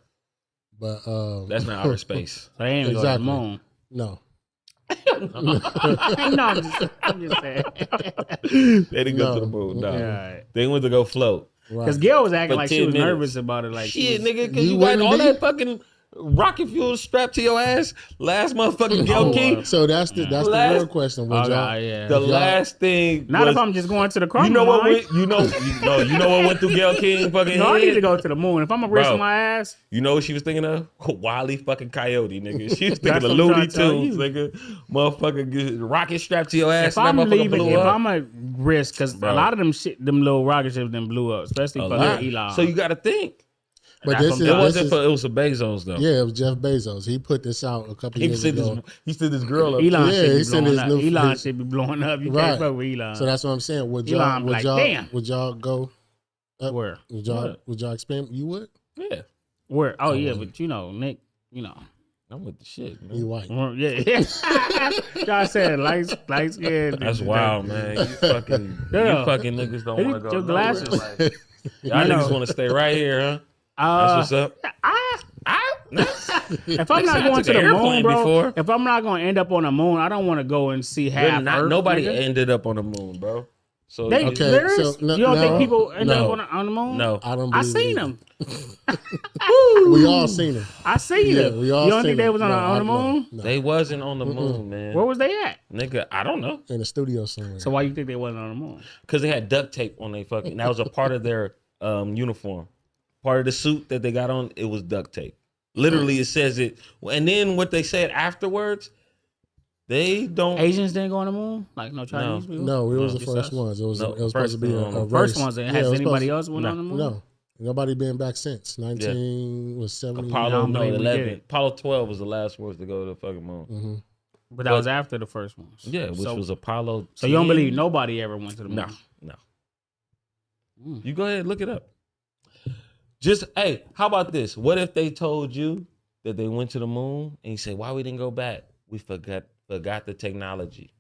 Speaker 3: spot.
Speaker 4: But
Speaker 3: That's not outer space.
Speaker 2: So they ain't even
Speaker 4: Exactly.
Speaker 2: go to the moon.
Speaker 4: No,
Speaker 2: No, I'm just saying.
Speaker 3: They didn't go to the
Speaker 4: No.
Speaker 3: moon. No,
Speaker 2: Yeah.
Speaker 3: they went to go float.
Speaker 2: Because
Speaker 4: right.
Speaker 2: Gail was acting
Speaker 3: For
Speaker 2: like she
Speaker 3: 10
Speaker 2: was
Speaker 3: minutes.
Speaker 2: nervous about it. Like she
Speaker 3: Shit,
Speaker 2: was-
Speaker 3: nigga, because
Speaker 4: You
Speaker 3: you got
Speaker 4: wouldn't
Speaker 3: all
Speaker 4: be?
Speaker 3: that fucking rocket fuel strapped to your ass. Last motherfucking Gail King.
Speaker 4: So that's the
Speaker 3: Last-
Speaker 4: real question. Would
Speaker 2: Okay,
Speaker 4: y'all,
Speaker 2: yeah.
Speaker 3: The
Speaker 4: y'all-
Speaker 3: last thing.
Speaker 2: Not
Speaker 3: was,
Speaker 2: if I'm just going to the
Speaker 3: You
Speaker 2: Carmen
Speaker 3: know what?
Speaker 2: line.
Speaker 3: You know what went through Gail King fucking
Speaker 2: No, I need to
Speaker 3: head?
Speaker 2: go to the moon. If I'm gonna risk
Speaker 3: Bro.
Speaker 2: my ass,
Speaker 3: You know what she was thinking of? Wile E. fucking Coyote, nigga. She was thinking
Speaker 2: That's
Speaker 3: of
Speaker 2: what I'm
Speaker 3: Looney
Speaker 2: trying to tell
Speaker 3: Tunes, nigga. Motherfucker, get rocket strapped to your ass.
Speaker 2: if
Speaker 3: and
Speaker 2: I'm
Speaker 3: that motherfucker
Speaker 2: leaving,
Speaker 3: blew
Speaker 2: if
Speaker 3: up.
Speaker 2: I'm a risk, because a
Speaker 3: Bro.
Speaker 2: lot of them little rocket ships then blew up, especially
Speaker 3: A
Speaker 2: for
Speaker 3: lot.
Speaker 2: Elon.
Speaker 3: So you got to think.
Speaker 4: But
Speaker 2: That's
Speaker 4: this
Speaker 2: what
Speaker 4: is
Speaker 3: It
Speaker 2: I'm
Speaker 4: this
Speaker 3: wasn't
Speaker 4: is
Speaker 3: for. It was for Bezos though.
Speaker 4: yeah. It was Jeff Bezos. He put this out a couple
Speaker 3: He
Speaker 4: years
Speaker 3: sent
Speaker 4: ago.
Speaker 3: this girl up.
Speaker 2: Elon
Speaker 4: Yeah,
Speaker 2: should
Speaker 4: he
Speaker 2: be
Speaker 4: sent
Speaker 2: blowing
Speaker 4: his
Speaker 2: up.
Speaker 4: new-
Speaker 2: Elon
Speaker 4: his-
Speaker 2: should be blowing up. You
Speaker 4: Right.
Speaker 2: can't fuck with Elon.
Speaker 4: So that's what I'm saying. Would
Speaker 2: Elon
Speaker 4: y'all
Speaker 2: be
Speaker 4: would
Speaker 2: like,
Speaker 4: y'all
Speaker 2: damn.
Speaker 4: would y'all go?
Speaker 2: Where?
Speaker 4: Would y'all experiment? You would?
Speaker 3: Yeah,
Speaker 2: Where? Oh yeah,
Speaker 4: wouldn't.
Speaker 2: but you know, Nick, you know.
Speaker 3: I'm with the shit,
Speaker 4: You
Speaker 3: man.
Speaker 4: white?
Speaker 2: Well, yeah. Y'all said light skin.
Speaker 3: That's wild, man. You fucking niggas don't want to go.
Speaker 2: Your
Speaker 3: nowhere.
Speaker 2: glasses.
Speaker 3: Like, y'all
Speaker 2: know.
Speaker 3: niggas want to stay right here, huh? That's what's up.
Speaker 2: If I'm not
Speaker 3: I
Speaker 2: going
Speaker 3: took
Speaker 2: to
Speaker 3: an
Speaker 2: the moon,
Speaker 3: airplane
Speaker 2: bro,
Speaker 3: before.
Speaker 2: if I'm not going to end up on the moon, I don't want to go and see half Earth.
Speaker 3: Nobody
Speaker 2: nigga.
Speaker 3: ended up on the moon, bro. So
Speaker 2: They,
Speaker 4: Okay,
Speaker 2: there is?
Speaker 4: so no-
Speaker 2: you don't
Speaker 4: no,
Speaker 2: think people end
Speaker 3: no,
Speaker 2: up on the moon?
Speaker 3: no.
Speaker 4: I don't.
Speaker 2: I
Speaker 4: Believe
Speaker 2: seen
Speaker 4: it
Speaker 2: them.
Speaker 4: We all seen them.
Speaker 2: I seen
Speaker 4: Yeah,
Speaker 2: them.
Speaker 4: we all
Speaker 2: You don't
Speaker 4: seen
Speaker 2: think they
Speaker 4: them.
Speaker 2: was on,
Speaker 4: No,
Speaker 2: on the moon?
Speaker 4: No.
Speaker 3: They wasn't on the moon, man.
Speaker 2: Where was they at?
Speaker 3: Nigga, I don't know.
Speaker 4: In the studio somewhere.
Speaker 2: So why you think they wasn't on the moon?
Speaker 3: Because they had duct tape on their fucking. That was a part of their uniform. Part of the suit that they got on, it was duct tape. Literally, it says it. And then what they said afterwards, they don't.
Speaker 2: Asians didn't go on the moon? Like no Chinese people?
Speaker 4: No, it was
Speaker 3: No,
Speaker 4: the
Speaker 3: just
Speaker 4: first
Speaker 3: us.
Speaker 4: ones. It was
Speaker 3: No,
Speaker 4: it was
Speaker 3: first
Speaker 4: supposed to be
Speaker 3: one.
Speaker 4: a
Speaker 2: First
Speaker 4: race.
Speaker 2: ones.
Speaker 4: Yeah,
Speaker 2: Has
Speaker 4: it was
Speaker 2: anybody
Speaker 4: supposed-
Speaker 2: else went on the moon?
Speaker 4: No, nobody been back since 1970.
Speaker 2: I
Speaker 3: Apollo,
Speaker 2: don't
Speaker 3: no,
Speaker 2: believe we did
Speaker 3: 11.
Speaker 2: it.
Speaker 3: Apollo 12 was the last ones to go to the fucking moon.
Speaker 4: Mm-hmm.
Speaker 2: But that was after the first ones.
Speaker 3: Yeah, which
Speaker 2: so,
Speaker 3: was Apollo.
Speaker 2: So you don't
Speaker 3: 10?
Speaker 2: believe nobody ever went to the moon?
Speaker 3: No.
Speaker 2: Mm.
Speaker 3: You go ahead, look it up. Just hey, how about this? What if they told you that they went to the moon and you say, "Why we didn't go back? We forgot the technology."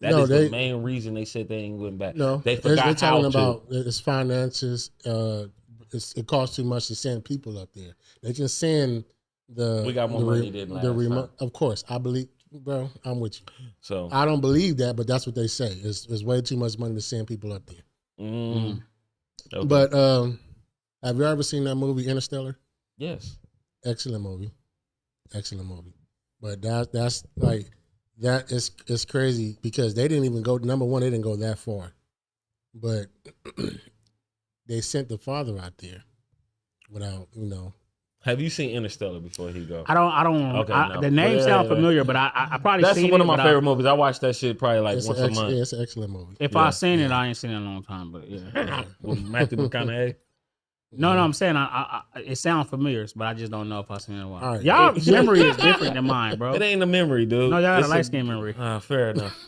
Speaker 3: That
Speaker 4: No,
Speaker 3: is
Speaker 4: they-
Speaker 3: the main reason they said they ain't went back.
Speaker 4: No,
Speaker 3: they
Speaker 4: they're
Speaker 3: forgot how
Speaker 4: talking
Speaker 3: to.
Speaker 4: about its finances. It costs too much to send people up there. They can send the.
Speaker 3: We got more
Speaker 4: the
Speaker 3: money than last
Speaker 4: remote.
Speaker 3: time.
Speaker 4: Of course, I believe, bro. I'm with you.
Speaker 3: So
Speaker 4: I don't believe that, but that's what they say. It's way too much money to send people up there.
Speaker 3: Okay.
Speaker 4: But have you ever seen that movie Interstellar?
Speaker 3: Yes.
Speaker 4: Excellent movie. But that's like that is it's crazy because they didn't even go. Number one, they didn't go that far, but they sent the father out there without
Speaker 3: Have you seen Interstellar before he go?
Speaker 2: I don't.
Speaker 3: Okay, no.
Speaker 2: The name sounds familiar, but I probably
Speaker 3: That's
Speaker 2: seen
Speaker 3: one
Speaker 2: it,
Speaker 3: of my
Speaker 2: but
Speaker 3: favorite movies. I watch that shit probably like
Speaker 4: it's
Speaker 3: once a month.
Speaker 4: Yeah, it's an excellent movie.
Speaker 2: If I seen it, I ain't seen it in a long time. But yeah,
Speaker 3: With Matthew McConaughey.
Speaker 2: no, I'm saying I it sounds familiar, but I just don't know if I seen it in a while.
Speaker 4: All right.
Speaker 2: Y'all memory is different than mine, bro.
Speaker 3: It ain't a memory, dude.
Speaker 2: No, y'all got
Speaker 3: It's
Speaker 2: a light skin memory.
Speaker 3: Fair enough.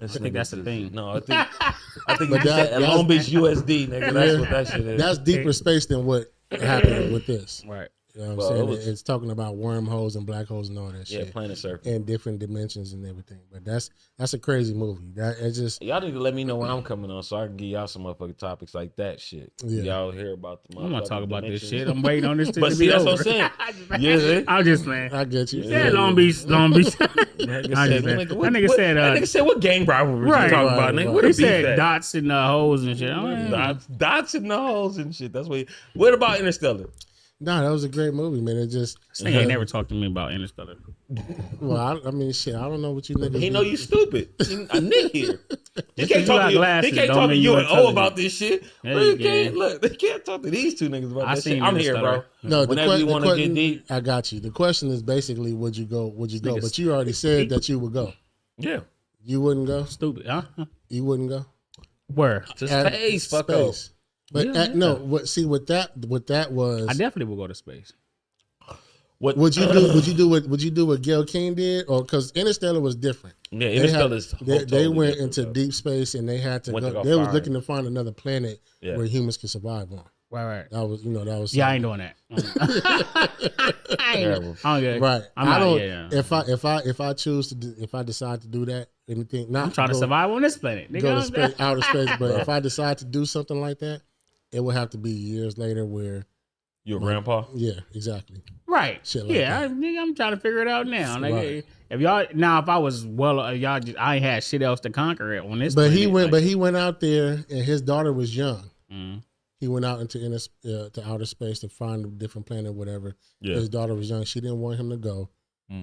Speaker 2: I think that's the thing.
Speaker 3: No, I think
Speaker 4: But
Speaker 3: you said Long Beach USD, nigga. That's what that shit is.
Speaker 4: That's deeper space than what happened with this.
Speaker 2: Right.
Speaker 4: You know what I'm
Speaker 3: Well,
Speaker 4: saying?
Speaker 3: it was-
Speaker 4: It's talking about wormholes and black holes and all that
Speaker 3: Yeah,
Speaker 4: shit.
Speaker 3: Planet Surf.
Speaker 4: And different dimensions and everything. But that's a crazy movie. That it's just
Speaker 3: Y'all need to let me know when I'm coming on so I can give y'all some motherfucking topics like that shit.
Speaker 4: Yeah.
Speaker 3: Y'all hear about the
Speaker 2: I'm gonna talk about this
Speaker 3: dimensions.
Speaker 2: shit. I'm waiting on this to
Speaker 3: But
Speaker 2: be
Speaker 3: see, that's
Speaker 2: over.
Speaker 3: what I'm saying. Yeah,
Speaker 2: I'm just playing.
Speaker 4: I get you.
Speaker 2: Yeah, Long Beach.
Speaker 3: That
Speaker 2: I
Speaker 3: nigga
Speaker 2: just
Speaker 3: said,
Speaker 2: that nigga said,
Speaker 3: that nigga said, what gang rivalry
Speaker 2: right,
Speaker 3: you talking
Speaker 4: right,
Speaker 3: about, nigga?
Speaker 4: right.
Speaker 3: What
Speaker 2: he
Speaker 3: a beef
Speaker 2: said
Speaker 3: at?
Speaker 2: dots in the holes and shit.
Speaker 3: Dots in the holes and shit. That's what. What about Interstellar?
Speaker 4: No, that was a great movie, man. It just
Speaker 2: This nigga ain't never talked to me about Interstellar.
Speaker 4: well, I mean, shit. I don't know what you niggas.
Speaker 3: He know you stupid. A Nick here. He
Speaker 2: Just
Speaker 3: can't
Speaker 2: 'cause you
Speaker 3: talk
Speaker 2: got
Speaker 3: to you.
Speaker 2: glasses
Speaker 3: He can't
Speaker 2: don't
Speaker 3: talk to
Speaker 2: mean
Speaker 3: you
Speaker 2: you
Speaker 3: and O
Speaker 2: intelligent.
Speaker 3: about this shit.
Speaker 2: Yeah,
Speaker 3: Look,
Speaker 2: you
Speaker 3: you can't,
Speaker 2: can.
Speaker 3: look, they can't talk to these two niggas about
Speaker 2: I
Speaker 3: that shit.
Speaker 2: seen
Speaker 3: I'm here, bro.
Speaker 2: Interstellar.
Speaker 4: No,
Speaker 3: Whenever you want to get deep.
Speaker 4: I got you. The question is basically, would you go? Would you go?
Speaker 2: Niggas
Speaker 4: But you already said that you would go.
Speaker 3: Yeah.
Speaker 4: You wouldn't go.
Speaker 2: Stupid, huh?
Speaker 4: You wouldn't go.
Speaker 2: Where?
Speaker 3: To
Speaker 4: At
Speaker 3: space, fuck off.
Speaker 4: space. But no, what? See, what that was.
Speaker 2: I definitely would go to space.
Speaker 3: What
Speaker 4: Would you do? Would you do what Gil King did, or because Interstellar was different?
Speaker 3: Yeah,
Speaker 4: They
Speaker 3: Interstellar
Speaker 4: had-
Speaker 3: is
Speaker 4: They
Speaker 3: totally
Speaker 4: went
Speaker 3: different,
Speaker 4: into
Speaker 3: though.
Speaker 4: deep space and they had to
Speaker 3: Went to
Speaker 4: go.
Speaker 3: go
Speaker 4: They was
Speaker 3: fire.
Speaker 4: looking to find another planet
Speaker 3: Yeah.
Speaker 4: where humans could survive on.
Speaker 2: Right.
Speaker 4: That was, that was.
Speaker 2: Yeah, I ain't doing that.
Speaker 3: Terrible.
Speaker 2: I'm good.
Speaker 4: Right.
Speaker 2: I'm
Speaker 4: I
Speaker 2: not,
Speaker 4: don't.
Speaker 2: yeah.
Speaker 4: If I choose to do, if I decide to do that, anything. Not
Speaker 2: I'm trying to
Speaker 4: go-
Speaker 2: survive on this planet. Nigga,
Speaker 4: Go to
Speaker 2: I'm-
Speaker 4: space, outer space. But if I decide to do something like that, it would have to be years later. Where
Speaker 3: You a grandpa?
Speaker 4: yeah, exactly.
Speaker 2: Right.
Speaker 4: Shit like
Speaker 2: yeah,
Speaker 4: that.
Speaker 2: nigga, I'm trying to figure it out now. Like,
Speaker 4: Right.
Speaker 2: if y'all now, if I was y'all just I ain't had shit else to conquer it on this.
Speaker 4: But he
Speaker 2: planet,
Speaker 4: went.
Speaker 2: like,
Speaker 4: But he went out there, and his daughter was young.
Speaker 2: mm.
Speaker 4: He went out into to outer space to find a different planet, whatever.
Speaker 3: Yeah.
Speaker 4: His daughter was young. She didn't want him to go.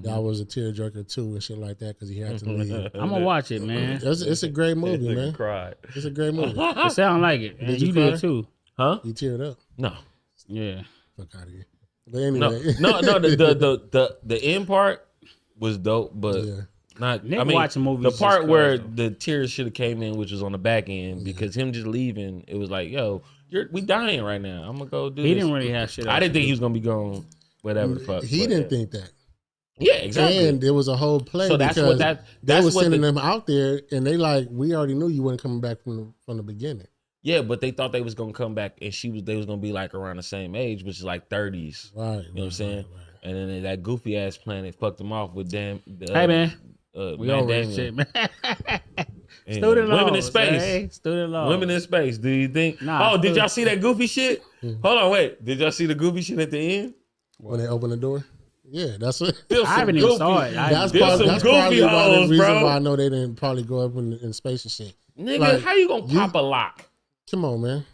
Speaker 4: That was a tearjerker too, and shit like that, because he had to leave.
Speaker 2: I'm gonna watch it, man.
Speaker 4: It's a great movie, man.
Speaker 3: Cried.
Speaker 4: It's a great movie.
Speaker 2: It sound like it.
Speaker 4: Did
Speaker 2: And
Speaker 4: you
Speaker 2: you
Speaker 4: cry?
Speaker 2: did too.
Speaker 3: Huh?
Speaker 4: You teared up.
Speaker 3: No.
Speaker 2: Yeah.
Speaker 4: Fuck out of here. But
Speaker 3: No,
Speaker 4: anyway,
Speaker 3: no. The end part was dope, but
Speaker 4: yeah.
Speaker 3: not.
Speaker 2: Nigga
Speaker 3: I mean,
Speaker 2: watching movies
Speaker 3: the part
Speaker 2: just
Speaker 3: where
Speaker 2: cause,
Speaker 3: the tears should have came in, which was on the back end, because him just leaving, it was like, yo, we dying right now. I'm gonna go do.
Speaker 2: He
Speaker 3: this.
Speaker 2: didn't really have shit.
Speaker 3: I
Speaker 2: else
Speaker 3: didn't
Speaker 2: to
Speaker 3: think he
Speaker 2: do.
Speaker 3: was gonna be gone. Whatever the fuck.
Speaker 4: He
Speaker 3: but,
Speaker 4: didn't think that.
Speaker 3: Yeah, exactly.
Speaker 4: And there was a whole play.
Speaker 3: So that's
Speaker 4: because
Speaker 3: what that.
Speaker 4: they
Speaker 3: That's
Speaker 4: was
Speaker 3: what
Speaker 4: sending
Speaker 3: the,
Speaker 4: them out there, and they like, we already knew you weren't coming back from the beginning.
Speaker 3: Yeah, but they thought they was gonna come back, and they was gonna be like around the same age, which is like 30s.
Speaker 4: Right.
Speaker 3: You know what I'm saying? And then that goofy ass planet fucked them off with
Speaker 2: Hey man, we
Speaker 3: Matt
Speaker 2: over this
Speaker 3: Damon.
Speaker 2: shit, man.
Speaker 3: And
Speaker 2: Student
Speaker 3: women in
Speaker 2: loans,
Speaker 3: space.
Speaker 2: hey, student loans.
Speaker 3: Women in space. Do you think?
Speaker 2: Nah,
Speaker 3: oh, did
Speaker 2: student-
Speaker 3: y'all see that goofy shit? Hold on, wait. Did y'all see the goofy shit at the end?
Speaker 4: When they open the door. Yeah, that's what.
Speaker 3: There's
Speaker 2: I
Speaker 3: some
Speaker 2: haven't even
Speaker 3: goofy-
Speaker 2: saw it.
Speaker 4: That's,
Speaker 3: There's some
Speaker 4: that's
Speaker 3: goofy
Speaker 4: probably why the
Speaker 3: hoes,
Speaker 4: reason
Speaker 3: bro.
Speaker 4: why I know they didn't probably go up in space and shit.
Speaker 3: Nigga,
Speaker 4: Like,
Speaker 3: how you gonna pop a lock?
Speaker 4: Come on, man.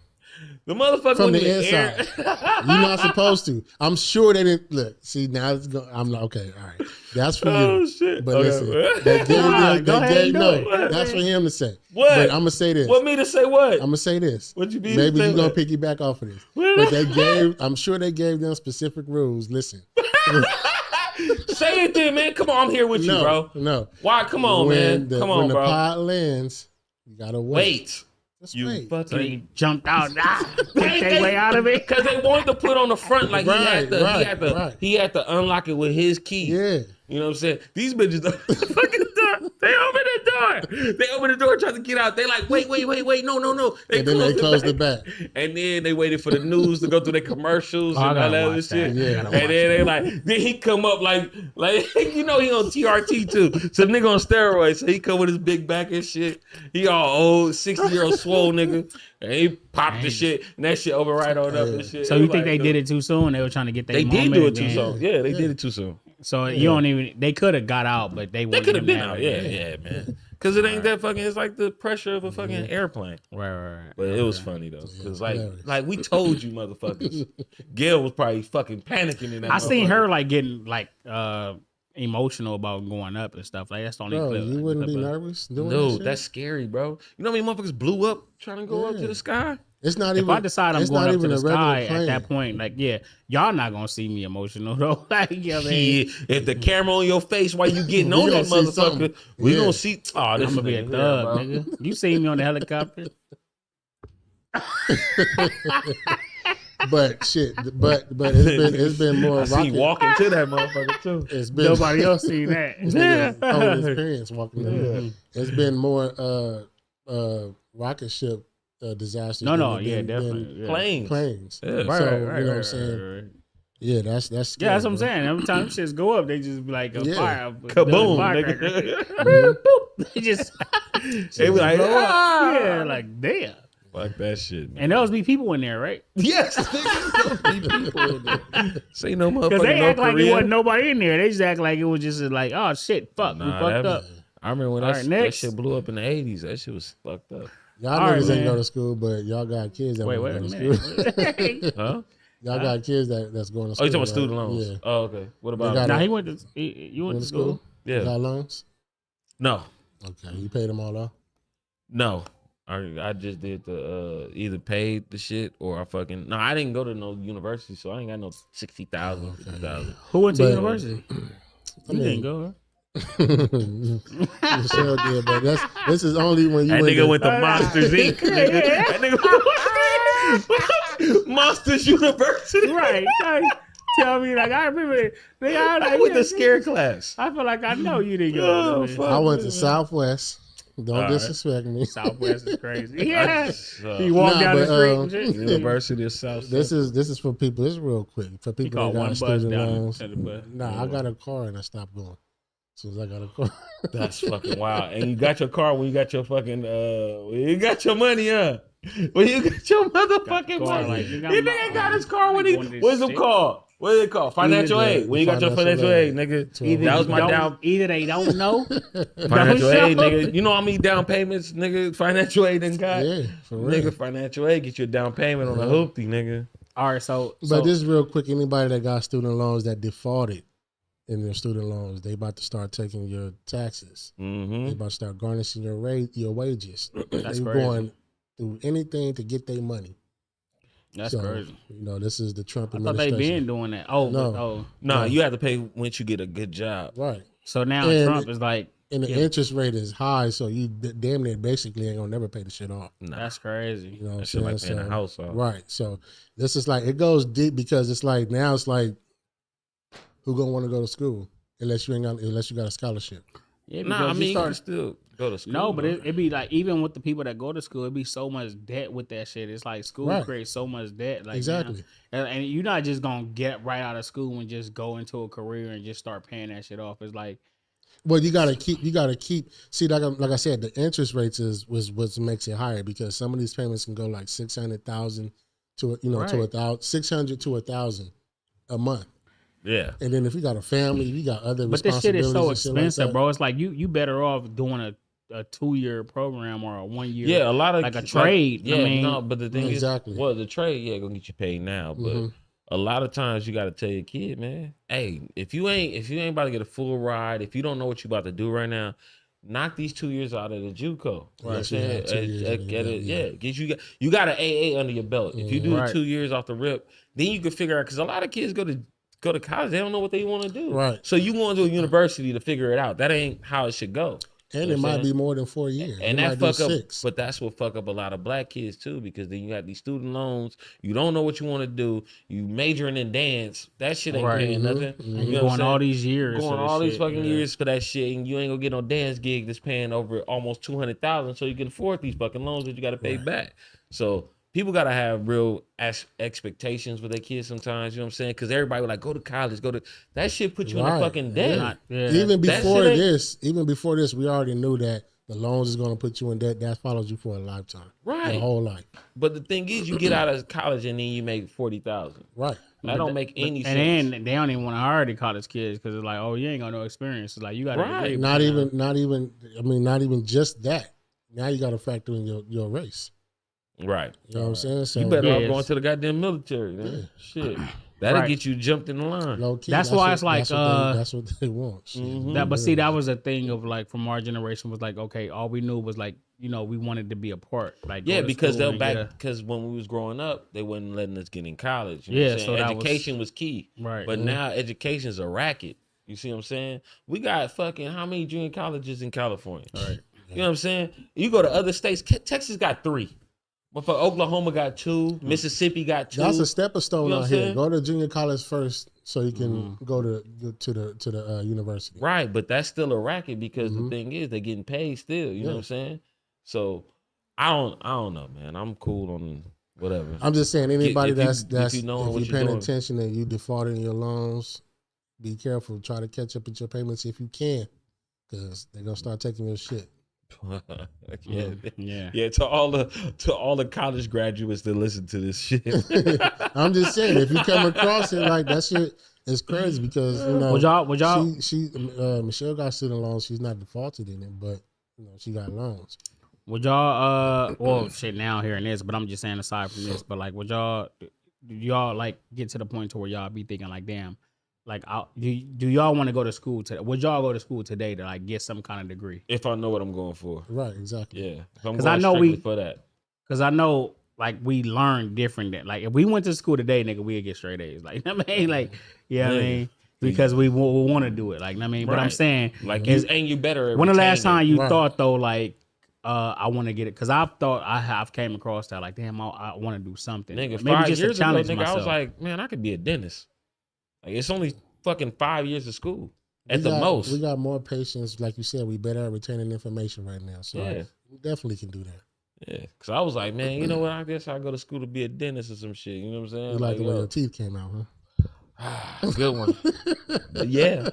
Speaker 3: The motherfucker
Speaker 4: From
Speaker 3: was
Speaker 4: the
Speaker 3: in the
Speaker 4: inside.
Speaker 3: air.
Speaker 4: You're not supposed to. I'm sure they didn't look. See, now it's going. I'm like, okay, all right. That's for
Speaker 3: Oh,
Speaker 4: you.
Speaker 3: shit.
Speaker 4: But
Speaker 3: Okay.
Speaker 4: listen, they gave
Speaker 2: Nah,
Speaker 4: them.
Speaker 2: go
Speaker 4: They
Speaker 2: ahead
Speaker 4: gave
Speaker 2: and do
Speaker 4: no.
Speaker 2: it.
Speaker 4: That's for him to say.
Speaker 3: What?
Speaker 4: But I'm gonna say this.
Speaker 3: Want me to say what?
Speaker 4: I'm gonna say this.
Speaker 3: What you mean?
Speaker 4: Maybe
Speaker 3: say
Speaker 4: you're gonna
Speaker 3: what?
Speaker 4: piggyback off of this.
Speaker 3: What?
Speaker 4: But they gave. I'm sure they gave them specific rules. Listen.
Speaker 3: Say it then, man. Come on, I'm here with you, bro.
Speaker 4: No.
Speaker 3: Why? Come on, man. Come on,
Speaker 4: when the
Speaker 3: bro.
Speaker 4: pod lands, you gotta wait.
Speaker 3: Wait.
Speaker 4: Just
Speaker 3: You
Speaker 4: wait.
Speaker 2: So
Speaker 3: fucking.
Speaker 2: he jumped out. Take their way out of it.
Speaker 3: Because they wanted to put on the front like
Speaker 4: Right, right.
Speaker 3: he had to unlock it with his key.
Speaker 4: Yeah.
Speaker 3: You know what I'm saying? These bitches don't fucking door. They open the door. They open the door trying to get out. They like, wait, no.
Speaker 4: And then they closed it back.
Speaker 3: And then they waited for the news to go through their commercials
Speaker 2: Oh, I
Speaker 3: and all
Speaker 2: gotta
Speaker 3: that other
Speaker 2: watch
Speaker 3: shit.
Speaker 2: that.
Speaker 4: Yeah.
Speaker 3: And then they like, then he come up like you know he on TRT too. So nigga on steroids. So he come with his big back and shit. He all old, 60-year-old swole nigga. And he popped the shit and that shit over right on up and shit.
Speaker 2: So you think they did it too soon? They were trying to get their
Speaker 3: They
Speaker 2: moment.
Speaker 3: did do it too
Speaker 2: and-
Speaker 3: soon. Yeah, they did it too soon.
Speaker 2: So you don't even. They could have got out, but they
Speaker 3: They could have
Speaker 2: wouldn't
Speaker 3: been
Speaker 2: have
Speaker 3: out.
Speaker 2: it.
Speaker 3: Yeah, man. Cause it ain't that fucking. It's like the pressure of a fucking airplane.
Speaker 2: Right.
Speaker 3: But it was funny though, cause
Speaker 4: hilarious.
Speaker 3: like we told you, motherfuckers. Gail was probably fucking panicking in that.
Speaker 2: I seen
Speaker 3: motherfucker.
Speaker 2: her like getting like emotional about going up and stuff. Like that's the only
Speaker 4: Bro,
Speaker 2: clip.
Speaker 4: you wouldn't be nervous doing
Speaker 3: No,
Speaker 4: that shit?
Speaker 3: that's scary, bro. You know how many motherfuckers blew up trying to go up to the sky?
Speaker 4: It's not
Speaker 2: If
Speaker 4: even.
Speaker 2: I decide I'm
Speaker 4: it's
Speaker 2: going
Speaker 4: not
Speaker 2: up to
Speaker 4: even
Speaker 2: the
Speaker 4: a regular
Speaker 2: sky at
Speaker 4: plane.
Speaker 2: that point, like y'all not gonna see me emotional though. Like
Speaker 3: Shit, if the camera on your face while you getting
Speaker 4: We
Speaker 3: on
Speaker 4: gonna
Speaker 3: that
Speaker 4: see something.
Speaker 3: motherfucker, we
Speaker 4: Yeah.
Speaker 3: gonna see. Oh, this
Speaker 2: I'm gonna be a
Speaker 3: nigga
Speaker 2: thug,
Speaker 3: here, bro.
Speaker 2: nigga. You see me on the helicopter?
Speaker 4: But shit, but it's been more
Speaker 3: I see you
Speaker 4: rocket.
Speaker 3: walking to that motherfucker too.
Speaker 4: It's been
Speaker 2: Nobody else seen that.
Speaker 4: holding his pants walking down. It's been more rocket ship disasters.
Speaker 2: No,
Speaker 4: than
Speaker 2: yeah,
Speaker 4: than
Speaker 2: definitely. Yeah.
Speaker 3: Planes.
Speaker 4: planes.
Speaker 3: Yeah.
Speaker 2: Right,
Speaker 4: So,
Speaker 2: right,
Speaker 4: you know what I'm saying?
Speaker 2: right.
Speaker 4: Yeah, that's
Speaker 2: Yeah,
Speaker 4: scary,
Speaker 2: that's what I'm
Speaker 4: bro.
Speaker 2: saying. Every time shits go up, they just be like a
Speaker 4: Yeah.
Speaker 2: fire.
Speaker 3: Kaboom,
Speaker 2: firecracker.
Speaker 3: nigga.
Speaker 2: They just
Speaker 3: They be like,
Speaker 2: blow up.
Speaker 3: ah.
Speaker 2: Yeah, like damn.
Speaker 3: Fuck that shit, man.
Speaker 2: And there be people in there, right?
Speaker 3: Yes, nigga. Say no motherfucker.
Speaker 2: Because they
Speaker 3: North
Speaker 2: act like it
Speaker 3: Korea.
Speaker 2: wasn't nobody in there. They just act like it was just like, oh shit, fuck, we
Speaker 3: Nah,
Speaker 2: fucked
Speaker 3: that-
Speaker 2: up.
Speaker 3: I remember when
Speaker 2: All
Speaker 3: that,
Speaker 2: right,
Speaker 3: that
Speaker 2: next.
Speaker 3: shit blew up in the 80s. That shit was fucked up.
Speaker 4: Y'all
Speaker 2: All right,
Speaker 4: niggas ain't
Speaker 2: man.
Speaker 4: go to school, but y'all got kids that
Speaker 2: Wait
Speaker 4: want
Speaker 2: a
Speaker 4: to go to
Speaker 2: minute.
Speaker 4: school.
Speaker 3: Huh?
Speaker 4: Y'all got kids that's going to
Speaker 3: Oh,
Speaker 4: school.
Speaker 3: you talking about
Speaker 4: right?
Speaker 3: student loans?
Speaker 4: Yeah.
Speaker 3: Oh, okay. What about?
Speaker 4: got
Speaker 2: Nah,
Speaker 4: it.
Speaker 2: he went to. You went to school.
Speaker 3: Yeah.
Speaker 4: Got loans?
Speaker 3: No,
Speaker 4: Okay, you paid them all off?
Speaker 3: no. I just did the either paid the shit or I fucking no. I didn't go to no university, so I ain't got no 60,000, 50,000.
Speaker 2: Who went to
Speaker 4: But-
Speaker 2: university? You didn't go.
Speaker 4: Michelle did, but this is only when you
Speaker 3: That
Speaker 4: went
Speaker 3: nigga
Speaker 4: to,
Speaker 3: went to Monsters Inc. Nigga. That nigga Monsters University.
Speaker 2: Right. Like, tell me, like I remember. Nigga,
Speaker 3: I went to scare class.
Speaker 2: I feel like I know you didn't go.
Speaker 3: Oh,
Speaker 2: man.
Speaker 3: fuck.
Speaker 4: I went to Southwest. Don't
Speaker 3: All right.
Speaker 4: disrespect me.
Speaker 2: Southwest is crazy. Yeah.
Speaker 3: So,
Speaker 2: He walked
Speaker 4: Nah,
Speaker 2: down the
Speaker 4: but,
Speaker 2: street and shit.
Speaker 3: University of South.
Speaker 4: This is for people. This is real quick for
Speaker 2: He
Speaker 4: people
Speaker 2: caught
Speaker 4: that
Speaker 2: one
Speaker 4: got
Speaker 2: bus
Speaker 4: student
Speaker 2: down
Speaker 4: loans.
Speaker 2: to the bus.
Speaker 4: Nah, I got a car and I stopped going. As soon as I got a car,
Speaker 3: That's fucking wild. And you got your car when you got your fucking when you got your money, huh? When you got your motherfucking
Speaker 2: car,
Speaker 3: money.
Speaker 2: like,
Speaker 3: He
Speaker 2: you got
Speaker 3: nigga got his car when he
Speaker 2: one of these
Speaker 3: what's it
Speaker 2: shit.
Speaker 3: called? What is it called? Financial
Speaker 4: Either
Speaker 3: aid. When you got your
Speaker 4: financial
Speaker 3: financial aid,
Speaker 4: aid.
Speaker 3: nigga.
Speaker 2: Either
Speaker 3: That was
Speaker 2: you
Speaker 3: my
Speaker 2: don't-
Speaker 3: down
Speaker 2: Either they don't know.
Speaker 3: financial
Speaker 2: Don't
Speaker 3: aid,
Speaker 2: show.
Speaker 3: nigga. You know how many down payments, nigga, financial aid done got?
Speaker 4: yeah, for real.
Speaker 3: Nigga, financial aid get you a down payment on a hoopty, nigga.
Speaker 2: All right, so
Speaker 4: But this is real quick. Anybody that got student loans that defaulted in their student loans, they about to start taking your taxes.
Speaker 3: Mm-hmm.
Speaker 4: They about to start garnishing your wages.
Speaker 2: That's
Speaker 4: they
Speaker 2: crazy.
Speaker 4: going through anything to get their money.
Speaker 2: That's
Speaker 4: So,
Speaker 2: crazy.
Speaker 4: You know, this is the Trump
Speaker 2: I thought they
Speaker 4: administration.
Speaker 2: been doing that. Oh,
Speaker 4: No.
Speaker 2: oh.
Speaker 3: Nah, you have to pay once you get a good job.
Speaker 4: Right.
Speaker 2: So now
Speaker 4: And-
Speaker 2: Trump is like,
Speaker 4: And the
Speaker 2: Yeah.
Speaker 4: interest rate is high, so you damn near basically ain't gonna never pay the shit off.
Speaker 3: Nah,
Speaker 2: that's crazy.
Speaker 4: You know what I'm
Speaker 3: that shit like
Speaker 4: saying?
Speaker 3: paying a house off.
Speaker 4: Right. So this is like, it goes deep because it's like, now it's like, who gonna want to go to school unless you got a scholarship?
Speaker 2: Yeah,
Speaker 3: Nah, I
Speaker 2: because
Speaker 3: mean, you
Speaker 2: start-
Speaker 3: can still go to school.
Speaker 2: no, but
Speaker 3: bro.
Speaker 2: it be like even with the people that go to school, it be so much debt with that shit. It's like school
Speaker 4: Right.
Speaker 2: creates so much debt. Like
Speaker 4: Exactly.
Speaker 2: now. And you're not just gonna get right out of school and just go into a career and just start paying that shit off. It's like
Speaker 4: Well, you gotta keep. See, like I said, the interest rates was what makes it higher because some of these payments can go like 600,000 to to
Speaker 2: Right.
Speaker 4: 1,000, 600 to 1,000 a month.
Speaker 3: Yeah.
Speaker 4: And then if you got a family, you got other
Speaker 2: but this shit
Speaker 4: responsibilities.
Speaker 2: is so
Speaker 4: and shit like
Speaker 2: expensive,
Speaker 4: that.
Speaker 2: bro. It's like you better off doing a 2-year program or a 1 year.
Speaker 3: Yeah, a lot of
Speaker 2: like a trade, I
Speaker 3: yeah,
Speaker 2: mean-
Speaker 3: no, but the thing
Speaker 4: Exactly.
Speaker 3: is, well, the trade, yeah, gonna get you paid now, but
Speaker 4: Mhm.
Speaker 3: a lot of times you got to tell your kid, man, hey, if you ain't about to get a full ride, if you don't know what you about to do right now, knock these 2 years out of the JUCO. You know what I'm
Speaker 4: Yes, you have 2
Speaker 3: saying?
Speaker 4: years under
Speaker 3: Get
Speaker 4: your
Speaker 3: it,
Speaker 4: belt,
Speaker 3: yeah,
Speaker 4: yeah.
Speaker 3: get you got an AA under your belt. If you do
Speaker 2: Right.
Speaker 3: the 2 years off the rip, then you can figure out because a lot of kids go to college, they don't know what they want to do.
Speaker 4: Right.
Speaker 3: So you going to a university to figure it out. That ain't how it should go.
Speaker 4: And
Speaker 3: You
Speaker 4: it
Speaker 3: know what I'm
Speaker 4: might
Speaker 3: saying?
Speaker 4: be more than 4 years.
Speaker 3: And
Speaker 4: It
Speaker 3: that
Speaker 4: might be
Speaker 3: fuck up,
Speaker 4: 6.
Speaker 3: but that's what fuck up a lot of black kids too, because then you got these student loans. You don't know what you want to do. You majoring in dance. That shit ain't
Speaker 2: Right.
Speaker 3: paying
Speaker 4: Mhm.
Speaker 3: nothing.
Speaker 4: Mhm.
Speaker 2: and
Speaker 3: You
Speaker 2: you
Speaker 3: know what I'm
Speaker 2: going all
Speaker 3: saying?
Speaker 2: these years.
Speaker 3: Going
Speaker 2: for this
Speaker 3: all these
Speaker 2: shit,
Speaker 3: fucking
Speaker 2: yeah.
Speaker 3: years for that shit, and you ain't gonna get no dance gig that's paying over almost 200,000, so you can afford these fucking loans that you got to pay back. So people gotta have real expectations with their kids sometimes. You know what I'm saying? Because everybody like go to college, that shit put you in
Speaker 4: Right.
Speaker 3: a fucking debt.
Speaker 2: Not- yeah.
Speaker 4: even
Speaker 3: that
Speaker 4: before
Speaker 3: shit ain't-
Speaker 4: this, we already knew that The loans is going to put you in debt. That follows you for a lifetime.
Speaker 3: Right.
Speaker 4: Your whole life.
Speaker 3: But the thing is, you get out of college and then you make 40,000.
Speaker 4: Right.
Speaker 3: That don't make any sense.
Speaker 2: And then they don't even want to hire the college kids because it's like, oh, you ain't got no experience. It's like you got to
Speaker 3: Right.
Speaker 4: Not even just that. Now you got to factor in your race.
Speaker 3: Right.
Speaker 4: You know what I'm saying? So
Speaker 3: You better off going to the goddamn military, man.
Speaker 4: Yeah.
Speaker 3: Shit. That'll
Speaker 2: Right.
Speaker 3: get you jumped in the line.
Speaker 4: low key,
Speaker 2: That's why it's like,
Speaker 4: that's what they want. Shit.
Speaker 3: Mhm.
Speaker 2: But see, that was a thing of like from our generation was like, okay, all we knew was like, you know, we wanted to be a part. Like,
Speaker 3: Yeah,
Speaker 2: go to
Speaker 3: because
Speaker 2: school
Speaker 3: they'll
Speaker 2: and
Speaker 3: back
Speaker 2: get
Speaker 3: because when we was growing up, they wasn't letting us get in college. You know
Speaker 2: Yeah,
Speaker 3: what I'm
Speaker 2: so
Speaker 3: saying?
Speaker 2: that was-
Speaker 3: Education was key.
Speaker 2: Right.
Speaker 3: But now education's a racket. You see what I'm saying? We got fucking how many junior colleges in California?
Speaker 2: Right.
Speaker 3: You know what I'm saying? You go to other states, Texas got 3. But for Oklahoma got 2, Mississippi got 2.
Speaker 4: That's a stepping stone
Speaker 3: You know what
Speaker 4: out
Speaker 3: I'm
Speaker 4: here.
Speaker 3: saying?
Speaker 4: Go to junior college first, so you can go to the university.
Speaker 3: Right, but that's still a racket because the thing is they're getting paid still. You know what I'm saying? So I don't know, man. I'm cool on whatever.
Speaker 4: I'm just saying, anybody
Speaker 3: If you-
Speaker 4: that's
Speaker 3: if you know what
Speaker 4: if you're
Speaker 3: you're
Speaker 4: paying
Speaker 3: doing.
Speaker 4: attention and you defaulting your loans, be careful. Try to catch up with your payments if you can, because they're gonna start taking your shit.
Speaker 3: Yeah. To all the college graduates that listen to this shit.
Speaker 4: I'm just saying, if you come across it, like that shit is crazy because you know
Speaker 2: Would y'all
Speaker 4: she Michelle got student loans. She's not defaulted in it, but you know she got loans.
Speaker 2: Would y'all well shit now hearing this, but I'm just saying aside from this, but like do y'all like get to the point to where y'all be thinking like, damn, like do y'all want to go to school today? Would y'all go to school today to like get some kind of degree?
Speaker 3: If I know what I'm going for.
Speaker 4: Right, exactly.
Speaker 3: Yeah. If I'm
Speaker 2: 'Cause
Speaker 3: going
Speaker 2: I know
Speaker 3: strictly for that.
Speaker 2: Because I know like we learn different than like if we went to school today, nigga, we'd get straight A's. Like I mean, like I mean, because we want to do it. Like I mean, but I'm
Speaker 3: Right.
Speaker 2: saying
Speaker 3: Like
Speaker 2: is
Speaker 3: you better.
Speaker 2: when the last time you
Speaker 4: Right.
Speaker 2: thought though like I want to get it because I've thought I've came across that like damn I want to do something.
Speaker 3: Nigga,
Speaker 2: Maybe
Speaker 3: 5
Speaker 2: just to
Speaker 3: years ago,
Speaker 2: challenge
Speaker 3: nigga,
Speaker 2: myself.
Speaker 3: I was like, man, I could be a dentist. Like it's only fucking 5 years of school at
Speaker 4: We
Speaker 3: the
Speaker 4: got-
Speaker 3: most.
Speaker 4: We got more patience, like you said. We better at retaining information right now, so
Speaker 3: Yeah.
Speaker 4: we definitely can do that.
Speaker 3: Yeah, because I was like, man, you know what? I guess I'll go to school to be a dentist or some shit. You know what I'm saying?
Speaker 4: You like the way
Speaker 3: yo,
Speaker 4: your teeth came out,
Speaker 3: good one. Yeah,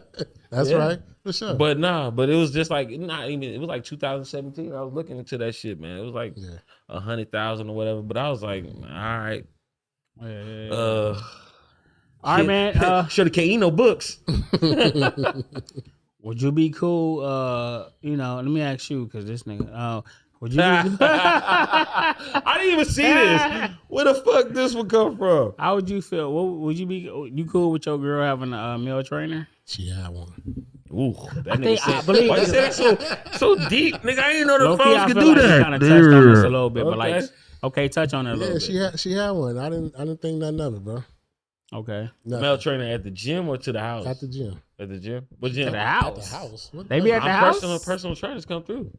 Speaker 4: That's
Speaker 3: Yeah.
Speaker 4: right, for sure.
Speaker 3: but it was just like not even. It was like 2017. I was looking into that shit, man. It was like
Speaker 4: yeah,
Speaker 3: 100,000 or whatever. But I was like, all right,
Speaker 2: Yeah.
Speaker 3: all
Speaker 2: right, man.
Speaker 3: Should have Kano books.
Speaker 2: Would you be cool? You know, let me ask you because this nigga. Would you?
Speaker 3: I didn't even see this. Where the fuck this would come from?
Speaker 2: How would you feel? What would you be? You cool with your girl having a male trainer?
Speaker 4: she had one.
Speaker 3: Ooh, that nigga
Speaker 2: think-
Speaker 3: said,
Speaker 2: I believe-
Speaker 3: why you say that so deep, nigga? I didn't know the
Speaker 2: Low-key,
Speaker 3: phones
Speaker 2: I
Speaker 3: could
Speaker 2: feel
Speaker 3: do
Speaker 2: like
Speaker 3: that.
Speaker 2: kind of touched on this a little bit, but like,
Speaker 3: Okay.
Speaker 2: okay, touch on it a little
Speaker 4: Yeah,
Speaker 2: bit.
Speaker 4: she had one. I didn't think nothing of it, bro.
Speaker 2: Okay,
Speaker 4: Nothing.
Speaker 3: Male trainer at the gym or to the house?
Speaker 4: At the gym.
Speaker 3: At the gym? What gym?
Speaker 2: to the
Speaker 4: At the
Speaker 2: house.
Speaker 4: house. What
Speaker 2: They be at the house.
Speaker 3: Personal trainers come through.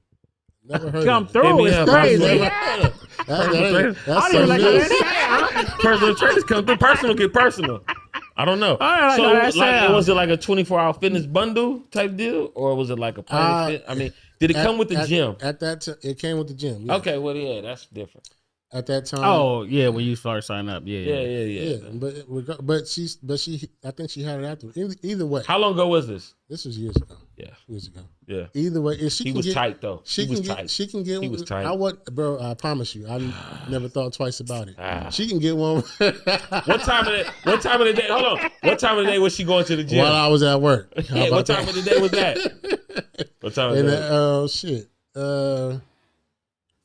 Speaker 4: Never heard
Speaker 2: Come
Speaker 4: of it.
Speaker 2: through.
Speaker 3: Hit me
Speaker 2: It's
Speaker 3: up.
Speaker 2: crazy.
Speaker 3: Yeah.
Speaker 4: That's
Speaker 2: I don't even like
Speaker 4: something
Speaker 2: that.
Speaker 4: else.
Speaker 3: Personal trainers come through. Personal get personal. I don't know.
Speaker 2: right,
Speaker 3: So
Speaker 2: that's
Speaker 3: like, was it like a 24-hour fitness bundle type deal, or was it like a private fit? I mean, did it come with the gym?
Speaker 4: At that time, it came with the gym. Yeah.
Speaker 3: Okay, well, yeah, that's different.
Speaker 4: At that time.
Speaker 2: Oh yeah, when you first sign up, yeah.
Speaker 3: Yeah.
Speaker 4: But she I think she had it after. Either way,
Speaker 3: How long ago was this?
Speaker 4: this was years ago.
Speaker 3: Yeah,
Speaker 4: Years ago.
Speaker 3: yeah.
Speaker 4: Either way, if she
Speaker 3: He
Speaker 4: can
Speaker 3: was
Speaker 4: get,
Speaker 3: tight though.
Speaker 4: She
Speaker 3: He
Speaker 4: can
Speaker 3: was
Speaker 4: get.
Speaker 3: tight.
Speaker 4: She can get.
Speaker 3: He was tight.
Speaker 4: Bro, I promise you, I never thought twice about it.
Speaker 3: Ah.
Speaker 4: She can get one.
Speaker 3: What time of the day? Hold on. What time of the day was she going to the gym?
Speaker 4: While I was at work. How
Speaker 3: Yeah,
Speaker 4: about
Speaker 3: what time
Speaker 4: that?
Speaker 3: of the day was that? What time of the
Speaker 4: And
Speaker 3: day?
Speaker 4: shit.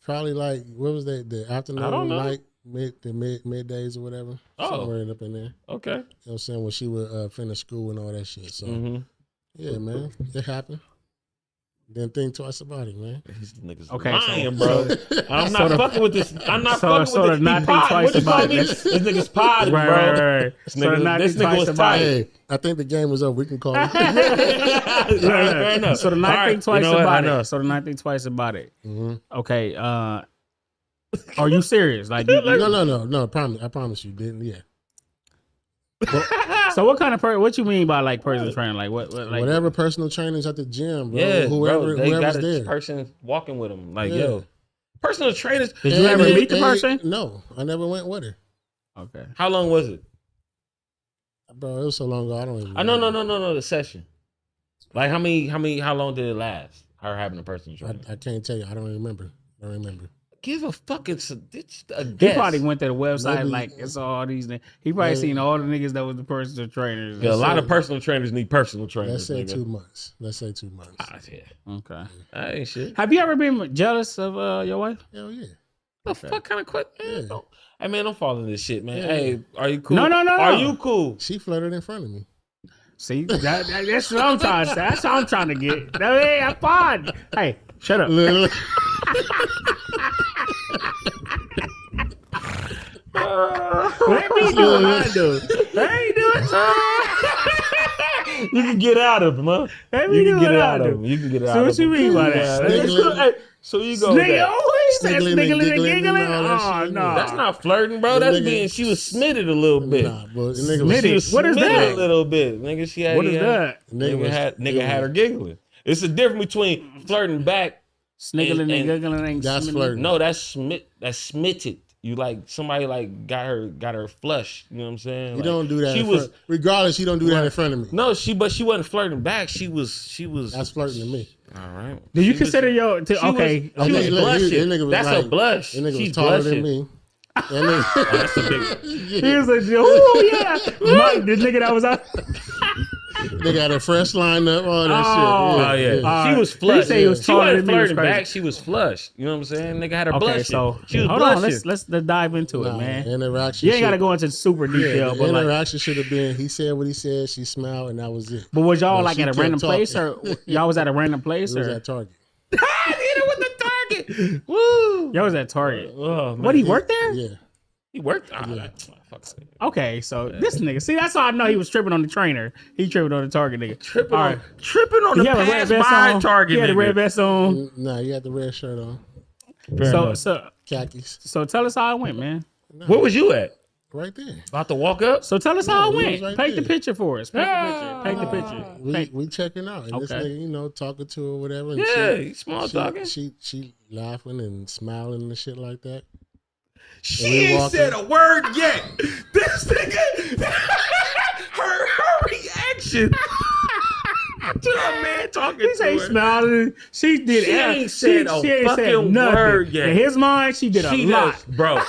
Speaker 4: Probably like what was that? The afternoon,
Speaker 3: I don't know.
Speaker 4: night, middays or whatever.
Speaker 3: Oh.
Speaker 4: Somewhere up in there.
Speaker 3: Okay.
Speaker 4: You know what I'm saying? When she would finish school and all that shit. So yeah, man, it happened. Didn't think twice about it, man.
Speaker 3: These niggas
Speaker 2: Okay,
Speaker 3: lying, bro. I'm not fucking with this. I'm not
Speaker 2: so-
Speaker 3: fucking
Speaker 2: so
Speaker 3: with
Speaker 2: to
Speaker 3: this.
Speaker 2: not
Speaker 3: He
Speaker 2: think
Speaker 3: pod.
Speaker 2: twice
Speaker 3: What you call
Speaker 2: about
Speaker 3: me?
Speaker 2: it.
Speaker 3: This nigga's pod,
Speaker 2: Right,
Speaker 3: bro.
Speaker 2: right.
Speaker 3: This
Speaker 2: So to
Speaker 3: nigga,
Speaker 2: not
Speaker 3: this
Speaker 2: think
Speaker 3: nigga
Speaker 2: twice
Speaker 3: was
Speaker 2: about
Speaker 3: tight.
Speaker 4: Hey, I think the game was over. We can call it.
Speaker 3: Fair enough.
Speaker 2: So the night
Speaker 3: All right,
Speaker 2: think twice
Speaker 3: you know what?
Speaker 2: about
Speaker 3: I know.
Speaker 2: it. So the night think twice about it.
Speaker 4: Mhm.
Speaker 2: Okay. Are you serious? Like,
Speaker 4: No. I promise you, didn't. Yeah.
Speaker 2: so what kind of what you mean by like personal trainer? Like what like
Speaker 4: Whatever personal trainers at the gym, bro.
Speaker 3: Yeah,
Speaker 4: whoever,
Speaker 3: bro. They
Speaker 4: whoever's
Speaker 3: got a
Speaker 4: there.
Speaker 3: person walking with them. Like,
Speaker 4: Yeah.
Speaker 3: yo, personal trainers.
Speaker 2: Did you ever meet the person?
Speaker 4: No, I never went with her.
Speaker 2: Okay.
Speaker 3: How long was it?
Speaker 4: Bro, it was so long ago. I don't even.
Speaker 3: No. The session. Like, how long did it last? her having a personal trainer?
Speaker 4: I can't tell you. I don't remember.
Speaker 3: Give a fucking a
Speaker 2: He
Speaker 3: guess.
Speaker 2: probably went to the website
Speaker 4: Maybe-
Speaker 2: like it's all these. He probably seen all the niggas that was the personal trainers.
Speaker 3: Yeah, a lot of personal trainers need personal trainers.
Speaker 4: Let's say
Speaker 3: nigga.
Speaker 4: 2 months.
Speaker 3: Ah, yeah.
Speaker 2: Okay.
Speaker 3: That ain't shit.
Speaker 2: Have you ever been jealous of your wife?
Speaker 4: Hell yeah.
Speaker 3: The fuck kind of quit?
Speaker 4: Yeah.
Speaker 3: Hey man, don't fall in this shit, man.
Speaker 4: Yeah.
Speaker 3: Hey, are you cool?
Speaker 2: No.
Speaker 3: Are you cool?
Speaker 4: She flirted in front of me.
Speaker 2: See, that's what I'm trying to say. That's what I'm trying to get. Hey, I'm fine. Hey, shut up. Let me do what I do. I ain't doing
Speaker 3: You can get out of him, huh?
Speaker 2: Let me
Speaker 3: You
Speaker 2: do
Speaker 3: can get
Speaker 2: what
Speaker 3: it
Speaker 2: I
Speaker 3: out
Speaker 2: do.
Speaker 3: of him. You can get it
Speaker 2: So
Speaker 3: out
Speaker 2: what
Speaker 3: of
Speaker 2: you
Speaker 3: him.
Speaker 2: mean by that?
Speaker 3: Hey, so you go with
Speaker 2: Nigga
Speaker 3: that.
Speaker 2: always that
Speaker 4: Sniggling and
Speaker 2: sniggling and
Speaker 4: giggling
Speaker 2: giggling.
Speaker 4: and all that
Speaker 2: Oh
Speaker 4: shit.
Speaker 2: no,
Speaker 3: That's not flirting, bro.
Speaker 4: The
Speaker 3: That's
Speaker 4: nigga-
Speaker 3: being. She was smitted a little bit.
Speaker 4: Nah, but the nigga was,
Speaker 2: Smitted.
Speaker 3: She was
Speaker 2: What is
Speaker 3: smitted
Speaker 2: that?
Speaker 3: A little bit, nigga. She had.
Speaker 2: What is that?
Speaker 3: Nigga had her giggling. It's a difference between flirting back.
Speaker 2: Sniggling and giggling ain't
Speaker 4: That's
Speaker 2: smitting.
Speaker 4: flirting.
Speaker 3: No, that's smitted. You like somebody like got her flush. You know what I'm saying?
Speaker 4: You
Speaker 3: Like,
Speaker 4: don't do that.
Speaker 3: She
Speaker 4: in
Speaker 3: was
Speaker 4: front, regardless. You don't do that in front of me.
Speaker 3: no, she wasn't flirting back. She was.
Speaker 4: That's flirting to me.
Speaker 3: All right.
Speaker 2: Do you
Speaker 3: She
Speaker 2: consider
Speaker 3: was,
Speaker 2: your?
Speaker 3: she
Speaker 2: Okay,
Speaker 3: was, she
Speaker 2: okay.
Speaker 3: was
Speaker 4: Look,
Speaker 3: blushing.
Speaker 4: that nigga was
Speaker 3: That's
Speaker 4: like-
Speaker 3: a blush.
Speaker 4: That nigga
Speaker 3: She's
Speaker 4: was taller
Speaker 3: blushing.
Speaker 4: than me. That
Speaker 3: Oh,
Speaker 4: nigga,
Speaker 3: that's a big.
Speaker 2: He was like, oh yeah, Mike, this nigga that was out.
Speaker 4: they got a fresh lineup, all that
Speaker 2: Oh,
Speaker 4: shit.
Speaker 3: Oh yeah,
Speaker 2: All
Speaker 3: she was
Speaker 2: right.
Speaker 3: flush.
Speaker 2: He say he was
Speaker 3: She
Speaker 2: taller
Speaker 3: wasn't
Speaker 2: than me, it was
Speaker 3: flirting
Speaker 2: crazy.
Speaker 3: back. She was flush. You know what I'm saying? Nigga had her
Speaker 2: Okay,
Speaker 3: blushing.
Speaker 2: so
Speaker 3: she was
Speaker 2: hold
Speaker 3: blushing.
Speaker 2: on. Let's dive into it,
Speaker 4: Nah,
Speaker 2: man.
Speaker 4: interaction.
Speaker 2: You ain't got to
Speaker 4: should-
Speaker 2: go into super
Speaker 4: Yeah,
Speaker 2: detail,
Speaker 4: the
Speaker 2: but like,
Speaker 4: interaction should have been. He said what he said. She smiled, and that was it.
Speaker 2: but was y'all
Speaker 4: But
Speaker 2: like
Speaker 4: she
Speaker 2: at a
Speaker 4: kept
Speaker 2: random place,
Speaker 4: talking.
Speaker 2: or y'all was at a random
Speaker 4: It
Speaker 2: place,
Speaker 4: was
Speaker 2: or
Speaker 4: at Target.
Speaker 3: Hit it with the target. Woo.
Speaker 2: y'all was at Target?
Speaker 3: Oh, man.
Speaker 2: What, he worked there?
Speaker 4: Yeah.
Speaker 3: He worked. Ah, fuck.
Speaker 2: Okay, so this nigga, see, that's how I know he was tripping on the trainer. He tripping on the Target nigga.
Speaker 3: Tripping
Speaker 2: All
Speaker 3: on,
Speaker 2: right.
Speaker 3: tripping on
Speaker 2: He
Speaker 3: the
Speaker 2: had a red
Speaker 3: pass
Speaker 2: vest
Speaker 3: by
Speaker 2: on.
Speaker 3: target.
Speaker 2: He had a
Speaker 3: nigga.
Speaker 2: red vest on.
Speaker 4: Nah, you got the red shirt on,
Speaker 2: So
Speaker 4: khakis,
Speaker 2: tell us how it went, man.
Speaker 3: Where was you at?
Speaker 4: right there.
Speaker 3: About to walk up?
Speaker 2: So tell us how it
Speaker 4: we
Speaker 2: went.
Speaker 4: was right
Speaker 2: Paint the
Speaker 4: there.
Speaker 2: picture for us. Paint the picture.
Speaker 4: We checking out, and this
Speaker 2: Okay.
Speaker 4: nigga, talking to her, whatever. And
Speaker 3: Yeah, he small
Speaker 4: she,
Speaker 3: talking.
Speaker 4: she laughing and smiling and shit like that.
Speaker 3: She
Speaker 4: we
Speaker 3: ain't
Speaker 4: walking.
Speaker 3: said a word yet. This nigga, her reaction to a man talking
Speaker 2: He
Speaker 3: to
Speaker 2: say
Speaker 3: her.
Speaker 2: smiling. She did.
Speaker 3: She ain't said a
Speaker 2: she ain't said
Speaker 3: fucking
Speaker 2: nothing.
Speaker 3: word yet.
Speaker 2: In his mind, she did a
Speaker 3: She
Speaker 2: lot.
Speaker 3: does, bro.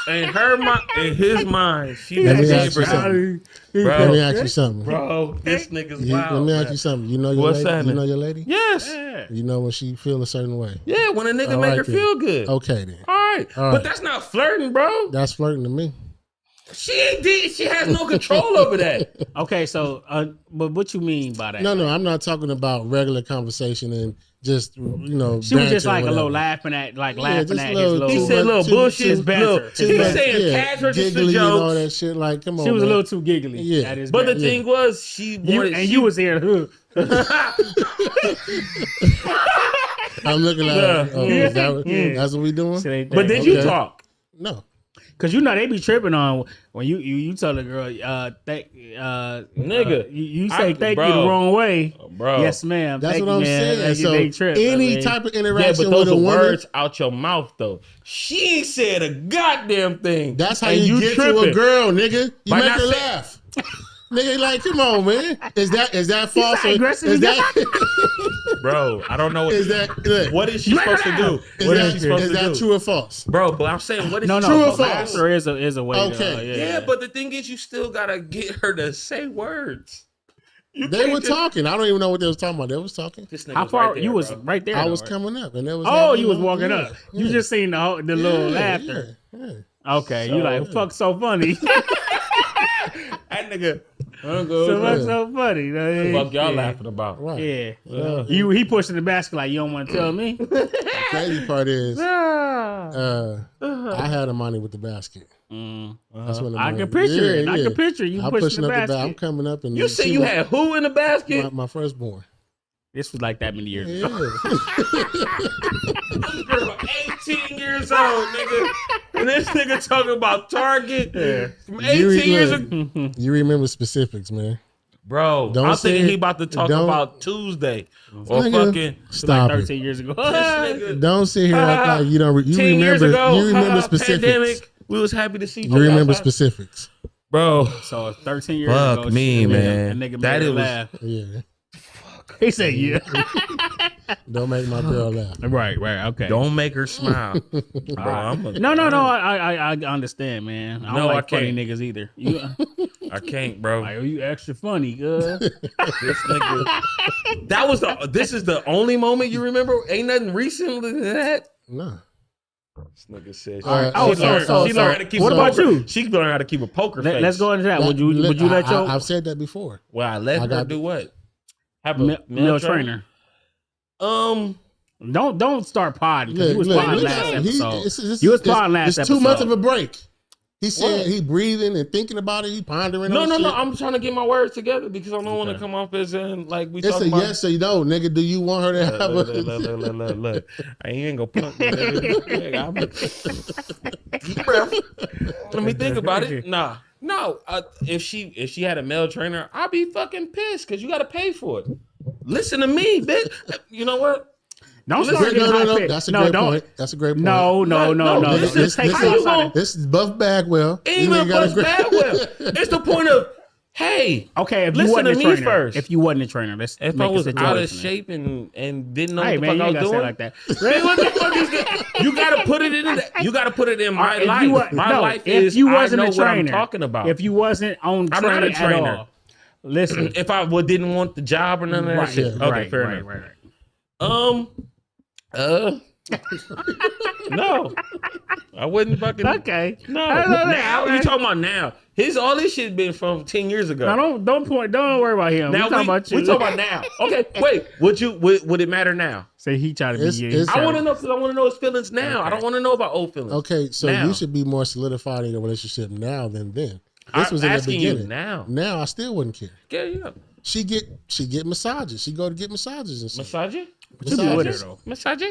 Speaker 3: In her mind, in his mind, she
Speaker 4: Let me
Speaker 3: does
Speaker 4: ask you
Speaker 3: everything.
Speaker 2: Bro.
Speaker 4: Let me ask you something.
Speaker 3: Bro, this nigga's
Speaker 4: Let
Speaker 3: wild.
Speaker 4: me ask
Speaker 3: man.
Speaker 4: you something. You know your
Speaker 3: What's
Speaker 4: lady.
Speaker 3: happening?
Speaker 4: You know your lady.
Speaker 3: Yes.
Speaker 2: Yeah.
Speaker 4: You know when she feel a certain way.
Speaker 3: Yeah, when a nigga
Speaker 4: All
Speaker 3: make
Speaker 4: right
Speaker 3: her
Speaker 4: then.
Speaker 3: feel good.
Speaker 4: Okay then.
Speaker 3: All right.
Speaker 4: All
Speaker 3: But
Speaker 4: right.
Speaker 3: that's not flirting, bro.
Speaker 4: That's flirting to me.
Speaker 3: She ain't did. She has no control over that.
Speaker 2: Okay, so but what you mean by that?
Speaker 4: No, I'm not talking about regular conversation and just
Speaker 2: She was just
Speaker 4: banter or
Speaker 2: like a little
Speaker 4: whatever.
Speaker 2: laughing at
Speaker 4: just
Speaker 2: his
Speaker 4: little-
Speaker 2: little.
Speaker 3: He
Speaker 4: Too
Speaker 3: said
Speaker 4: much-
Speaker 3: little
Speaker 4: too-
Speaker 3: bullshit.
Speaker 2: his banter.
Speaker 3: Look,
Speaker 2: His
Speaker 3: he
Speaker 2: banter.
Speaker 3: saying cash register
Speaker 4: giggly and all that
Speaker 3: jokes.
Speaker 4: shit. Like, come on,
Speaker 2: She was a
Speaker 4: man.
Speaker 2: little too giggly.
Speaker 4: Yeah.
Speaker 2: At his
Speaker 3: But the
Speaker 2: banter.
Speaker 3: thing was, she wanted.
Speaker 2: you was here.
Speaker 4: I'm looking at her. Oh,
Speaker 2: Yeah.
Speaker 4: is that what,
Speaker 2: Yeah.
Speaker 4: That's what we doing?
Speaker 2: Shit ain't
Speaker 3: But
Speaker 2: that.
Speaker 3: did you
Speaker 4: Okay.
Speaker 3: talk?
Speaker 4: No.
Speaker 2: Cause they be tripping on when you tell a girl,
Speaker 3: Nigga.
Speaker 2: you say thank
Speaker 3: bro.
Speaker 2: you the wrong way.
Speaker 3: Bro.
Speaker 2: Yes, ma'am.
Speaker 4: That's
Speaker 2: Thank
Speaker 4: what
Speaker 2: you,
Speaker 4: I'm
Speaker 2: man.
Speaker 4: saying.
Speaker 2: They
Speaker 4: So
Speaker 2: trip,
Speaker 4: any
Speaker 2: I mean.
Speaker 4: type of
Speaker 3: Yeah,
Speaker 4: interaction
Speaker 3: but those
Speaker 4: with a
Speaker 3: are
Speaker 4: woman,
Speaker 3: words out your mouth, though. She ain't said a goddamn thing.
Speaker 4: that's how
Speaker 3: And
Speaker 4: you get to
Speaker 3: tripping.
Speaker 4: a girl, nigga. You
Speaker 3: By
Speaker 4: make
Speaker 3: not
Speaker 4: her
Speaker 3: say-
Speaker 4: laugh. Nigga, like, come on, man. Is that false?
Speaker 2: not aggressive
Speaker 4: Is that
Speaker 3: Bro, I don't know.
Speaker 4: is that look,
Speaker 3: What is she supposed to do?
Speaker 4: is
Speaker 3: What
Speaker 4: that,
Speaker 3: is she supposed
Speaker 4: is
Speaker 3: to
Speaker 4: that
Speaker 3: do?
Speaker 4: true or false?
Speaker 3: Bro, but I'm saying, what is
Speaker 2: No,
Speaker 3: she
Speaker 4: True or
Speaker 3: supposed to
Speaker 4: false?
Speaker 3: do?
Speaker 2: Laughter is a way.
Speaker 4: Okay.
Speaker 3: Yeah, but the thing is, you still gotta get her to say words. You
Speaker 4: They
Speaker 3: can't
Speaker 4: were
Speaker 3: just-
Speaker 4: talking. I don't even know what they was talking about. They was talking.
Speaker 3: This nigga
Speaker 2: How
Speaker 3: was
Speaker 2: far
Speaker 3: right there,
Speaker 2: you was
Speaker 3: bro.
Speaker 2: right there?
Speaker 4: I
Speaker 2: though,
Speaker 4: was
Speaker 2: right?
Speaker 4: coming up, and there was.
Speaker 2: Oh,
Speaker 4: having,
Speaker 2: you was
Speaker 4: know,
Speaker 2: walking
Speaker 4: yeah,
Speaker 2: up.
Speaker 4: yeah.
Speaker 2: You just seen the little laughter.
Speaker 4: Yeah.
Speaker 2: Okay, you like fuck so funny.
Speaker 3: That nigga.
Speaker 2: So what's so funny?
Speaker 3: Fuck y'all
Speaker 2: Yeah.
Speaker 3: laughing about.
Speaker 4: Right.
Speaker 2: Yeah. He pushing the basket like you don't want to tell me.
Speaker 4: The crazy part is,
Speaker 2: Ah.
Speaker 4: I had the money with the basket. That's when the
Speaker 2: I
Speaker 4: money-
Speaker 2: can picture it. I
Speaker 4: yeah.
Speaker 2: can picture you
Speaker 4: I'm
Speaker 2: pushing the
Speaker 4: up
Speaker 2: basket.
Speaker 4: I'm coming up, and
Speaker 3: You said
Speaker 4: she
Speaker 3: you
Speaker 4: was
Speaker 3: had who in the basket?
Speaker 4: my firstborn.
Speaker 2: This was like that many years
Speaker 4: Yeah.
Speaker 2: ago.
Speaker 3: This girl 18 years old, nigga. And this nigga talking about Target from 18 years ago.
Speaker 4: You remember specifics, man.
Speaker 3: Bro,
Speaker 4: Don't
Speaker 3: I'm
Speaker 4: say
Speaker 3: thinking
Speaker 4: it.
Speaker 3: he about to talk
Speaker 4: Don't-
Speaker 3: about Tuesday or
Speaker 4: Nigga,
Speaker 3: fucking
Speaker 4: Stop
Speaker 2: Like
Speaker 4: it.
Speaker 2: 13 years ago.
Speaker 3: this nigga.
Speaker 4: Don't sit here act like you don't. You
Speaker 3: 10 years
Speaker 4: remember.
Speaker 3: ago,
Speaker 4: You remember specifics.
Speaker 3: pandemic, we was happy to see
Speaker 4: You remember
Speaker 3: outside.
Speaker 4: specifics.
Speaker 3: Bro,
Speaker 2: So 13 years
Speaker 3: fuck
Speaker 2: ago.
Speaker 3: me,
Speaker 2: shit,
Speaker 3: man.
Speaker 2: That nigga
Speaker 3: That
Speaker 2: made her
Speaker 3: it was-
Speaker 2: laugh.
Speaker 4: Yeah.
Speaker 3: fuck.
Speaker 2: He said, "Yeah."
Speaker 4: Don't make my girl laugh.
Speaker 2: Right. Okay.
Speaker 3: Don't make her smile, bro.
Speaker 2: No. I understand, man. I don't like funny niggas either. You,
Speaker 3: I can't, bro.
Speaker 2: like, you extra funny,
Speaker 3: This nigga. This is the only moment you remember. Ain't nothing recent than that.
Speaker 4: No.
Speaker 3: This nigga said she,
Speaker 2: so
Speaker 3: learned how to keep.
Speaker 2: what
Speaker 3: a
Speaker 2: about
Speaker 3: poker.
Speaker 2: you?
Speaker 3: She learned how to keep a poker face.
Speaker 2: Let's go into that. Would you let your
Speaker 4: I've said that before.
Speaker 3: Well, I let her do what? Have a
Speaker 2: male trainer? Don't start podding. He was podding last episode. You was podding last episode.
Speaker 4: It's 2 months of a break. He said he breathing and thinking about it. He pondering.
Speaker 3: No. I'm trying to get my words together because I don't want to come off as in like we.
Speaker 4: It's a
Speaker 3: about.
Speaker 4: yes or no, nigga. Do you want her to have
Speaker 3: Look. I ain't gonna punk me. Deep breath. Let me think about it. No. If she had a male trainer, I'd be fucking pissed because you got to pay for it. Listen to me, bitch. You know what?
Speaker 2: Don't start getting
Speaker 4: no. That's a great point. That's a great point.
Speaker 2: No.
Speaker 3: This
Speaker 4: is Buff Bagwell.
Speaker 3: Ain't even Buff Bagwell. It's the point of, hey,
Speaker 2: okay. If you
Speaker 3: listen
Speaker 2: wasn't
Speaker 3: to
Speaker 2: a
Speaker 3: me
Speaker 2: trainer,
Speaker 3: first.
Speaker 2: if you wasn't a trainer, let's
Speaker 3: if
Speaker 2: make
Speaker 3: I was
Speaker 2: a
Speaker 3: out of
Speaker 2: situation.
Speaker 3: shape and didn't know
Speaker 2: Hey
Speaker 3: what the
Speaker 2: man,
Speaker 3: fuck I
Speaker 2: you
Speaker 3: was
Speaker 2: ain't gotta say
Speaker 3: doing,
Speaker 2: it like that.
Speaker 3: man, what the fuck is that? You gotta put it in. You gotta put it in my life. My life is.
Speaker 2: If you wasn't
Speaker 3: I know
Speaker 2: a trainer,
Speaker 3: what I'm talking about.
Speaker 2: If you wasn't on
Speaker 3: I'm not a
Speaker 2: training
Speaker 3: trainer.
Speaker 2: at all, listen.
Speaker 3: If I didn't want the job or none of that shit, okay, fair enough. No, I wouldn't fucking.
Speaker 2: Okay.
Speaker 3: No. Now you talking about now? All this shit been from 10 years ago.
Speaker 2: No, don't worry about him.
Speaker 3: Now
Speaker 2: we talking about you.
Speaker 3: We talking about now. Okay, wait. Would it matter now?
Speaker 2: Say he tried to be you.
Speaker 3: I want to know because I want to know his feelings now.
Speaker 2: Okay.
Speaker 3: I don't want to know about old feelings.
Speaker 4: Okay, so
Speaker 3: now.
Speaker 4: you should be more solidified in your relationship now than then. This was in the beginning.
Speaker 3: Now
Speaker 4: I still wouldn't care.
Speaker 3: Yeah.
Speaker 4: She get massages. She go to get massages and stuff.
Speaker 3: Massage?
Speaker 2: What you be with her though?
Speaker 3: Massage?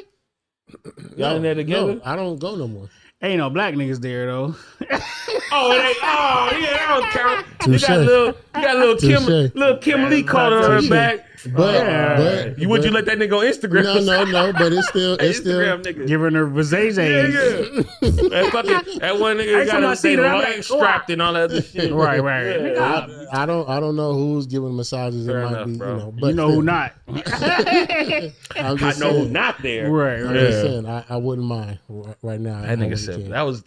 Speaker 3: Y'all in there together?
Speaker 4: No, I don't go no more.
Speaker 2: Ain't no black niggas there though.
Speaker 3: Oh, it ain't. Oh, yeah, that don't count.
Speaker 4: Touché.
Speaker 3: You got little Kim Lee caught on her back.
Speaker 4: But
Speaker 3: You would you let that nigga on Instagram?
Speaker 4: No, but it's still
Speaker 3: Instagram nigga.
Speaker 2: Giving her vazaze.
Speaker 3: Yeah. that one nigga got his leg strapped and all that other shit.
Speaker 2: Right.
Speaker 3: Yeah.
Speaker 4: I don't know who's giving massages.
Speaker 3: Fair
Speaker 4: it might
Speaker 3: enough,
Speaker 4: be,
Speaker 3: bro.
Speaker 4: but
Speaker 2: You know who not.
Speaker 4: I'm just
Speaker 3: I know
Speaker 4: saying,
Speaker 3: who's not there.
Speaker 2: Right.
Speaker 4: I'm just saying, I wouldn't mind right now.
Speaker 3: That nigga said that was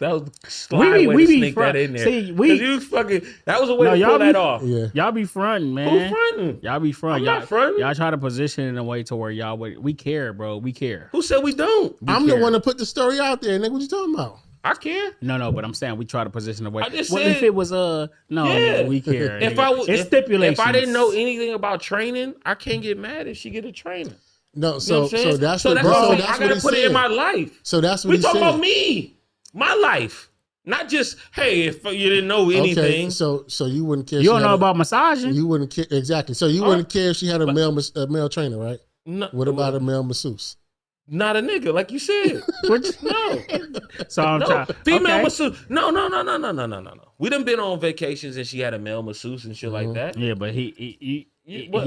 Speaker 3: sly
Speaker 2: We
Speaker 3: way
Speaker 2: be
Speaker 3: to sneak
Speaker 2: front-
Speaker 3: that in there.
Speaker 2: see,
Speaker 3: 'Cause you fucking that was a way
Speaker 2: No,
Speaker 3: to
Speaker 2: y'all
Speaker 3: pull that
Speaker 2: be-
Speaker 3: off.
Speaker 4: Yeah.
Speaker 2: Y'all be fronting, man.
Speaker 3: Who fronting?
Speaker 2: Y'all be fronting.
Speaker 3: I'm not fronting.
Speaker 2: Y'all try to position it in a way to where we care, bro. We care.
Speaker 3: Who said we don't?
Speaker 4: I'm
Speaker 2: care.
Speaker 4: the one to put the story out there, nigga. What you talking about?
Speaker 3: I care.
Speaker 2: No, but I'm saying we try to position the way.
Speaker 3: I just
Speaker 2: what
Speaker 3: said-
Speaker 2: if it was no,
Speaker 3: Yeah.
Speaker 2: we care.
Speaker 3: If
Speaker 2: nigga. It's stipulations.
Speaker 3: if I didn't know anything about training, I can't get mad if she get a trainer.
Speaker 4: No,
Speaker 3: You know
Speaker 4: so
Speaker 3: what I'm saying?
Speaker 4: that's
Speaker 3: so
Speaker 4: what
Speaker 3: that's
Speaker 4: bro.
Speaker 3: what
Speaker 4: That's
Speaker 3: I
Speaker 4: what
Speaker 3: gotta
Speaker 4: he
Speaker 3: put it in
Speaker 4: said.
Speaker 3: my life.
Speaker 4: So that's what
Speaker 3: We
Speaker 4: he
Speaker 3: talking
Speaker 4: said.
Speaker 3: about me, my life, not just hey. If you didn't know anything,
Speaker 4: Okay, so you wouldn't care.
Speaker 2: You don't know about massaging.
Speaker 4: You wouldn't care exactly. So you wouldn't care if she had a male trainer, right?
Speaker 3: no,
Speaker 4: What about a male masseuse?
Speaker 3: not a nigga like you said? No,
Speaker 2: So I'm
Speaker 3: no,
Speaker 2: trying.
Speaker 3: female
Speaker 2: okay.
Speaker 3: masseuse. No. We done been on vacations and she had a male masseuse and shit like that.
Speaker 2: Yeah, but he
Speaker 3: What?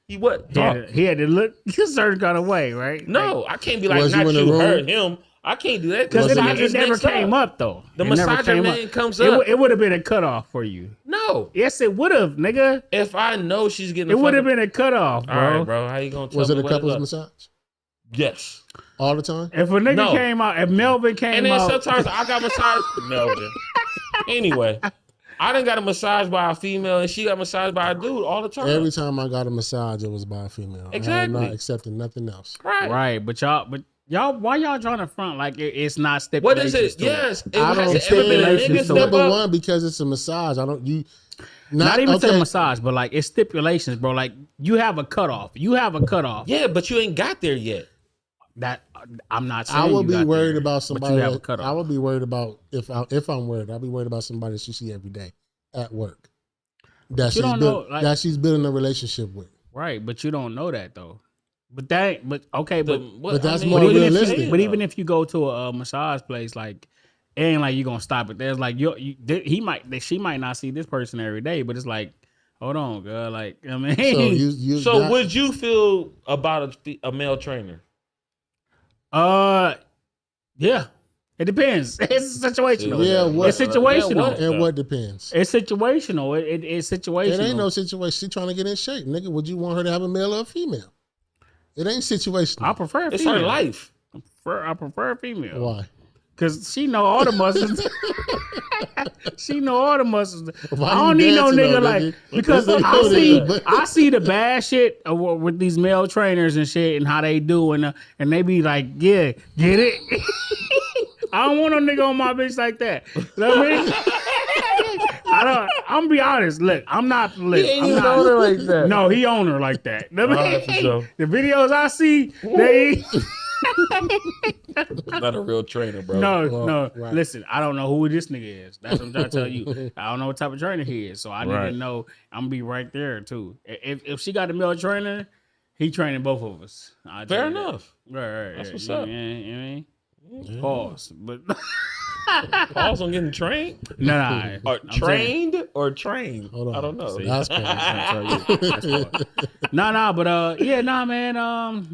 Speaker 3: He what?
Speaker 2: he had to look a certain kind of way, right?
Speaker 3: No, I can't be like
Speaker 4: Was you
Speaker 3: not
Speaker 4: in the
Speaker 3: you
Speaker 4: room?
Speaker 3: heard him. I can't do that
Speaker 2: Because
Speaker 3: because
Speaker 2: it never came up though.
Speaker 3: The
Speaker 2: It never
Speaker 3: massager
Speaker 2: came
Speaker 3: name
Speaker 2: up.
Speaker 3: comes
Speaker 2: It,
Speaker 3: up.
Speaker 2: it would have been a cutoff for you.
Speaker 3: No,
Speaker 2: Yes, it would have, nigga.
Speaker 3: if I know she's getting,
Speaker 2: It would have been a cutoff, bro.
Speaker 3: All right, bro. How you gonna tell
Speaker 4: Was
Speaker 3: me
Speaker 4: it a
Speaker 3: what
Speaker 4: couples
Speaker 3: up?
Speaker 4: massage
Speaker 3: Yes.
Speaker 4: all the time?
Speaker 2: If a nigga
Speaker 3: No.
Speaker 2: came out, if Melvin came
Speaker 3: And then
Speaker 2: out,
Speaker 3: sometimes I got massaged. Melvin. Anyway, I done got a massage by a female and she got massaged by a dude all the time.
Speaker 4: Every time I got a massage, it was by a female.
Speaker 3: Exactly.
Speaker 4: I am not accepting nothing else.
Speaker 3: right.
Speaker 2: but y'all, why y'all trying to front like it's not
Speaker 3: What
Speaker 2: stipulations?
Speaker 3: is it?
Speaker 2: to
Speaker 3: Yes. It
Speaker 4: I don't
Speaker 3: has ever been a
Speaker 2: stipulations
Speaker 3: nigga
Speaker 2: to
Speaker 3: step
Speaker 2: it.
Speaker 4: Number
Speaker 3: up.
Speaker 4: one, because it's a massage.
Speaker 2: Not even to
Speaker 4: okay.
Speaker 2: the massage, but like it's stipulations, bro. Like you have a cutoff. You have a cutoff.
Speaker 3: Yeah, but you ain't got there yet.
Speaker 2: That I'm not saying.
Speaker 4: I will
Speaker 2: you
Speaker 4: be
Speaker 2: got
Speaker 4: worried
Speaker 2: there,
Speaker 4: about
Speaker 2: but
Speaker 4: somebody.
Speaker 2: you have a
Speaker 4: that-
Speaker 2: cutoff.
Speaker 4: I will be worried about if I'm worried. I'll be worried about somebody that you see every day at work. That
Speaker 2: you don't know, like-
Speaker 4: that she's building a relationship with.
Speaker 2: Right, but you don't know that though. But okay,
Speaker 4: But that's more
Speaker 2: but even if
Speaker 4: realistic.
Speaker 2: you, but even if you go to a massage place, like it ain't like you gonna stop it. There's like she might not see this person every day, but it's like, hold on, girl. Like I mean,
Speaker 3: So would you feel about a male trainer?
Speaker 2: yeah, It depends. It's situational.
Speaker 4: Yeah, what-
Speaker 2: it's situational.
Speaker 4: And what depends?
Speaker 2: It's situational. It's situational.
Speaker 4: It ain't no situation. She trying to get in shape, nigga. Would you want her to have a male or a female? It ain't situational.
Speaker 2: I prefer a
Speaker 3: It's
Speaker 2: female.
Speaker 3: her life.
Speaker 2: I prefer a female.
Speaker 4: Why?
Speaker 2: Cause she know all the muscles. She know all the muscles.
Speaker 4: Why
Speaker 2: I don't
Speaker 4: you
Speaker 2: need no
Speaker 4: dancing
Speaker 2: nigga
Speaker 4: though,
Speaker 2: like
Speaker 4: nigga?
Speaker 2: because
Speaker 4: That's
Speaker 2: I see the bad shit with these male trainers and shit and how they do and they be like, yeah, get it. I don't want no nigga on my bitch like that. You know what I mean? I'm gonna be honest. Look, I'm not. Look,
Speaker 3: He ain't
Speaker 2: I'm
Speaker 3: even
Speaker 2: not,
Speaker 3: on her like that.
Speaker 2: No, he own her like that. You know what I mean?
Speaker 3: For sure.
Speaker 2: The videos I see, they.
Speaker 3: Not a real trainer, bro.
Speaker 2: No.
Speaker 4: right.
Speaker 2: Listen, I don't know who this nigga is. That's what I'm trying to tell you. I don't know what type of trainer he is, so I need
Speaker 3: Right.
Speaker 2: to know. I'm gonna be right there too. If she got a male trainer, he training both of us. I'll tell
Speaker 3: Fair
Speaker 2: you that.
Speaker 3: enough.
Speaker 2: Right.
Speaker 3: That's what's
Speaker 2: you
Speaker 3: up.
Speaker 2: know what I mean? Pause. But
Speaker 3: Pause on getting trained?
Speaker 2: nah.
Speaker 3: Or
Speaker 2: I'm
Speaker 3: trained or trained?
Speaker 4: Hold on.
Speaker 3: I don't know.
Speaker 2: See?
Speaker 4: That's crazy.
Speaker 2: Man.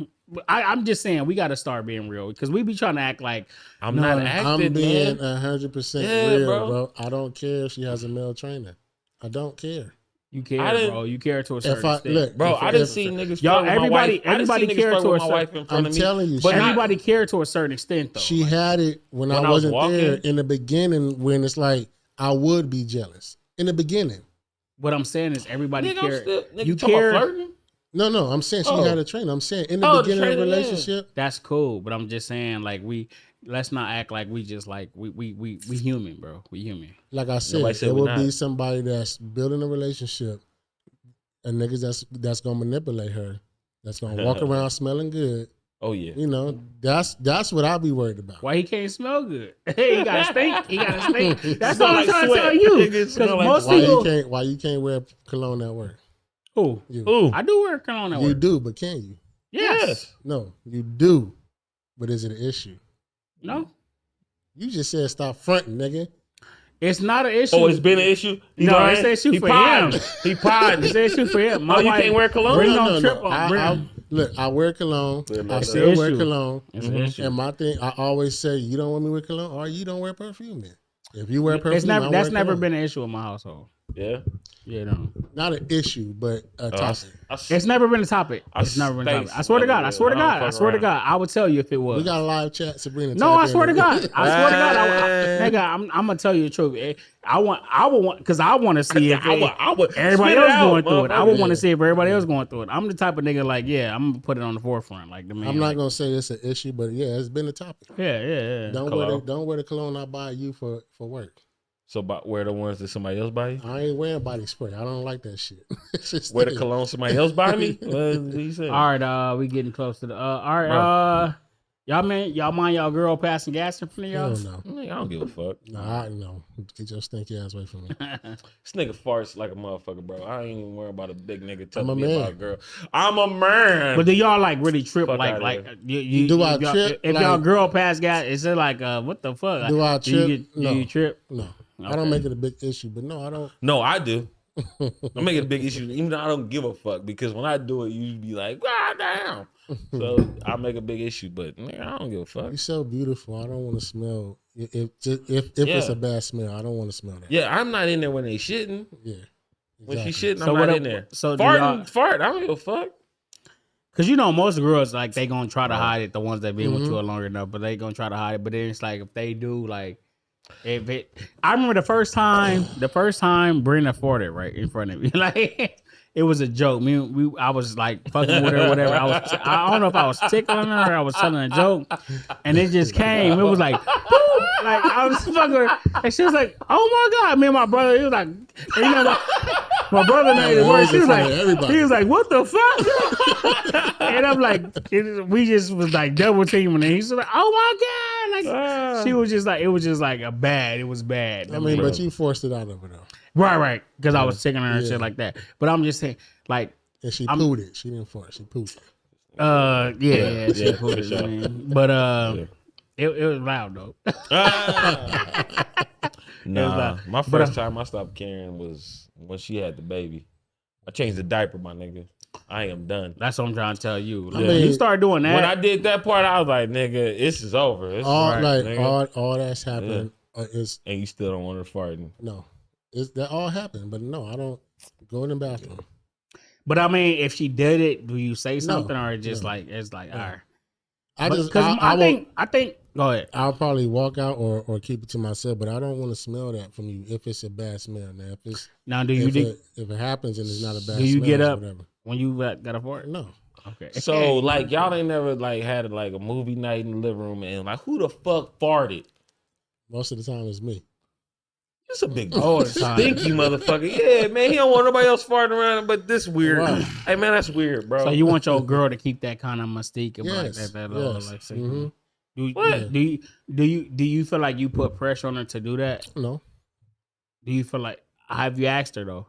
Speaker 2: I'm just saying we got to start being real because we be trying to act like
Speaker 3: I'm not
Speaker 4: I'm
Speaker 3: acting,
Speaker 4: being
Speaker 3: man.
Speaker 4: 100%
Speaker 3: Yeah,
Speaker 4: real,
Speaker 3: bro.
Speaker 4: bro. I don't care if she has a male trainer. I don't care.
Speaker 2: you care,
Speaker 3: I didn't-
Speaker 2: bro. You care to a certain extent.
Speaker 4: Look,
Speaker 3: Bro,
Speaker 4: if-
Speaker 3: I didn't
Speaker 4: if-
Speaker 3: see niggas
Speaker 2: Y'all,
Speaker 3: struggle with my wife.
Speaker 2: everybody
Speaker 3: I didn't see
Speaker 2: cared
Speaker 3: niggas
Speaker 2: to
Speaker 3: struggle
Speaker 2: a
Speaker 3: with my
Speaker 2: certain-
Speaker 3: wife in front
Speaker 4: I'm
Speaker 3: of me.
Speaker 4: telling you,
Speaker 2: But
Speaker 4: she-
Speaker 2: everybody cared to a certain extent, though.
Speaker 4: She had it when I
Speaker 3: When I was
Speaker 4: wasn't there
Speaker 3: walking?
Speaker 4: in the beginning when it's like I would be jealous. In the beginning.
Speaker 2: What I'm saying is everybody
Speaker 3: Nigga, I'm
Speaker 2: care.
Speaker 3: still, nigga,
Speaker 2: You
Speaker 3: talking about
Speaker 2: care.
Speaker 3: flirting?
Speaker 4: No, I'm saying she
Speaker 3: Oh.
Speaker 4: had a trainer. I'm saying in the
Speaker 3: Oh, the
Speaker 4: beginning of the
Speaker 3: trainer, yeah.
Speaker 4: relationship,
Speaker 2: That's cool, but I'm just saying like let's not act like we just like we human, bro. We human.
Speaker 4: like I said,
Speaker 3: Nobody said
Speaker 4: there
Speaker 3: we
Speaker 4: will
Speaker 3: not.
Speaker 4: be somebody that's building a relationship and niggas that's gonna manipulate her, that's gonna walk around smelling good.
Speaker 3: Oh, yeah.
Speaker 4: You know, that's what I'll be worried about.
Speaker 2: Why he can't smell good? He got a stink. He got a stink. That's
Speaker 3: Smell
Speaker 2: all I'm
Speaker 3: like
Speaker 2: trying
Speaker 3: sweat.
Speaker 2: to tell you.
Speaker 3: Nigga,
Speaker 2: Because
Speaker 3: smell like
Speaker 2: most
Speaker 4: Why
Speaker 2: people,
Speaker 4: you can't wear cologne at work?
Speaker 2: who
Speaker 4: You.
Speaker 3: Ooh.
Speaker 2: I do wear cologne at
Speaker 4: You
Speaker 2: work.
Speaker 4: do, but can you?
Speaker 2: Yes.
Speaker 4: No, you do. But is it an issue?
Speaker 2: No,
Speaker 4: You just said stop fronting, nigga.
Speaker 2: it's not an issue.
Speaker 3: Oh, it's been an issue? He
Speaker 2: No,
Speaker 3: lying?
Speaker 2: it's an issue
Speaker 3: He
Speaker 2: for
Speaker 3: potting.
Speaker 2: him.
Speaker 3: He potting.
Speaker 2: It's an issue for him. My
Speaker 3: Oh, you
Speaker 2: wife,
Speaker 3: can't wear cologne?
Speaker 2: Bring
Speaker 4: No,
Speaker 2: on trip on.
Speaker 4: I wear cologne.
Speaker 3: Yeah,
Speaker 4: I
Speaker 3: no,
Speaker 4: still
Speaker 2: it's
Speaker 4: wear
Speaker 2: issue.
Speaker 4: cologne.
Speaker 2: It's an issue.
Speaker 4: And my thing, I always say, you don't want me with cologne, or you don't wear perfume. Then, if you wear perfume,
Speaker 2: That's never been an issue in my household.
Speaker 3: Yeah.
Speaker 2: You know,
Speaker 4: not an issue, but a topic.
Speaker 2: it's never been a topic.
Speaker 3: I
Speaker 2: It's never been a topic.
Speaker 3: stay-
Speaker 2: I swear to God. I swear to
Speaker 3: I don't
Speaker 2: God. I
Speaker 3: fuck
Speaker 2: swear to
Speaker 3: around.
Speaker 2: God. I would tell you if it was.
Speaker 4: We got a live chat, Sabrina.
Speaker 2: No,
Speaker 4: type
Speaker 2: I
Speaker 4: in
Speaker 2: swear to
Speaker 4: there.
Speaker 2: God. I swear to God. Nigga, I'm gonna tell you the truth. I would want because I want to see if
Speaker 3: I would
Speaker 2: everybody
Speaker 3: spit it
Speaker 2: else
Speaker 3: out,
Speaker 2: going through it. I would
Speaker 3: motherfucker.
Speaker 2: want to see if everybody else going through it. I'm the type of nigga like, yeah, I'm gonna put it on the forefront. Like the man.
Speaker 4: I'm not
Speaker 2: like,
Speaker 4: gonna say it's an issue, but yeah, it's been a topic.
Speaker 2: Yeah.
Speaker 4: Don't wear the cologne I buy you for work.
Speaker 3: So, wear the ones that somebody else buy you?
Speaker 4: I ain't wearing body spray. I don't like that shit. It's just
Speaker 3: Wear the
Speaker 4: thing.
Speaker 3: cologne somebody else buy me? What you saying?
Speaker 2: All right. We getting close to the. All right. Y'all mind y'all girl passing gas in front of y'all?
Speaker 4: Hell no.
Speaker 3: Nigga, I don't give a fuck.
Speaker 4: Nah, no. Get your stinky ass away from me.
Speaker 3: This nigga farts like a motherfucker, bro. I ain't even worried about a big nigga telling
Speaker 4: I'm a
Speaker 3: me
Speaker 4: man.
Speaker 3: about a girl. I'm a man.
Speaker 2: But do y'all like really trip
Speaker 3: Fuck
Speaker 2: like
Speaker 3: outta
Speaker 2: like
Speaker 3: here.
Speaker 2: you
Speaker 4: Do I
Speaker 2: if y'all-
Speaker 4: trip,
Speaker 2: if y'all
Speaker 4: like-
Speaker 2: girl pass gas? Is it like what the fuck?
Speaker 4: Do I
Speaker 2: you
Speaker 4: trip?
Speaker 2: get-
Speaker 4: No.
Speaker 2: Do you trip?
Speaker 4: No. I
Speaker 2: Okay.
Speaker 4: don't make it a big issue, but no, I don't.
Speaker 3: No, I do. I make it a big issue, even though I don't give a fuck. Because when I do it, you be like, God damn. So I make a big issue, but nigga, I don't give a fuck.
Speaker 4: You're so beautiful. I don't want to smell. If it's
Speaker 3: Yeah.
Speaker 4: a bad smell, I don't want to smell that.
Speaker 3: Yeah, I'm not in there when they shitting.
Speaker 4: Yeah.
Speaker 3: When she
Speaker 4: exactly.
Speaker 3: shitting,
Speaker 2: So
Speaker 3: I'm
Speaker 2: what
Speaker 3: not
Speaker 2: up-
Speaker 3: in there.
Speaker 2: so do y'all-
Speaker 3: Fart. I don't give a fuck.
Speaker 2: Cause you know most girls like they gonna try to hide it. The ones that been with you long enough, but they gonna try to hide it. But then it's like if they do like. If it, I remember the first time Brenda farted right in front of me. Like it was a joke. I was like fucking with her or whatever. I don't know if I was tickling her or I was telling a joke, and it just came. It was like, boop, like I was fucking with her, and she was like, "Oh my god!" Me and my brother, he was like, and you know, my brother made it worse. He was like,
Speaker 4: Everybody.
Speaker 2: "What the fuck?" And I'm like, we just was like double teaming, and he's like, "Oh my god!" Like she was just like, it was just like it was bad.
Speaker 4: I mean, but you forced it out of her though,
Speaker 2: Right, because I was tickling her and shit like that. But I'm just saying, like,
Speaker 4: and she pooed it. She didn't fart. She pooped.
Speaker 2: yeah, she
Speaker 3: yeah,
Speaker 2: put
Speaker 3: for
Speaker 2: it
Speaker 3: sure.
Speaker 2: in. But it was loud though.
Speaker 3: Nah, my
Speaker 2: But,
Speaker 3: first time I stopped caring was when she had the baby. I changed the diaper, my nigga. I am done.
Speaker 2: That's what I'm trying to tell you.
Speaker 4: I
Speaker 2: When
Speaker 4: mean,
Speaker 2: you start doing that,
Speaker 3: When I did that part, I was like, nigga, this is over. This
Speaker 4: all
Speaker 3: is
Speaker 4: like
Speaker 3: nigga.
Speaker 4: all that's happening is
Speaker 3: And you still don't want her farting.
Speaker 4: no. It's that all happened, but no, I don't go in the bathroom.
Speaker 2: but I mean, if she did it, do you say something or just
Speaker 4: no.
Speaker 2: like it's like, all right?
Speaker 4: I
Speaker 2: But-
Speaker 4: just
Speaker 2: 'cause I think. Go ahead.
Speaker 4: I'll probably walk out or keep it to myself, but I don't want to smell that from you if it's a bad smell. Now, if it's
Speaker 2: Now, do you
Speaker 4: if it happens and it's not a bad smell,
Speaker 2: do you get
Speaker 4: or
Speaker 2: up
Speaker 4: whatever.
Speaker 2: when you got a fart?
Speaker 4: No,
Speaker 2: Okay.
Speaker 3: So like y'all ain't never like had like a movie night in the living room and like who the fuck farted?
Speaker 4: most of the time it's me.
Speaker 3: It's a big
Speaker 2: All the time.
Speaker 3: stinky motherfucker. Yeah, man, he don't want nobody else farting around, but this weird.
Speaker 4: Right.
Speaker 3: Hey man, that's weird, bro.
Speaker 2: So you want your girl to keep that kind of mystique about
Speaker 4: Yes,
Speaker 2: that little
Speaker 4: yes.
Speaker 2: like
Speaker 4: Mhm.
Speaker 3: What?
Speaker 2: Do you feel like you put pressure on her to do that?
Speaker 4: No,
Speaker 2: Do you feel like have you asked her though?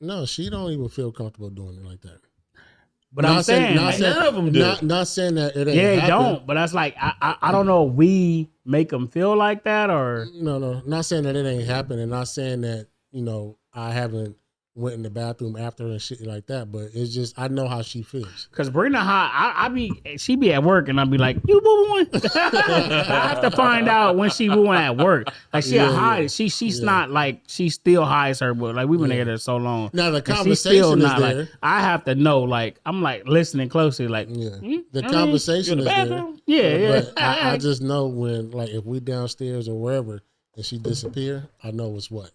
Speaker 4: no, she don't even feel comfortable doing it like that.
Speaker 2: But I'm saying,
Speaker 3: none of them do.
Speaker 4: Not saying that it ain't.
Speaker 2: yeah,
Speaker 4: happen.
Speaker 2: don't. But that's like I don't know. We make them feel like that or
Speaker 4: No, not saying that it ain't happened, and not saying that I haven't went in the bathroom after her and shit like that. But it's just I know how she feels.
Speaker 2: because Brina she be at work and I'll be like, you boo-booing? I have to find out when she booing at work. Like she hide. She's not like she still hides her, but like we've been together so long.
Speaker 4: Now the
Speaker 2: and she's
Speaker 4: conversation
Speaker 2: still
Speaker 4: is
Speaker 2: not
Speaker 4: there.
Speaker 2: like I have to know. Like I'm like listening closely. Like
Speaker 4: The conversation is there.
Speaker 2: Yeah.
Speaker 4: But I just know when like if we downstairs or wherever and she disappear, I know it's what.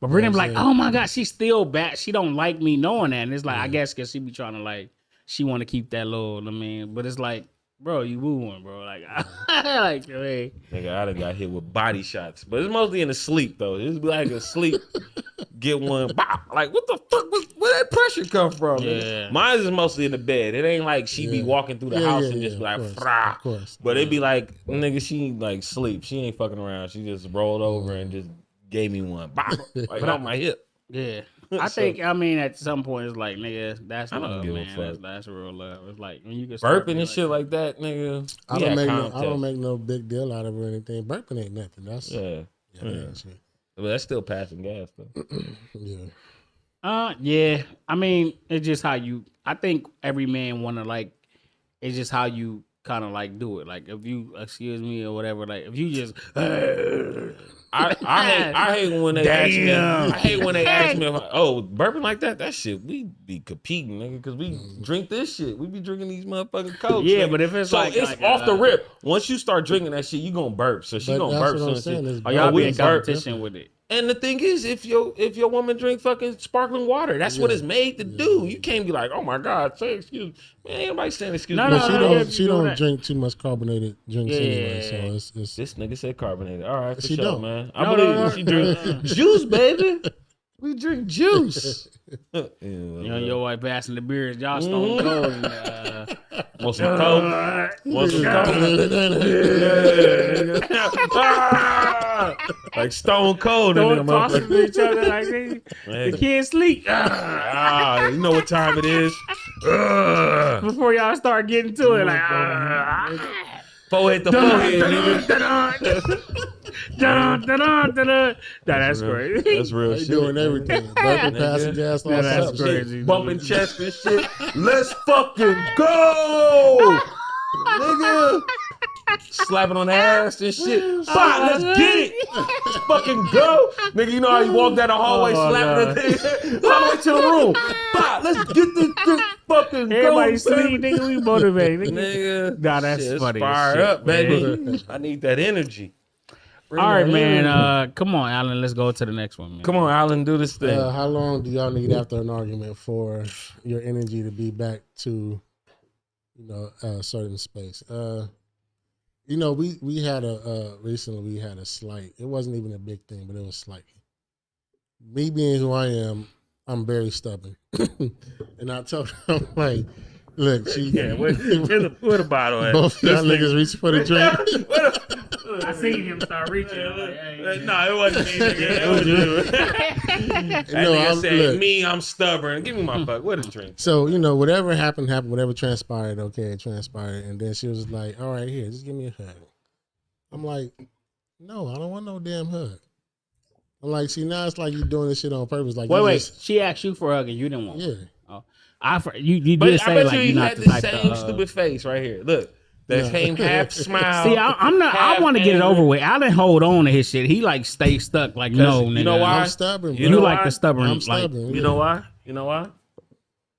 Speaker 2: But Brittany be like, oh my God, she's still back. She don't like me knowing that. And it's like, I guess because she be trying to like, she want to keep that little, but it's like, bro, you wooing, bro. Like, like, hey.
Speaker 3: Nigga, I done got hit with body shots. But it's mostly in the sleep, though. It's like a sleep, get one, bop. Like, what the fuck? Where that pressure come from?
Speaker 2: Yeah.
Speaker 3: Mine is mostly in the bed. It ain't like she be walking through the house and just be like, frah.
Speaker 4: Of course.
Speaker 3: But it be like, nigga, she like sleep. She ain't fucking around. She just rolled over and just gave me one. Bop. Like on my hip.
Speaker 2: Yeah. I think, at some point, it's like, nigga, that's
Speaker 3: I don't
Speaker 2: love,
Speaker 3: give a
Speaker 2: man.
Speaker 3: fuck.
Speaker 2: That's real love. It's like, when you can start
Speaker 3: Burping
Speaker 2: being
Speaker 3: and shit like that, nigga.
Speaker 4: I
Speaker 3: we
Speaker 4: don't
Speaker 3: had
Speaker 4: make
Speaker 3: contact.
Speaker 4: no big deal out of it or anything. Burping ain't nothing. That's
Speaker 3: Yeah.
Speaker 4: that ain't shit.
Speaker 3: But that's still passing gas, though.
Speaker 4: Yeah.
Speaker 2: Yeah. It's just how I think every man want to like, it's just how you kind of like do it. Like if you excuse me or whatever, like if you just
Speaker 3: I hate when they ask me.
Speaker 2: Damn.
Speaker 3: I hate when they ask me, burping like that. That shit, we be competing, nigga, because we drink this shit. We be drinking these motherfucking cokes.
Speaker 2: Yeah,
Speaker 3: nigga.
Speaker 2: but if it's
Speaker 3: so
Speaker 2: like-
Speaker 3: it's
Speaker 2: like,
Speaker 3: off the rip. Once you start drinking that shit, you gonna burp. So she
Speaker 4: But
Speaker 3: gonna
Speaker 4: that's
Speaker 3: burp.
Speaker 4: what I'm
Speaker 3: So
Speaker 4: saying,
Speaker 3: shit.
Speaker 4: is
Speaker 2: are y'all
Speaker 3: we
Speaker 2: be in
Speaker 3: burp.
Speaker 2: competition with it.
Speaker 3: And the thing is, if your woman drink fucking sparkling water, that's what it's made to do. You can't be like, oh my God, say excuse. Man, ain't nobody saying excuse
Speaker 2: No,
Speaker 3: me.
Speaker 2: no,
Speaker 4: But
Speaker 2: no.
Speaker 4: she don't drink too much carbonated drinks anyway, so it's
Speaker 3: This nigga said carbonated. All right, for
Speaker 4: She
Speaker 3: sure,
Speaker 4: don't.
Speaker 3: man.
Speaker 2: No,
Speaker 3: I believe
Speaker 2: no,
Speaker 3: you. She drink juice, baby. We drink juice.
Speaker 2: Your wife passing the beers, y'all stone cold. And,
Speaker 3: Want some coke? Want some coke? Like stone cold in there,
Speaker 2: tossing
Speaker 3: motherfucker.
Speaker 2: to each other like the kids sleep
Speaker 3: You know what time it is.
Speaker 2: before y'all start getting to it. Like,
Speaker 3: Forehead to forehead, nigga.
Speaker 2: That's crazy.
Speaker 3: That's real
Speaker 4: they
Speaker 3: shit.
Speaker 4: doing everything. Burping, passing gas, all
Speaker 2: That's
Speaker 4: sorts of shit.
Speaker 2: crazy.
Speaker 3: Bumping chest and shit. Let's fucking go, nigga. Slapping on the ass and shit. Bah, let's get it. Let's fucking go. Nigga, you know how you walk down the hallway slapping the thing? All the way to the room. Bah, let's get this shit fucking
Speaker 2: Everybody
Speaker 3: go.
Speaker 2: sleep, nigga. We motivated.
Speaker 3: Nigga.
Speaker 2: Nah, that's
Speaker 3: Shit,
Speaker 2: funny.
Speaker 3: Fire
Speaker 2: as shit,
Speaker 3: up, baby. I need that energy. Bring
Speaker 2: All right,
Speaker 3: that
Speaker 2: man.
Speaker 3: energy.
Speaker 2: Come on, Alan. Let's go to the next one, man.
Speaker 3: Come on, Alan, do this thing.
Speaker 4: How long do y'all need after an argument for your energy to be back to, a certain space? We had recently we had a slight. It wasn't even a big thing, but it was slight. Me being who I am, I'm very stubborn, and I told her, I'm like, look,
Speaker 3: Where the bottle at?
Speaker 4: both y'all niggas reach for the drink.
Speaker 2: I seen him start reaching.
Speaker 3: No, it wasn't me, nigga. It was you. That nigga said, I'm stubborn. Give me my fuck. What a drink.
Speaker 4: So, whatever happened. Whatever transpired, okay, it transpired. And then she was like, all right, here, just give me a hug. I'm like, no, I don't want no damn hug. I'm like, see, now it's like you doing this shit on purpose. Like,
Speaker 2: Wait. She asked you for a hug and you didn't want one.
Speaker 4: Yeah.
Speaker 2: Oh. You
Speaker 3: But
Speaker 2: did
Speaker 3: I
Speaker 2: say
Speaker 3: bet
Speaker 2: like
Speaker 3: you
Speaker 2: you're
Speaker 3: he
Speaker 2: not
Speaker 3: had
Speaker 2: the
Speaker 3: the
Speaker 2: type
Speaker 3: same
Speaker 2: to.
Speaker 3: stupid face right here. Look, that same half smile.
Speaker 2: See, I'm not. I
Speaker 3: half
Speaker 2: want to get it
Speaker 3: anger.
Speaker 2: over with. I didn't hold on to his shit. He like stay stuck. Like no, nigga.
Speaker 3: you know why?
Speaker 4: I'm stubborn.
Speaker 3: You
Speaker 2: You
Speaker 3: know
Speaker 2: like
Speaker 3: why?
Speaker 2: the stubborn.
Speaker 4: I'm
Speaker 2: like
Speaker 4: stubborn.
Speaker 3: You know why? You know why?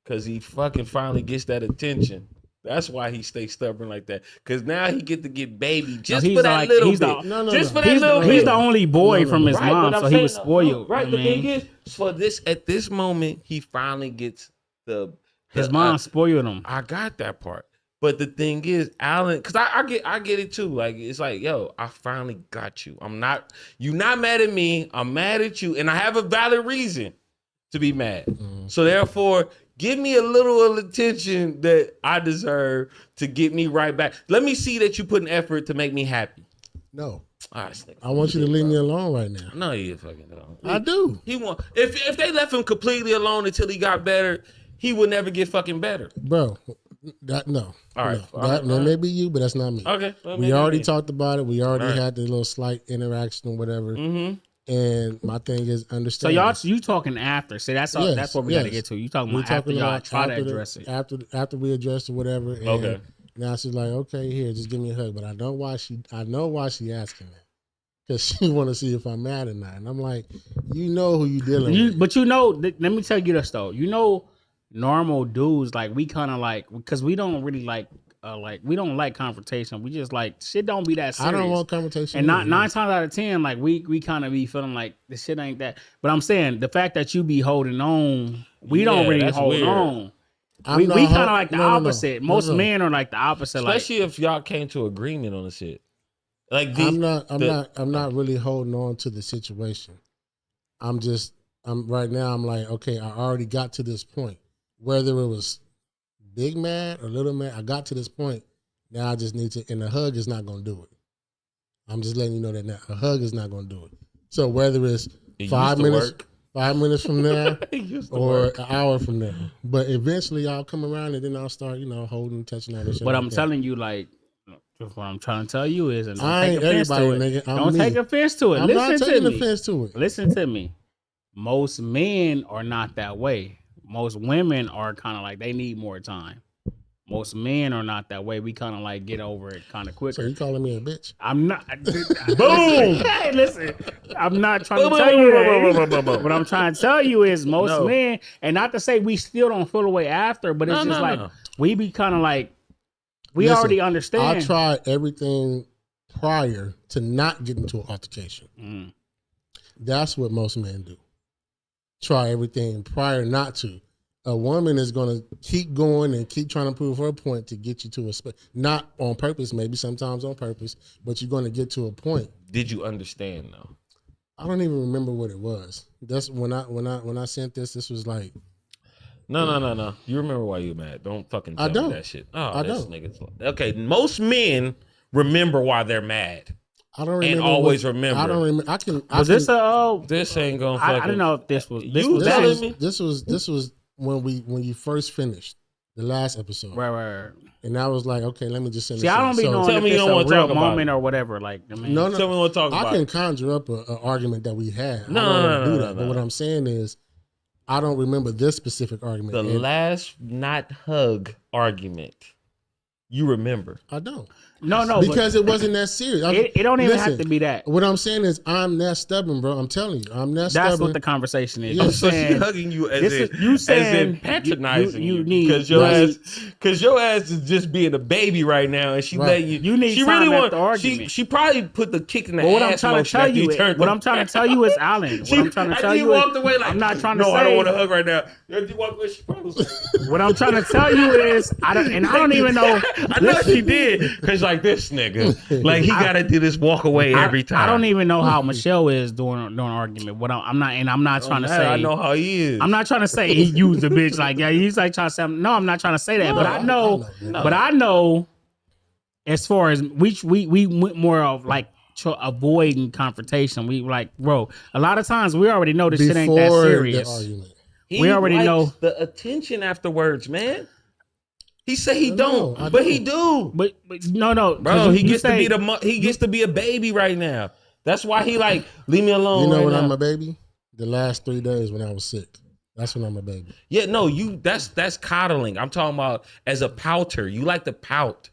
Speaker 3: Because he fucking finally gets that attention. That's why he stays stubborn like that. Because now he get to get baby just
Speaker 2: he's
Speaker 3: for that
Speaker 2: like-
Speaker 3: little
Speaker 2: he's
Speaker 3: bit.
Speaker 2: the-
Speaker 4: No,
Speaker 3: Just
Speaker 4: no.
Speaker 3: for that little bit.
Speaker 2: He's the only boy from his
Speaker 3: Right,
Speaker 2: mom,
Speaker 3: but
Speaker 2: so
Speaker 3: I'm
Speaker 2: he was
Speaker 3: saying,
Speaker 2: spoiled.
Speaker 3: right.
Speaker 2: I
Speaker 3: The
Speaker 2: mean,
Speaker 3: thing is, for this at this moment, he finally gets
Speaker 2: his mom spoiled him.
Speaker 3: I got that part. But the thing is, Alan, because I get it too. Like it's like, yo, I finally got you. You not mad at me. I'm mad at you, and I have a valid reason to be mad. So therefore, give me a little attention that I deserve to get me right back. Let me see that you put an effort to make me happy.
Speaker 4: No.
Speaker 3: All right, Snick.
Speaker 4: I want you to leave me alone right now.
Speaker 3: No, you fucking don't.
Speaker 4: I do.
Speaker 3: He want if they left him completely alone until he got better, he would never get fucking better.
Speaker 4: Bro, no.
Speaker 3: All right.
Speaker 4: No.
Speaker 3: All right.
Speaker 4: That may be you, but that's not me.
Speaker 3: Okay. Well,
Speaker 4: We
Speaker 3: maybe
Speaker 4: already
Speaker 3: me.
Speaker 4: talked about it. We already
Speaker 3: All right.
Speaker 4: had the little slight interaction or whatever.
Speaker 3: Mm-hmm.
Speaker 4: And my thing is
Speaker 2: So
Speaker 4: understand.
Speaker 2: you talking after? See, that's all.
Speaker 4: Yes,
Speaker 2: that's what we got to
Speaker 4: yes.
Speaker 2: get to. You talking
Speaker 4: We're
Speaker 2: about after y'all try to
Speaker 4: after
Speaker 2: address it.
Speaker 4: after we address it, whatever. And
Speaker 3: Okay.
Speaker 4: now she's like, okay, here, just give me a hug. But I know why she asking that. Because she want to see if I'm mad or not. And I'm like, you know who you dealing with.
Speaker 2: But you know, let me tell you this though. You know, normal dudes like we kind of like because we don't really like we don't like confrontation. We just like shit don't be that serious.
Speaker 4: I don't want confrontation.
Speaker 2: And
Speaker 4: either.
Speaker 2: 9 times out of 10, like we kind of be feeling like the shit ain't that. But I'm saying the fact that you be holding on, we don't
Speaker 3: Yeah,
Speaker 2: really
Speaker 3: that's
Speaker 2: hold
Speaker 3: weird.
Speaker 2: on.
Speaker 4: I'm
Speaker 2: We
Speaker 4: not
Speaker 2: kind of
Speaker 4: hol-
Speaker 2: like the
Speaker 4: no, no, no.
Speaker 2: opposite.
Speaker 4: No,
Speaker 2: Most
Speaker 4: no.
Speaker 2: men are like the opposite.
Speaker 3: Especially if y'all came to agreement on the shit. Like
Speaker 4: I'm not really holding on to the situation. I'm right now. I'm like, okay, I already got to this point. Whether it was big mad or little mad, I got to this point. Now I just need to, and a hug is not going to do it. I'm just letting you know that now a hug is not going to do it. So whether it's
Speaker 3: It
Speaker 4: 5
Speaker 3: used to
Speaker 4: minutes,
Speaker 3: work.
Speaker 4: 5 minutes from now,
Speaker 3: It used to
Speaker 4: or
Speaker 3: work.
Speaker 4: an hour from now, but eventually I'll come around and then I'll start, holding, touching on this.
Speaker 2: But I'm telling you, like, what I'm trying to tell you is, and don't
Speaker 4: I
Speaker 2: take
Speaker 4: ain't
Speaker 2: offense to
Speaker 4: everybody,
Speaker 2: it.
Speaker 4: nigga. I'm
Speaker 2: Don't
Speaker 4: me.
Speaker 2: take offense to it.
Speaker 4: I'm not
Speaker 2: Listen
Speaker 4: taking
Speaker 2: to me.
Speaker 4: offense to it.
Speaker 2: Listen to me. Most men are not that way. Most women are kind of like they need more time. Most men are not that way. We kind of like get over it kind of
Speaker 4: So
Speaker 2: quicker.
Speaker 4: you calling me a bitch?
Speaker 2: I'm not. Boom. Hey, listen. I'm not trying to tell you that. What I'm trying to tell you is most
Speaker 3: No.
Speaker 2: men, and not to say we still don't feel the way after, but it's just like we be kind of like we
Speaker 4: Listen,
Speaker 2: already understand.
Speaker 4: I tried everything prior to not getting into an altercation.
Speaker 2: Mm.
Speaker 4: That's what most men do. Try everything prior not to. A woman is going to keep going and keep trying to prove her point to get you to a space. Not on purpose, maybe sometimes on purpose, but you're going to get to a point.
Speaker 3: Did you understand though?
Speaker 4: I don't even remember what it was. That's when I sent this. This was like
Speaker 3: No. You remember why you mad? Don't fucking tell
Speaker 4: I don't.
Speaker 3: me that shit. Oh,
Speaker 4: I
Speaker 3: this
Speaker 4: don't.
Speaker 3: nigga's okay. Most men remember why they're mad.
Speaker 4: I don't remember.
Speaker 3: always remember.
Speaker 4: I don't remember.
Speaker 2: Was this a?
Speaker 3: This ain't gonna fucking.
Speaker 2: I don't know if this was. This
Speaker 3: You
Speaker 2: was
Speaker 3: telling
Speaker 2: that.
Speaker 3: me?
Speaker 4: This was when you first finished the last episode,
Speaker 2: Right.
Speaker 4: and I was like, okay, let me just send.
Speaker 2: See, I don't be knowing
Speaker 3: tell
Speaker 2: if
Speaker 3: me you
Speaker 2: it's
Speaker 3: don't
Speaker 2: a
Speaker 3: wanna
Speaker 2: real
Speaker 3: talk about
Speaker 2: moment
Speaker 3: it.
Speaker 2: or whatever. Like, I mean,
Speaker 4: No,
Speaker 3: Tell me what talk
Speaker 4: I
Speaker 3: about.
Speaker 4: can
Speaker 3: it.
Speaker 4: conjure up an argument that we had.
Speaker 3: No,
Speaker 4: I don't
Speaker 3: no,
Speaker 4: do
Speaker 3: no,
Speaker 4: that.
Speaker 3: no.
Speaker 4: But what I'm saying is, I don't remember this specific argument.
Speaker 3: The
Speaker 4: and
Speaker 3: last not hug argument. You remember?
Speaker 4: I don't.
Speaker 2: no,
Speaker 4: Because it wasn't that serious.
Speaker 2: it don't even
Speaker 4: Listen,
Speaker 2: have to be that.
Speaker 4: What I'm saying is, I'm that stubborn, bro. I'm telling you, I'm that
Speaker 2: That's
Speaker 4: stubborn.
Speaker 2: what the conversation is.
Speaker 4: Yeah.
Speaker 2: You
Speaker 3: So she
Speaker 2: saying
Speaker 3: hugging you as
Speaker 2: this
Speaker 3: in,
Speaker 2: is- you saying
Speaker 3: patronizing
Speaker 2: you
Speaker 3: you,
Speaker 2: need-
Speaker 3: because your
Speaker 2: Right.
Speaker 3: ass is just being a baby right now, and she
Speaker 4: Right.
Speaker 3: letting you.
Speaker 2: You need
Speaker 3: she
Speaker 2: time
Speaker 3: really
Speaker 2: after argument.
Speaker 3: She probably put the kick in the
Speaker 2: But what
Speaker 3: ass
Speaker 2: I'm trying to
Speaker 3: motion
Speaker 2: tell
Speaker 3: after
Speaker 2: you,
Speaker 3: turned
Speaker 2: what
Speaker 3: the-
Speaker 2: I'm trying to tell you is, Alan. What I'm trying to
Speaker 3: after
Speaker 2: tell
Speaker 3: you
Speaker 2: you
Speaker 3: walked
Speaker 2: is,
Speaker 3: away like,
Speaker 2: I'm not trying to
Speaker 3: no,
Speaker 2: say.
Speaker 3: I don't want to hug right now. You walked away, she probably was like,
Speaker 2: What I'm trying to tell you is, I don't even know.
Speaker 3: I know she did, because like this nigga, like he got to do this walk away every time.
Speaker 2: I don't even know how Michelle is doing an argument. What I'm not trying to say.
Speaker 3: I know how he is.
Speaker 2: I'm not trying to say he used a bitch like yeah. He's like trying to say no. I'm not trying to say that. But I know. But I know. As far as we went more of like avoiding confrontation. We like, bro. A lot of times we already know this shit ain't that
Speaker 4: Before the
Speaker 2: serious.
Speaker 4: argument.
Speaker 3: He
Speaker 2: We already
Speaker 3: likes
Speaker 2: know.
Speaker 3: the attention afterwards, man. He say he
Speaker 4: No,
Speaker 3: don't,
Speaker 4: I
Speaker 3: but
Speaker 4: don't.
Speaker 3: he do.
Speaker 2: But no,
Speaker 3: Bro, he gets to
Speaker 2: say,
Speaker 3: be he gets to be a baby right now. That's why he like leave me alone.
Speaker 4: You know
Speaker 3: right
Speaker 4: when
Speaker 3: now.
Speaker 4: I'm a baby? The last 3 days when I was sick. That's when I'm a baby.
Speaker 3: Yeah, no, that's coddling. I'm talking about as a pouter. You like to pout.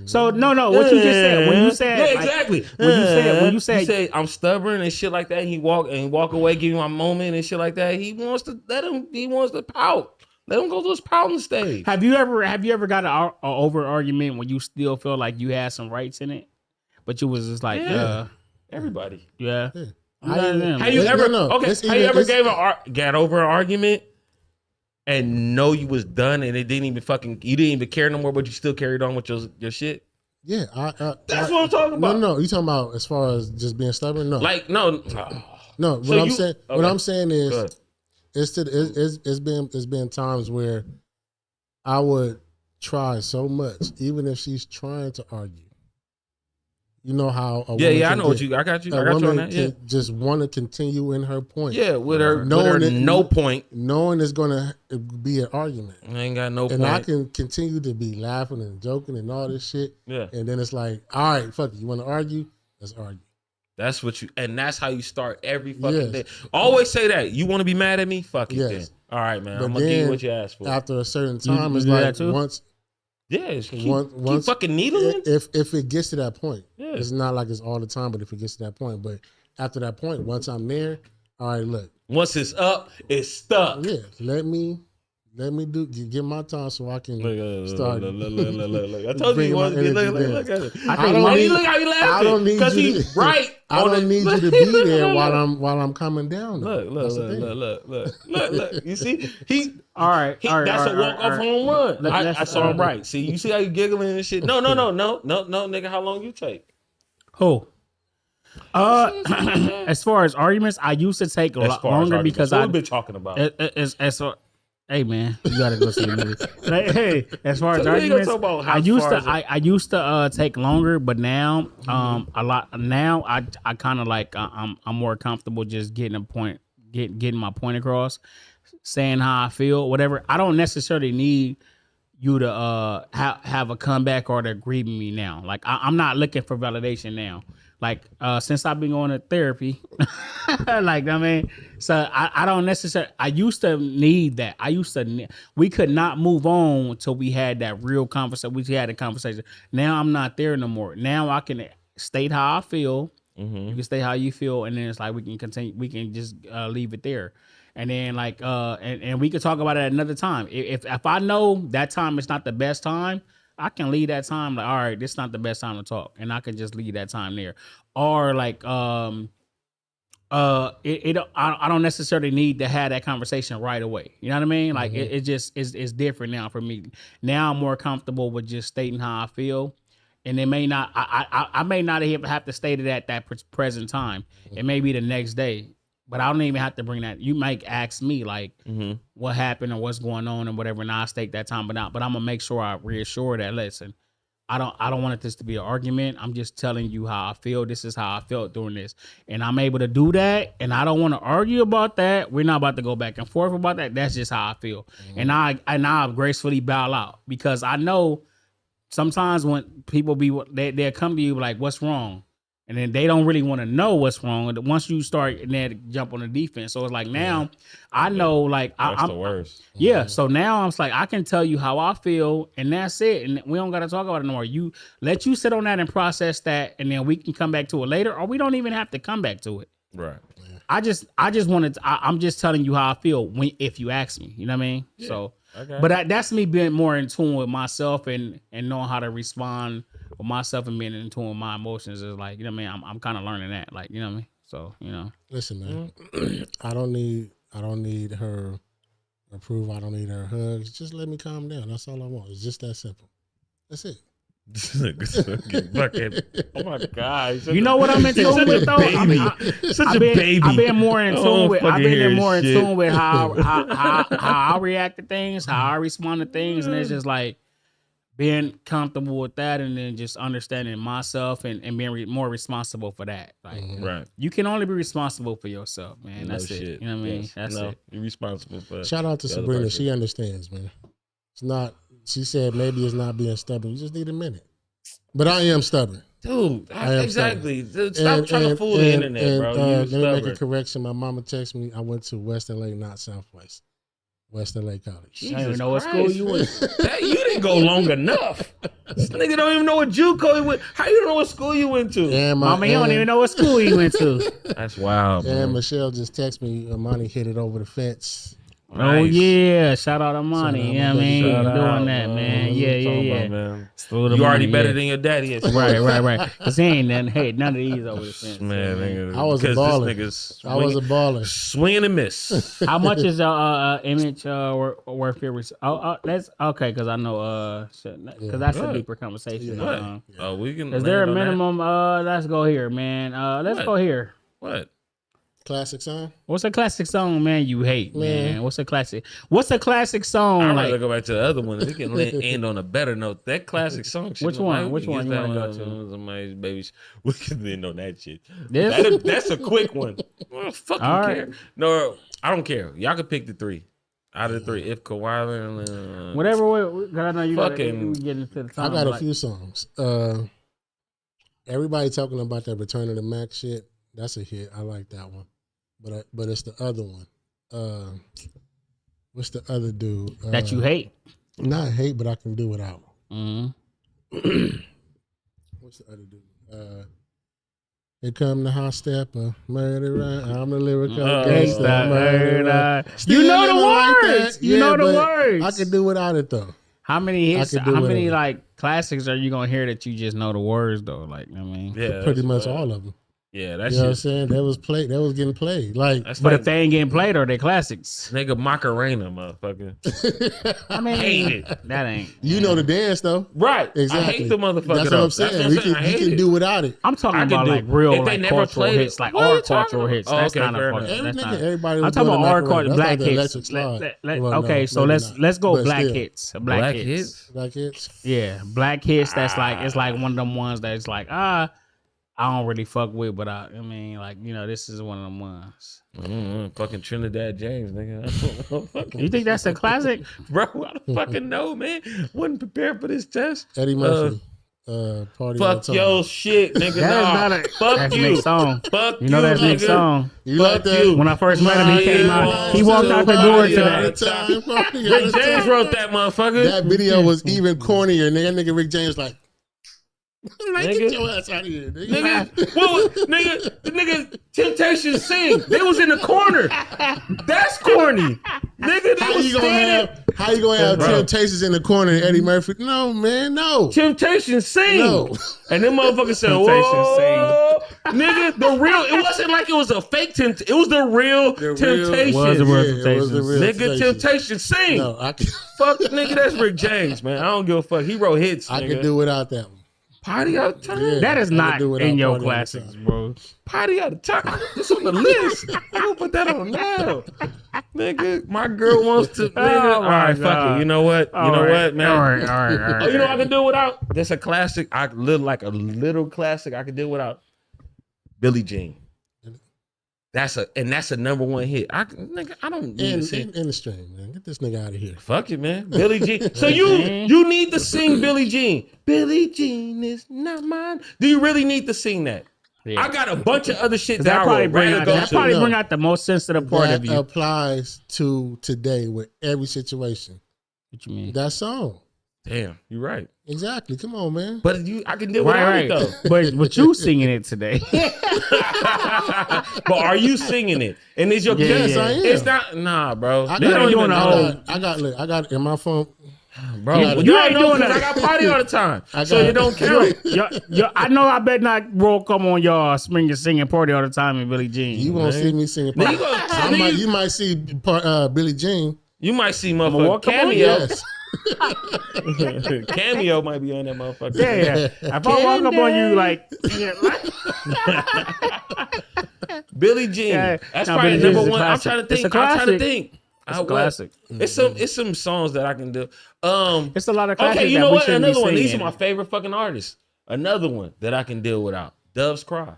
Speaker 2: So no, what you just said when you said
Speaker 3: yeah,
Speaker 2: like,
Speaker 3: exactly.
Speaker 2: when you
Speaker 3: you
Speaker 2: said
Speaker 3: say I'm stubborn and shit like that. He walk away, give me my moment and shit like that. He wants to let him. He wants to pout. Let him go to his pouting stage.
Speaker 2: have you ever got an over argument when you still feel like you had some rights in it, but you was just like
Speaker 3: Everybody.
Speaker 2: yeah.
Speaker 4: Yeah.
Speaker 3: Have you ever got over an argument and know you was done and it didn't even you didn't even care no more, but you still carried on with your shit?
Speaker 4: Yeah,
Speaker 3: That's what I'm talking about.
Speaker 4: No, you talking about as far as just being stubborn? No,
Speaker 3: Like no.
Speaker 4: no.
Speaker 3: So
Speaker 4: What I'm saying
Speaker 3: Go
Speaker 4: is,
Speaker 3: ahead.
Speaker 4: it's been times where I would try so much, even if she's trying to argue. You know how a woman
Speaker 3: I
Speaker 4: can
Speaker 3: know what
Speaker 4: get-
Speaker 3: you. I got you.
Speaker 4: A
Speaker 3: I got you on
Speaker 4: woman
Speaker 3: that. Yeah.
Speaker 4: can just want to continue in her point.
Speaker 3: Yeah, with her
Speaker 4: Knowing
Speaker 3: no point.
Speaker 4: knowing it's going to be an argument.
Speaker 3: I ain't got no
Speaker 4: And
Speaker 3: point.
Speaker 4: I can continue to be laughing and joking and all this shit.
Speaker 3: Yeah.
Speaker 4: And then it's like, all right, fuck it. You want to argue? Let's argue.
Speaker 3: That's what and that's how you start every fucking
Speaker 4: Yes.
Speaker 3: day. Always say that. You want to be mad at me? Fuck it
Speaker 4: Yes.
Speaker 3: then. All right, man.
Speaker 4: But
Speaker 3: I'm gonna give you
Speaker 4: then
Speaker 3: what you asked for.
Speaker 4: After a certain time,
Speaker 2: you
Speaker 4: it's
Speaker 2: do that
Speaker 4: like
Speaker 2: too?
Speaker 4: once
Speaker 3: Keep fucking needling.
Speaker 4: if it gets to that point,
Speaker 3: Yeah.
Speaker 4: it's not like it's all the time, but if it gets to that point, but after that point, once I'm there, all right, look,
Speaker 3: Once it's up, it's stuck.
Speaker 4: yeah, let me give my time so I can start.
Speaker 3: Look. I told you he
Speaker 4: bringing my
Speaker 3: was good.
Speaker 4: energy
Speaker 3: Look at it.
Speaker 2: I
Speaker 4: I
Speaker 2: think
Speaker 4: don't
Speaker 2: Mike-
Speaker 4: need-
Speaker 3: Look how he
Speaker 4: I
Speaker 3: laughing.
Speaker 4: don't need
Speaker 3: Because
Speaker 4: you
Speaker 3: he's
Speaker 4: to-
Speaker 3: right.
Speaker 4: I
Speaker 3: on
Speaker 4: don't
Speaker 3: the-
Speaker 4: need you to be there
Speaker 3: Look.
Speaker 4: while I'm coming down. That's the thing.
Speaker 3: Look. You see,
Speaker 2: all right,
Speaker 3: that's a walk off home run.
Speaker 2: Let's-
Speaker 3: I saw him right. See, you see how you giggling and shit. No, nigga. How long you take?
Speaker 2: Who? As far as arguments, I used to take a lot longer because
Speaker 3: we've been talking about.
Speaker 2: Hey man, you gotta go see the movie. Like, hey, as far as
Speaker 3: So we ain't gonna
Speaker 2: arguments,
Speaker 3: talk about how
Speaker 2: I used
Speaker 3: far
Speaker 2: to
Speaker 3: as it-
Speaker 2: I used to take longer, but now a lot now I kind of like I'm more comfortable just getting my point across, saying how I feel, whatever. I don't necessarily need you to have a comeback or to agree with me now. Like I'm not looking for validation now. Like since I've been going to therapy, like I mean, so I don't necessarily. I used to need that. We could not move on until we had that real conversation. We had a conversation. Now I'm not there no more. Now I can state how I feel. You can state how you feel, and then it's like we can continue. We can just leave it there. And then like and we could talk about it at another time. If I know that time is not the best time, I can leave that time like, all right, this is not the best time to talk, and I can just leave that time there. Or like I don't necessarily need to have that conversation right away. You know what I mean? Like it just is different now for me. Now I'm more comfortable with just stating how I feel. And it may not I may not even have to state it at that present time. It may be the next day. But I don't even have to bring that. You might ask me like what happened or what's going on and whatever, and I'll take that time. But I'm gonna make sure I reassure that listen, I don't want this to be an argument. I'm just telling you how I feel. This is how I felt during this, and I'm able to do that. And I don't want to argue about that. We're not about to go back and forth about that. That's just how I feel. And I gracefully bow out because I know sometimes when people they'll come to you like, what's wrong? And then they don't really want to know what's wrong. And once you start and they jump on the defense. So it's like now I know like
Speaker 3: That's the worst.
Speaker 2: Yeah. So now I'm like, I can tell you how I feel and that's it. And we don't got to talk about it no more. You sit on that and process that. And then we can come back to it later or we don't even have to come back to it.
Speaker 3: Right.
Speaker 2: I just wanted to, I'm just telling you how I feel if you ask me, you know what I mean? Yeah. So, but that's me being more in tune with myself and knowing how to respond with myself and being in tune with my emotions is like, you know what I mean? I'm kind of learning that, like, you know what I mean? So, you know.
Speaker 4: Listen, man, I don't need her approval. I don't need her hugs. Just let me calm down. That's all I want. It's just that simple. That's it.
Speaker 3: Oh my God!
Speaker 2: You know what I'm in tune with though?
Speaker 3: Such a baby.
Speaker 2: I've been more in tune with. I've been more in
Speaker 3: shit.
Speaker 2: tune with how I react to things, how I respond to things, and it's just like being comfortable with that, and then just understanding myself and being more responsible for that. Like,
Speaker 3: right?
Speaker 2: You can only be responsible for yourself, man. That's it.
Speaker 3: Shit.
Speaker 2: You know what I mean?
Speaker 3: Yes.
Speaker 2: That's it.
Speaker 3: You're responsible for.
Speaker 4: Shout out to Sabrina. She understands, man. It's not. She said maybe it's not being stubborn. You just need a minute. But I am stubborn.
Speaker 3: Dude,
Speaker 4: I am
Speaker 3: exactly. Dude, stop trying to fool the internet, bro. You
Speaker 4: let me make a
Speaker 3: stubborn.
Speaker 4: correction. My mama texted me. I went to West LA, not Southwest. West LA College.
Speaker 2: I don't even know what school you went.
Speaker 3: You didn't go long enough. This nigga don't even know what JUCO he went. How you don't know what school you went to?
Speaker 4: And
Speaker 2: Mama, you don't even know what school you went to.
Speaker 3: That's wild,
Speaker 4: And
Speaker 3: man.
Speaker 4: Michelle just texted me. Money hit it over the fence.
Speaker 2: Oh
Speaker 3: Nice.
Speaker 2: yeah, shout out to money.
Speaker 4: Shout out,
Speaker 2: You know what I mean?
Speaker 4: shout
Speaker 2: Doing
Speaker 3: out,
Speaker 2: that, man.
Speaker 3: What
Speaker 2: Yeah,
Speaker 3: you talking about,
Speaker 2: yeah.
Speaker 3: man?
Speaker 2: Through the
Speaker 3: You already
Speaker 2: money,
Speaker 3: better
Speaker 2: yeah.
Speaker 3: than your daddy. Is.
Speaker 2: Right. Cause he ain't none. Hey, none of these over the fence.
Speaker 3: Man, nigga.
Speaker 4: I was a
Speaker 3: because
Speaker 4: baller.
Speaker 3: This
Speaker 4: I was a baller.
Speaker 3: swing and miss.
Speaker 2: How much is image worth your? Let's okay, cause I know cause that's a
Speaker 3: Good.
Speaker 2: deeper conversation.
Speaker 3: What? Oh, we can.
Speaker 2: Is there a
Speaker 3: land on that.
Speaker 2: minimum? Let's go here, man. Let's
Speaker 3: What?
Speaker 2: go here.
Speaker 3: What?
Speaker 4: Classic song.
Speaker 2: What's a classic song, man? You hate, man. What's a classic? What's a classic song?
Speaker 3: I'd
Speaker 2: like
Speaker 3: rather go back to the other one. We can end on a better note. That classic song. Shit,
Speaker 2: Which one?
Speaker 3: we
Speaker 2: Which
Speaker 3: can
Speaker 2: one
Speaker 3: get
Speaker 2: you
Speaker 3: that
Speaker 2: wanna go
Speaker 3: one, Somebody's baby. We can end on that shit.
Speaker 2: This?
Speaker 3: That's a quick one. Well, fucking
Speaker 2: All right.
Speaker 3: care. No, I don't care. Y'all can pick the three. Out of the three, if Kawhi Leonard,
Speaker 2: Whatever. Cause I know you
Speaker 3: Fucking-
Speaker 2: we get into the time.
Speaker 4: I got a
Speaker 2: like,
Speaker 4: few songs. Everybody talking about that Return of the Mac shit. That's a hit. I like that one. But it's the other one. What's the other dude?
Speaker 2: that you hate.
Speaker 4: Not hate, but I can do without.
Speaker 2: Mm-hmm.
Speaker 4: What's the other dude? Here come the hot stepper, murder right. I'm the lyrical gangster, murderer.
Speaker 2: You know the
Speaker 4: Still like
Speaker 2: words.
Speaker 4: that.
Speaker 2: You
Speaker 4: Yeah,
Speaker 2: know the
Speaker 4: but
Speaker 2: words.
Speaker 4: I can do without it though.
Speaker 2: How many hits?
Speaker 4: I could do
Speaker 2: How many
Speaker 4: whatever.
Speaker 2: like classics are you gonna hear that you just know the words though? Like, I mean,
Speaker 3: yeah,
Speaker 4: Pretty
Speaker 3: that's
Speaker 4: much
Speaker 3: bad.
Speaker 4: all of them.
Speaker 3: Yeah, that's
Speaker 4: You know what I'm
Speaker 3: just
Speaker 4: saying? That was played. That was getting played. Like
Speaker 3: that's
Speaker 2: but
Speaker 3: like
Speaker 2: if they ain't getting played, are they classics?
Speaker 3: nigga Macarena, motherfucker.
Speaker 2: I mean,
Speaker 3: Hate it.
Speaker 2: that ain't.
Speaker 4: you know the dance though.
Speaker 3: Right,
Speaker 4: Exactly.
Speaker 3: I hate the motherfucker.
Speaker 4: That's what
Speaker 3: though.
Speaker 4: I'm saying.
Speaker 3: That's what I'm
Speaker 4: I
Speaker 3: hate
Speaker 4: can
Speaker 3: it.
Speaker 4: do without it.
Speaker 2: I'm talking
Speaker 3: I can
Speaker 2: about
Speaker 3: do-
Speaker 2: like real
Speaker 3: if they
Speaker 2: like
Speaker 3: never
Speaker 2: cultural
Speaker 3: played it-
Speaker 2: hits, like
Speaker 3: what are
Speaker 2: our
Speaker 3: you talking
Speaker 2: cultural
Speaker 3: about?
Speaker 2: hits.
Speaker 3: Oh,
Speaker 2: That's
Speaker 3: okay,
Speaker 2: not
Speaker 3: fair
Speaker 2: a
Speaker 3: enough.
Speaker 2: fucking. That's not.
Speaker 4: Everybody
Speaker 2: I'm
Speaker 4: was
Speaker 2: talking
Speaker 4: doing
Speaker 2: about our
Speaker 4: Macarena.
Speaker 2: culture,
Speaker 4: That's
Speaker 2: black
Speaker 4: like the
Speaker 2: hits.
Speaker 4: electric slide. Well,
Speaker 2: Okay,
Speaker 4: no,
Speaker 2: so
Speaker 4: maybe
Speaker 2: let's
Speaker 4: not.
Speaker 2: go
Speaker 4: But
Speaker 2: black
Speaker 4: still.
Speaker 2: hits.
Speaker 3: Black hits.
Speaker 4: Black hits.
Speaker 2: Yeah, black hits. That's like it's like one of them ones that's like I don't really fuck with, but I mean, like, you know, this is one of them ones.
Speaker 3: Fucking Trinidad James, nigga.
Speaker 2: You think that's a classic?
Speaker 3: Bro, I don't fucking know, man. Wasn't prepared for this test.
Speaker 4: Eddie Murphy. Party all the
Speaker 3: Fuck
Speaker 4: time.
Speaker 3: your shit, nigga.
Speaker 2: That is
Speaker 3: Nah.
Speaker 2: not a
Speaker 3: Fuck
Speaker 2: that's
Speaker 3: you.
Speaker 2: Nick's song.
Speaker 3: Fuck
Speaker 2: You know that's Nick's
Speaker 3: nigga.
Speaker 2: song.
Speaker 4: You like
Speaker 3: Fuck
Speaker 4: that?
Speaker 3: you.
Speaker 2: When I first met him, he came out. He walked out the door to that.
Speaker 3: Rick James wrote that motherfucker.
Speaker 4: That video was even cornier. Nigga Rick James like
Speaker 3: Nigga.
Speaker 4: get your ass out of here, nigga.
Speaker 3: Nigga, what? Nigga, Temptation sing. They was in the corner. That's corny. Nigga, they
Speaker 4: How
Speaker 3: was
Speaker 4: you gonna
Speaker 3: standing.
Speaker 4: have
Speaker 3: Bro.
Speaker 4: Temptations in the corner and Eddie Murphy? No, man, no.
Speaker 3: Temptation sing.
Speaker 4: No.
Speaker 3: And them motherfuckers said,
Speaker 2: Temptation
Speaker 3: whoa. Nigga, the real, it wasn't like it was a fake Temptation. It was the real Temptation.
Speaker 2: Was the real
Speaker 4: Yeah, it was the real
Speaker 3: Nigga, Temptation sing.
Speaker 4: No, I can,
Speaker 3: Fuck, nigga, that's Rick James, man. I don't give a fuck. He wrote hits,
Speaker 4: I
Speaker 3: nigga.
Speaker 4: can do without that one.
Speaker 3: Party out of time.
Speaker 4: Yeah.
Speaker 2: That is
Speaker 4: I
Speaker 2: not
Speaker 4: could do without
Speaker 2: in your
Speaker 4: Party All the
Speaker 2: classics,
Speaker 4: Time.
Speaker 2: bro.
Speaker 3: Party out of time. It's on the list. I'm gonna put that on now. Nigga, my girl wants to. Nigga.
Speaker 2: Oh,
Speaker 3: All
Speaker 2: my
Speaker 3: right, fuck
Speaker 2: God.
Speaker 3: it. You know what? You know what, man?
Speaker 2: All right.
Speaker 3: Oh, you know what I can do without? That's a classic. I live like a little classic. I can do without. Billie Jean. That's a number one hit. I don't need to sing.
Speaker 4: In the stream, man. Get this nigga out of here.
Speaker 3: Fuck it, man. Billie Jean. So you need to sing Billie Jean. Billie Jean is not mine. Do you really need to sing that?
Speaker 2: Yeah.
Speaker 3: I got a bunch of other shit that
Speaker 2: That
Speaker 3: I
Speaker 2: probably
Speaker 3: would
Speaker 2: bring
Speaker 3: rather
Speaker 2: out,
Speaker 3: go
Speaker 2: that
Speaker 3: to.
Speaker 2: probably
Speaker 4: No.
Speaker 2: bring out the most sensitive part
Speaker 4: That
Speaker 2: of you.
Speaker 4: applies to today with every situation.
Speaker 2: What you mean?
Speaker 4: That song.
Speaker 3: Damn, you're right.
Speaker 4: Exactly. Come on, man.
Speaker 3: But I can deal with it though.
Speaker 2: But you singing it today.
Speaker 3: But are you singing it? And is your
Speaker 2: Yeah,
Speaker 4: Yes, I am.
Speaker 3: It's not. Nah, bro.
Speaker 4: I
Speaker 3: They
Speaker 2: ain't
Speaker 3: don't
Speaker 2: doing
Speaker 3: even
Speaker 2: the
Speaker 3: know.
Speaker 2: whole-
Speaker 4: I got it in my phone.
Speaker 3: Bro,
Speaker 2: You
Speaker 3: you
Speaker 2: ain't
Speaker 3: ain't know
Speaker 2: doing
Speaker 3: because I
Speaker 2: that.
Speaker 3: got party all the time.
Speaker 4: I
Speaker 3: So
Speaker 4: got
Speaker 3: it don't count.
Speaker 2: I know I bet not roll come on y'all singing party all the time in Billie Jean.
Speaker 4: You won't see me singing.
Speaker 3: Nigga, you gonna-
Speaker 4: You might see Billie Jean.
Speaker 3: You might see
Speaker 2: Well,
Speaker 3: motherfucker
Speaker 2: come on,
Speaker 3: Cameo.
Speaker 4: Yes.
Speaker 3: Cameo might be on that motherfucker.
Speaker 2: Yeah. If I walk up on you like,
Speaker 3: Billie Jean.
Speaker 2: Yeah.
Speaker 3: That's
Speaker 2: No,
Speaker 3: probably
Speaker 2: Billie Jean
Speaker 3: number
Speaker 2: is a
Speaker 3: one. I'm
Speaker 2: classic.
Speaker 3: trying to
Speaker 2: It's
Speaker 3: think.
Speaker 2: a
Speaker 3: I'm trying to
Speaker 2: classic.
Speaker 3: think.
Speaker 2: It's a classic.
Speaker 3: It's some songs that I can do.
Speaker 2: It's a lot of classics.
Speaker 3: Okay, you
Speaker 2: that
Speaker 3: know
Speaker 2: we
Speaker 3: what?
Speaker 2: shouldn't be
Speaker 3: Another one. These are
Speaker 2: singing.
Speaker 3: my favorite fucking artists. Another one that I can deal without. Doves Cry.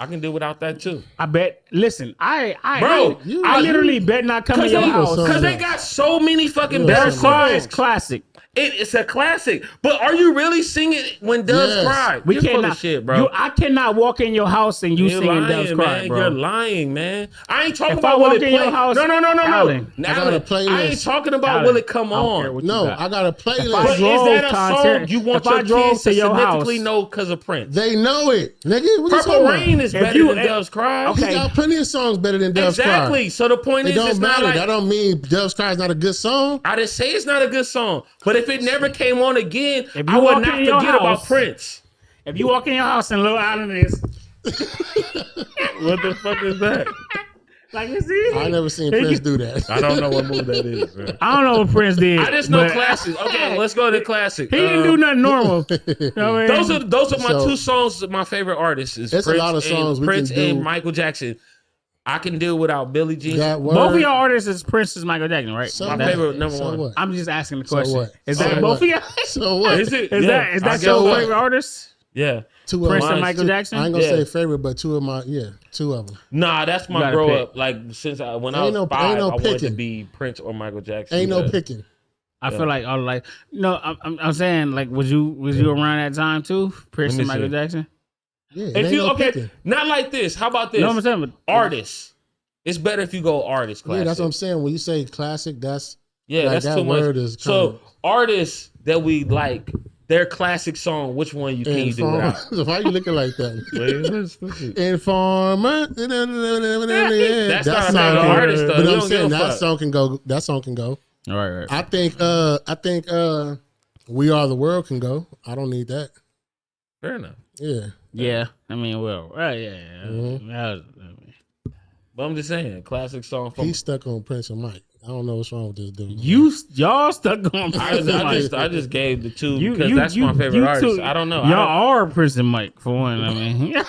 Speaker 3: I can do without that too.
Speaker 2: I bet. Listen, I
Speaker 3: Bro,
Speaker 2: literally bet not come to your house.
Speaker 3: Because they got so many fucking
Speaker 2: Doves
Speaker 3: better
Speaker 2: Cry is
Speaker 3: songs.
Speaker 2: classic.
Speaker 3: It's a classic. But are you really singing when Doves
Speaker 4: Yes.
Speaker 3: Cry?
Speaker 2: We
Speaker 3: You're full
Speaker 2: cannot,
Speaker 3: of shit, bro.
Speaker 2: I cannot walk in your house and you
Speaker 3: You're
Speaker 2: singing
Speaker 3: lying,
Speaker 2: Doves Cry,
Speaker 3: man.
Speaker 2: bro.
Speaker 3: You're lying, man. I ain't talking
Speaker 2: If I
Speaker 3: about
Speaker 2: walk
Speaker 3: will it
Speaker 2: in your
Speaker 3: play.
Speaker 2: house,
Speaker 3: No.
Speaker 2: Alan,
Speaker 4: I got a playlist.
Speaker 3: I ain't talking about
Speaker 2: Alan,
Speaker 3: will it come
Speaker 2: I don't care
Speaker 3: on.
Speaker 2: what you
Speaker 4: No,
Speaker 2: got.
Speaker 4: I got a
Speaker 2: I
Speaker 4: playlist.
Speaker 3: But is
Speaker 2: drove
Speaker 3: that a
Speaker 2: concert-
Speaker 3: song you want
Speaker 2: if I
Speaker 3: your
Speaker 2: drove
Speaker 3: kids to
Speaker 2: to your
Speaker 3: significantly
Speaker 2: house-
Speaker 3: know because of Prince?
Speaker 4: They know it, nigga. What you
Speaker 3: Purple
Speaker 4: talking
Speaker 3: Rain
Speaker 4: about?
Speaker 3: is
Speaker 2: If
Speaker 3: better
Speaker 2: you-
Speaker 3: than Doves Cry.
Speaker 4: He
Speaker 2: Okay.
Speaker 4: got plenty of songs better than Doves Cry.
Speaker 3: Exactly. So the point
Speaker 4: It
Speaker 3: is, it's
Speaker 4: don't
Speaker 3: not
Speaker 4: matter.
Speaker 3: like
Speaker 4: That don't mean Doves Cry is not a good song.
Speaker 3: I didn't say it's not a good song, but if it never came on again,
Speaker 2: If you
Speaker 3: I would
Speaker 2: walk
Speaker 3: not
Speaker 2: in your
Speaker 3: forget about
Speaker 2: house-
Speaker 3: Prince.
Speaker 2: If you walk in your house and Lil Island is
Speaker 3: What the fuck is that?
Speaker 2: like it's easy.
Speaker 4: I never seen Prince do that.
Speaker 3: I don't know what move that is, man.
Speaker 2: I don't know what Prince did.
Speaker 3: I just know
Speaker 2: but
Speaker 3: classics. Okay, let's go to classic.
Speaker 2: He didn't do nothing normal. You know what I mean?
Speaker 3: Those are my
Speaker 4: So-
Speaker 3: two songs. My favorite artists is
Speaker 4: It's a
Speaker 3: Prince
Speaker 4: lot of songs
Speaker 3: and,
Speaker 4: we
Speaker 3: Prince
Speaker 4: can do.
Speaker 3: and Michael Jackson. I can deal without Billie Jean.
Speaker 4: That word.
Speaker 2: Both of y'all artists is Prince's Michael Jackson, right?
Speaker 4: So
Speaker 3: My
Speaker 4: what?
Speaker 3: favorite number
Speaker 4: So
Speaker 3: one.
Speaker 4: what?
Speaker 2: I'm just asking the
Speaker 4: So
Speaker 2: question.
Speaker 4: what?
Speaker 2: Is
Speaker 4: So
Speaker 2: that
Speaker 4: what?
Speaker 2: both of y'all?
Speaker 4: So what?
Speaker 3: Is it?
Speaker 2: Is
Speaker 3: Yeah.
Speaker 2: that
Speaker 3: I
Speaker 2: your
Speaker 3: go-
Speaker 2: favorite artist?
Speaker 3: Yeah.
Speaker 4: Two of
Speaker 2: Prince and
Speaker 4: mine.
Speaker 2: Michael Jackson?
Speaker 4: I ain't gonna
Speaker 3: Yeah.
Speaker 4: say favorite, but two of my two of them.
Speaker 3: Nah, that's
Speaker 2: You
Speaker 3: my
Speaker 2: gotta
Speaker 3: grow
Speaker 2: pick.
Speaker 3: up. Like since when I
Speaker 4: Ain't
Speaker 3: was
Speaker 4: no-
Speaker 3: 5,
Speaker 4: ain't no
Speaker 3: I wanted to
Speaker 4: picking.
Speaker 3: be Prince or Michael Jackson.
Speaker 4: Ain't no
Speaker 3: Yeah.
Speaker 4: picking.
Speaker 2: I feel like all like no. I'm saying like was you around that time too? Prince
Speaker 3: Let me
Speaker 2: and Michael
Speaker 3: see.
Speaker 2: Jackson.
Speaker 4: Yeah, it
Speaker 3: If
Speaker 4: ain't
Speaker 3: you
Speaker 4: no
Speaker 3: okay,
Speaker 4: picking.
Speaker 3: not like this. How about this?
Speaker 2: No, I'm saying, but
Speaker 3: Artists. It's better if you go artist classic.
Speaker 4: Yeah, that's what I'm saying. When you say classic, that's
Speaker 3: Yeah,
Speaker 4: like,
Speaker 3: that's
Speaker 4: that
Speaker 3: too much.
Speaker 4: word is
Speaker 3: So
Speaker 4: kinda-
Speaker 3: artists that we like, their classic song. Which one you can you do
Speaker 4: Informer.
Speaker 3: without?
Speaker 4: Why you looking like that?
Speaker 3: That's
Speaker 4: Informer.
Speaker 3: not
Speaker 4: That
Speaker 3: our
Speaker 4: song
Speaker 3: favorite
Speaker 4: can-
Speaker 3: artist, though.
Speaker 4: But
Speaker 3: We
Speaker 4: I'm
Speaker 3: don't give
Speaker 4: saying
Speaker 3: a
Speaker 4: that
Speaker 3: fuck.
Speaker 4: song can go. That song can go.
Speaker 2: right.
Speaker 4: I think. We Are the World can go. I don't need that.
Speaker 3: fair enough.
Speaker 4: Yeah.
Speaker 2: Yeah, I mean, well, yeah.
Speaker 4: Mhm.
Speaker 2: That was-
Speaker 3: But I'm just saying, classic song from.
Speaker 4: He's stuck on Prince and Mike. I don't know what's wrong with this dude.
Speaker 2: y'all stuck on Prince and Mike.
Speaker 3: I just gave the two
Speaker 2: You-
Speaker 3: because
Speaker 2: you-
Speaker 3: that's my
Speaker 2: you-
Speaker 3: favorite
Speaker 2: you
Speaker 3: artist.
Speaker 2: two-
Speaker 3: I don't know.
Speaker 2: Y'all
Speaker 3: I
Speaker 2: are Prince and Mike for one. I mean,
Speaker 3: don't,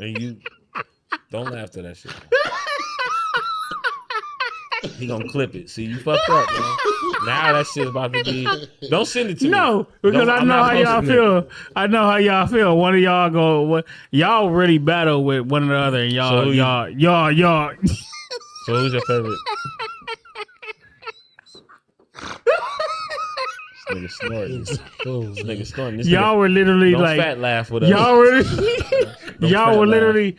Speaker 3: and you don't laugh to that shit. He gonna clip it. See, you fucked up, man. Now that shit's about to be. Don't send it to me.
Speaker 2: no, because
Speaker 3: Don't-
Speaker 2: I
Speaker 3: I'm
Speaker 2: know
Speaker 3: not
Speaker 2: how y'all
Speaker 3: posting it.
Speaker 2: feel. I know how y'all feel. One of y'all go. Y'all really battle with one another, and
Speaker 3: So who
Speaker 2: y'all.
Speaker 3: So who's your favorite? This nigga snorting. This nigga snorting. This
Speaker 2: Y'all
Speaker 3: nigga,
Speaker 2: were literally
Speaker 3: don't
Speaker 2: like.
Speaker 3: fat laugh with us.
Speaker 2: Y'all were.
Speaker 3: Don't
Speaker 2: y'all
Speaker 3: fat
Speaker 2: were
Speaker 3: laugh.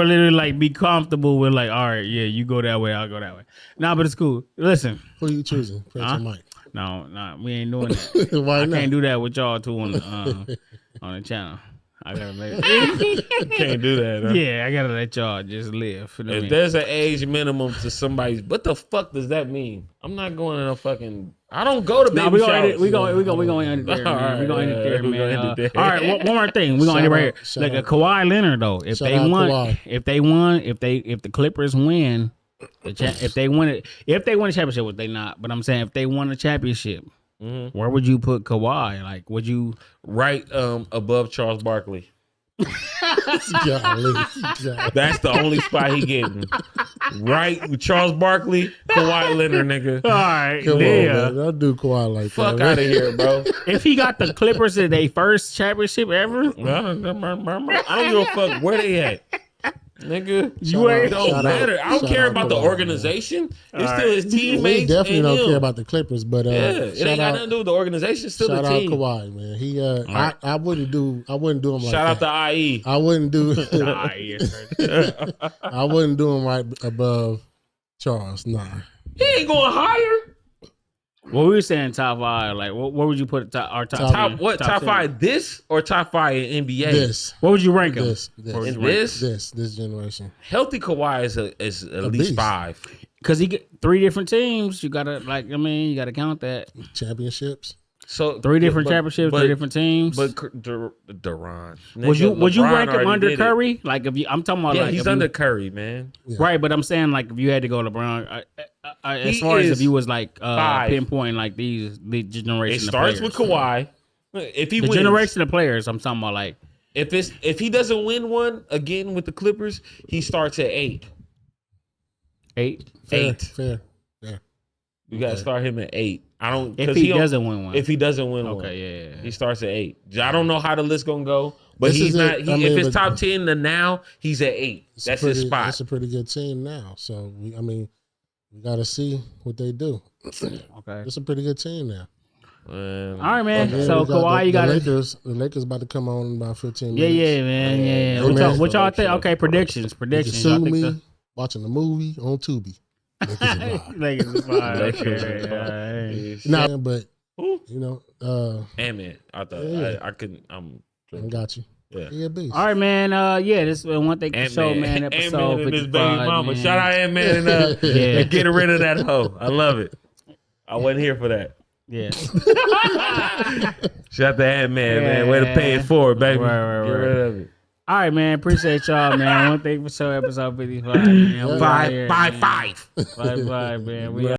Speaker 2: literally like be comfortable with like, all right, yeah, you go that way, I'll go that way. Nah, but it's cool. Listen,
Speaker 4: Who you choosing? Prince
Speaker 2: Huh?
Speaker 4: and Mike.
Speaker 2: no, we ain't doing that.
Speaker 4: Why
Speaker 2: I
Speaker 4: not?
Speaker 2: can't do that with y'all two on the channel. I gotta make.
Speaker 3: Can't do that. Huh?
Speaker 2: Yeah, I gotta let y'all just live. You know what I
Speaker 3: If
Speaker 2: mean?
Speaker 3: there's an age minimum to somebody's, what the fuck does that mean? I'm not going to no fucking. I don't go to baby
Speaker 2: Nah, we gonna
Speaker 3: showers.
Speaker 2: end it there,
Speaker 3: All
Speaker 2: man.
Speaker 3: right,
Speaker 2: We gonna end it
Speaker 3: yeah,
Speaker 2: there,
Speaker 3: we
Speaker 2: man.
Speaker 3: gonna end it there.
Speaker 2: All right, one more thing. We gonna end it right here.
Speaker 4: Shout
Speaker 2: Like a
Speaker 4: out.
Speaker 2: Kawhi Leonard though. If
Speaker 4: Shout
Speaker 2: they
Speaker 4: out
Speaker 2: won,
Speaker 4: Kawhi.
Speaker 2: if the Clippers win, if they win a championship, which they not, but I'm saying if they won a championship, where would you put Kawhi? Like, would you?
Speaker 3: Right above Charles Barkley.
Speaker 4: Golly.
Speaker 3: That's the only spot he getting. Right with Charles Barkley, Kawhi Leonard, nigga.
Speaker 2: All right,
Speaker 4: Come on,
Speaker 2: yeah.
Speaker 4: man. Don't do Kawhi like
Speaker 3: Fuck
Speaker 4: that.
Speaker 3: out of here, bro.
Speaker 2: If he got the Clippers in their first championship ever,
Speaker 3: I don't give a fuck where they at. Nigga,
Speaker 2: You ain't-
Speaker 3: it don't
Speaker 4: shout out-
Speaker 3: matter. I don't
Speaker 4: shout
Speaker 3: care
Speaker 4: out
Speaker 3: about the
Speaker 4: Kawhi,
Speaker 3: organization. It's
Speaker 2: All
Speaker 3: still his
Speaker 4: We
Speaker 3: teammates.
Speaker 4: definitely
Speaker 3: and
Speaker 4: don't
Speaker 3: him.
Speaker 4: care about the Clippers, but
Speaker 3: Yeah, it ain't
Speaker 4: shout
Speaker 3: got
Speaker 4: out,
Speaker 3: nothing to do with the organization. It's still
Speaker 4: shout
Speaker 3: the
Speaker 4: out
Speaker 3: team.
Speaker 4: Kawhi, man. He
Speaker 2: right.
Speaker 4: I wouldn't do him like
Speaker 3: Shout out to
Speaker 4: that.
Speaker 3: IE.
Speaker 4: I wouldn't do
Speaker 2: nah, yeah.
Speaker 4: I wouldn't do him right above Charles. Nah.
Speaker 3: He ain't going higher.
Speaker 2: What we were saying top five, like what would you put our top
Speaker 4: Top-
Speaker 3: Top
Speaker 2: 10?
Speaker 3: what? Top
Speaker 2: 10?
Speaker 3: five this or top five in NBA?
Speaker 4: This.
Speaker 2: What would you rank them?
Speaker 4: This.
Speaker 2: Where would
Speaker 4: This.
Speaker 2: you
Speaker 3: In
Speaker 2: rank
Speaker 3: this,
Speaker 4: This generation.
Speaker 3: healthy Kawhi is at least
Speaker 4: beast.
Speaker 3: 5.
Speaker 2: Because he get 3 different teams. You gotta you gotta count that.
Speaker 4: Championships.
Speaker 3: So
Speaker 2: 3 different
Speaker 3: but-
Speaker 2: championships,
Speaker 3: but-
Speaker 2: 3 different teams.
Speaker 3: But Duran,
Speaker 2: would you
Speaker 3: LeBron
Speaker 2: rank him
Speaker 3: already
Speaker 2: under
Speaker 3: did it.
Speaker 2: Curry? Like if you, I'm talking about
Speaker 3: Yeah,
Speaker 2: like
Speaker 3: he's
Speaker 2: if you-
Speaker 3: under Curry, man.
Speaker 2: right, but I'm saying like if you had to go LeBron, as
Speaker 3: He
Speaker 2: far as
Speaker 3: is
Speaker 2: if you was like
Speaker 3: 5.
Speaker 2: pinpointing like the generation.
Speaker 3: It
Speaker 2: of
Speaker 3: starts
Speaker 2: players.
Speaker 3: with Kawhi. If he
Speaker 2: The
Speaker 3: wins,
Speaker 2: generation of players. I'm talking about like
Speaker 3: if he doesn't win one again with the Clippers, he starts at 8.
Speaker 2: 8.
Speaker 4: Fair.
Speaker 3: You gotta start him at 8. I don't
Speaker 2: If
Speaker 3: 'cause
Speaker 2: he
Speaker 3: don't-
Speaker 2: doesn't win one.
Speaker 3: If he doesn't win one,
Speaker 2: Okay, yeah.
Speaker 3: he starts at 8. I don't know how the list gonna go, but
Speaker 4: This
Speaker 3: he's
Speaker 4: is
Speaker 3: not.
Speaker 4: it. I mean,
Speaker 3: if it's
Speaker 4: but-
Speaker 3: top 10 to now, he's at 8. That's his spot.
Speaker 4: It's a pretty good team now. So We got to see what they do.
Speaker 2: Okay.
Speaker 4: It's a pretty good team now.
Speaker 2: All right, man.
Speaker 4: Yeah,
Speaker 2: So
Speaker 4: we got
Speaker 2: Kawhi, you got
Speaker 4: the Lakers about to come on in about 15
Speaker 2: Yeah,
Speaker 4: minutes.
Speaker 2: yeah, man. Yeah.
Speaker 4: Hey, man.
Speaker 2: What y'all think? Okay, predictions.
Speaker 4: You can
Speaker 2: Predictions.
Speaker 4: sue
Speaker 2: I think
Speaker 4: me watching the movie on Tubi. Lakers are live.
Speaker 2: Lakers is fine.
Speaker 3: Lakers
Speaker 2: Okay,
Speaker 3: is fine.
Speaker 2: all right.
Speaker 4: Nah, but you know,
Speaker 3: Ant-Man. I thought
Speaker 4: Yeah.
Speaker 3: I couldn't.
Speaker 4: I got you.
Speaker 3: Yeah.
Speaker 4: Yeah, beast.
Speaker 2: All right, man. Yeah, this is One Thing Fasho, man. Episode
Speaker 3: Ant-Man and his
Speaker 2: 55,
Speaker 3: baby mama.
Speaker 2: man.
Speaker 3: Shout out Ant-Man and
Speaker 2: Yeah.
Speaker 3: getting rid of that hoe. I love it. I wasn't here for that.
Speaker 2: Yeah.
Speaker 3: Shout out to Ant-Man, man. Way to pay it forward, baby.
Speaker 2: Right.
Speaker 3: Get rid of it.
Speaker 2: All right, man. Appreciate y'all, man. One Thing Fasho, episode 55. Man. We out here, man.
Speaker 3: 5-5-5.
Speaker 2: 5-5, man. We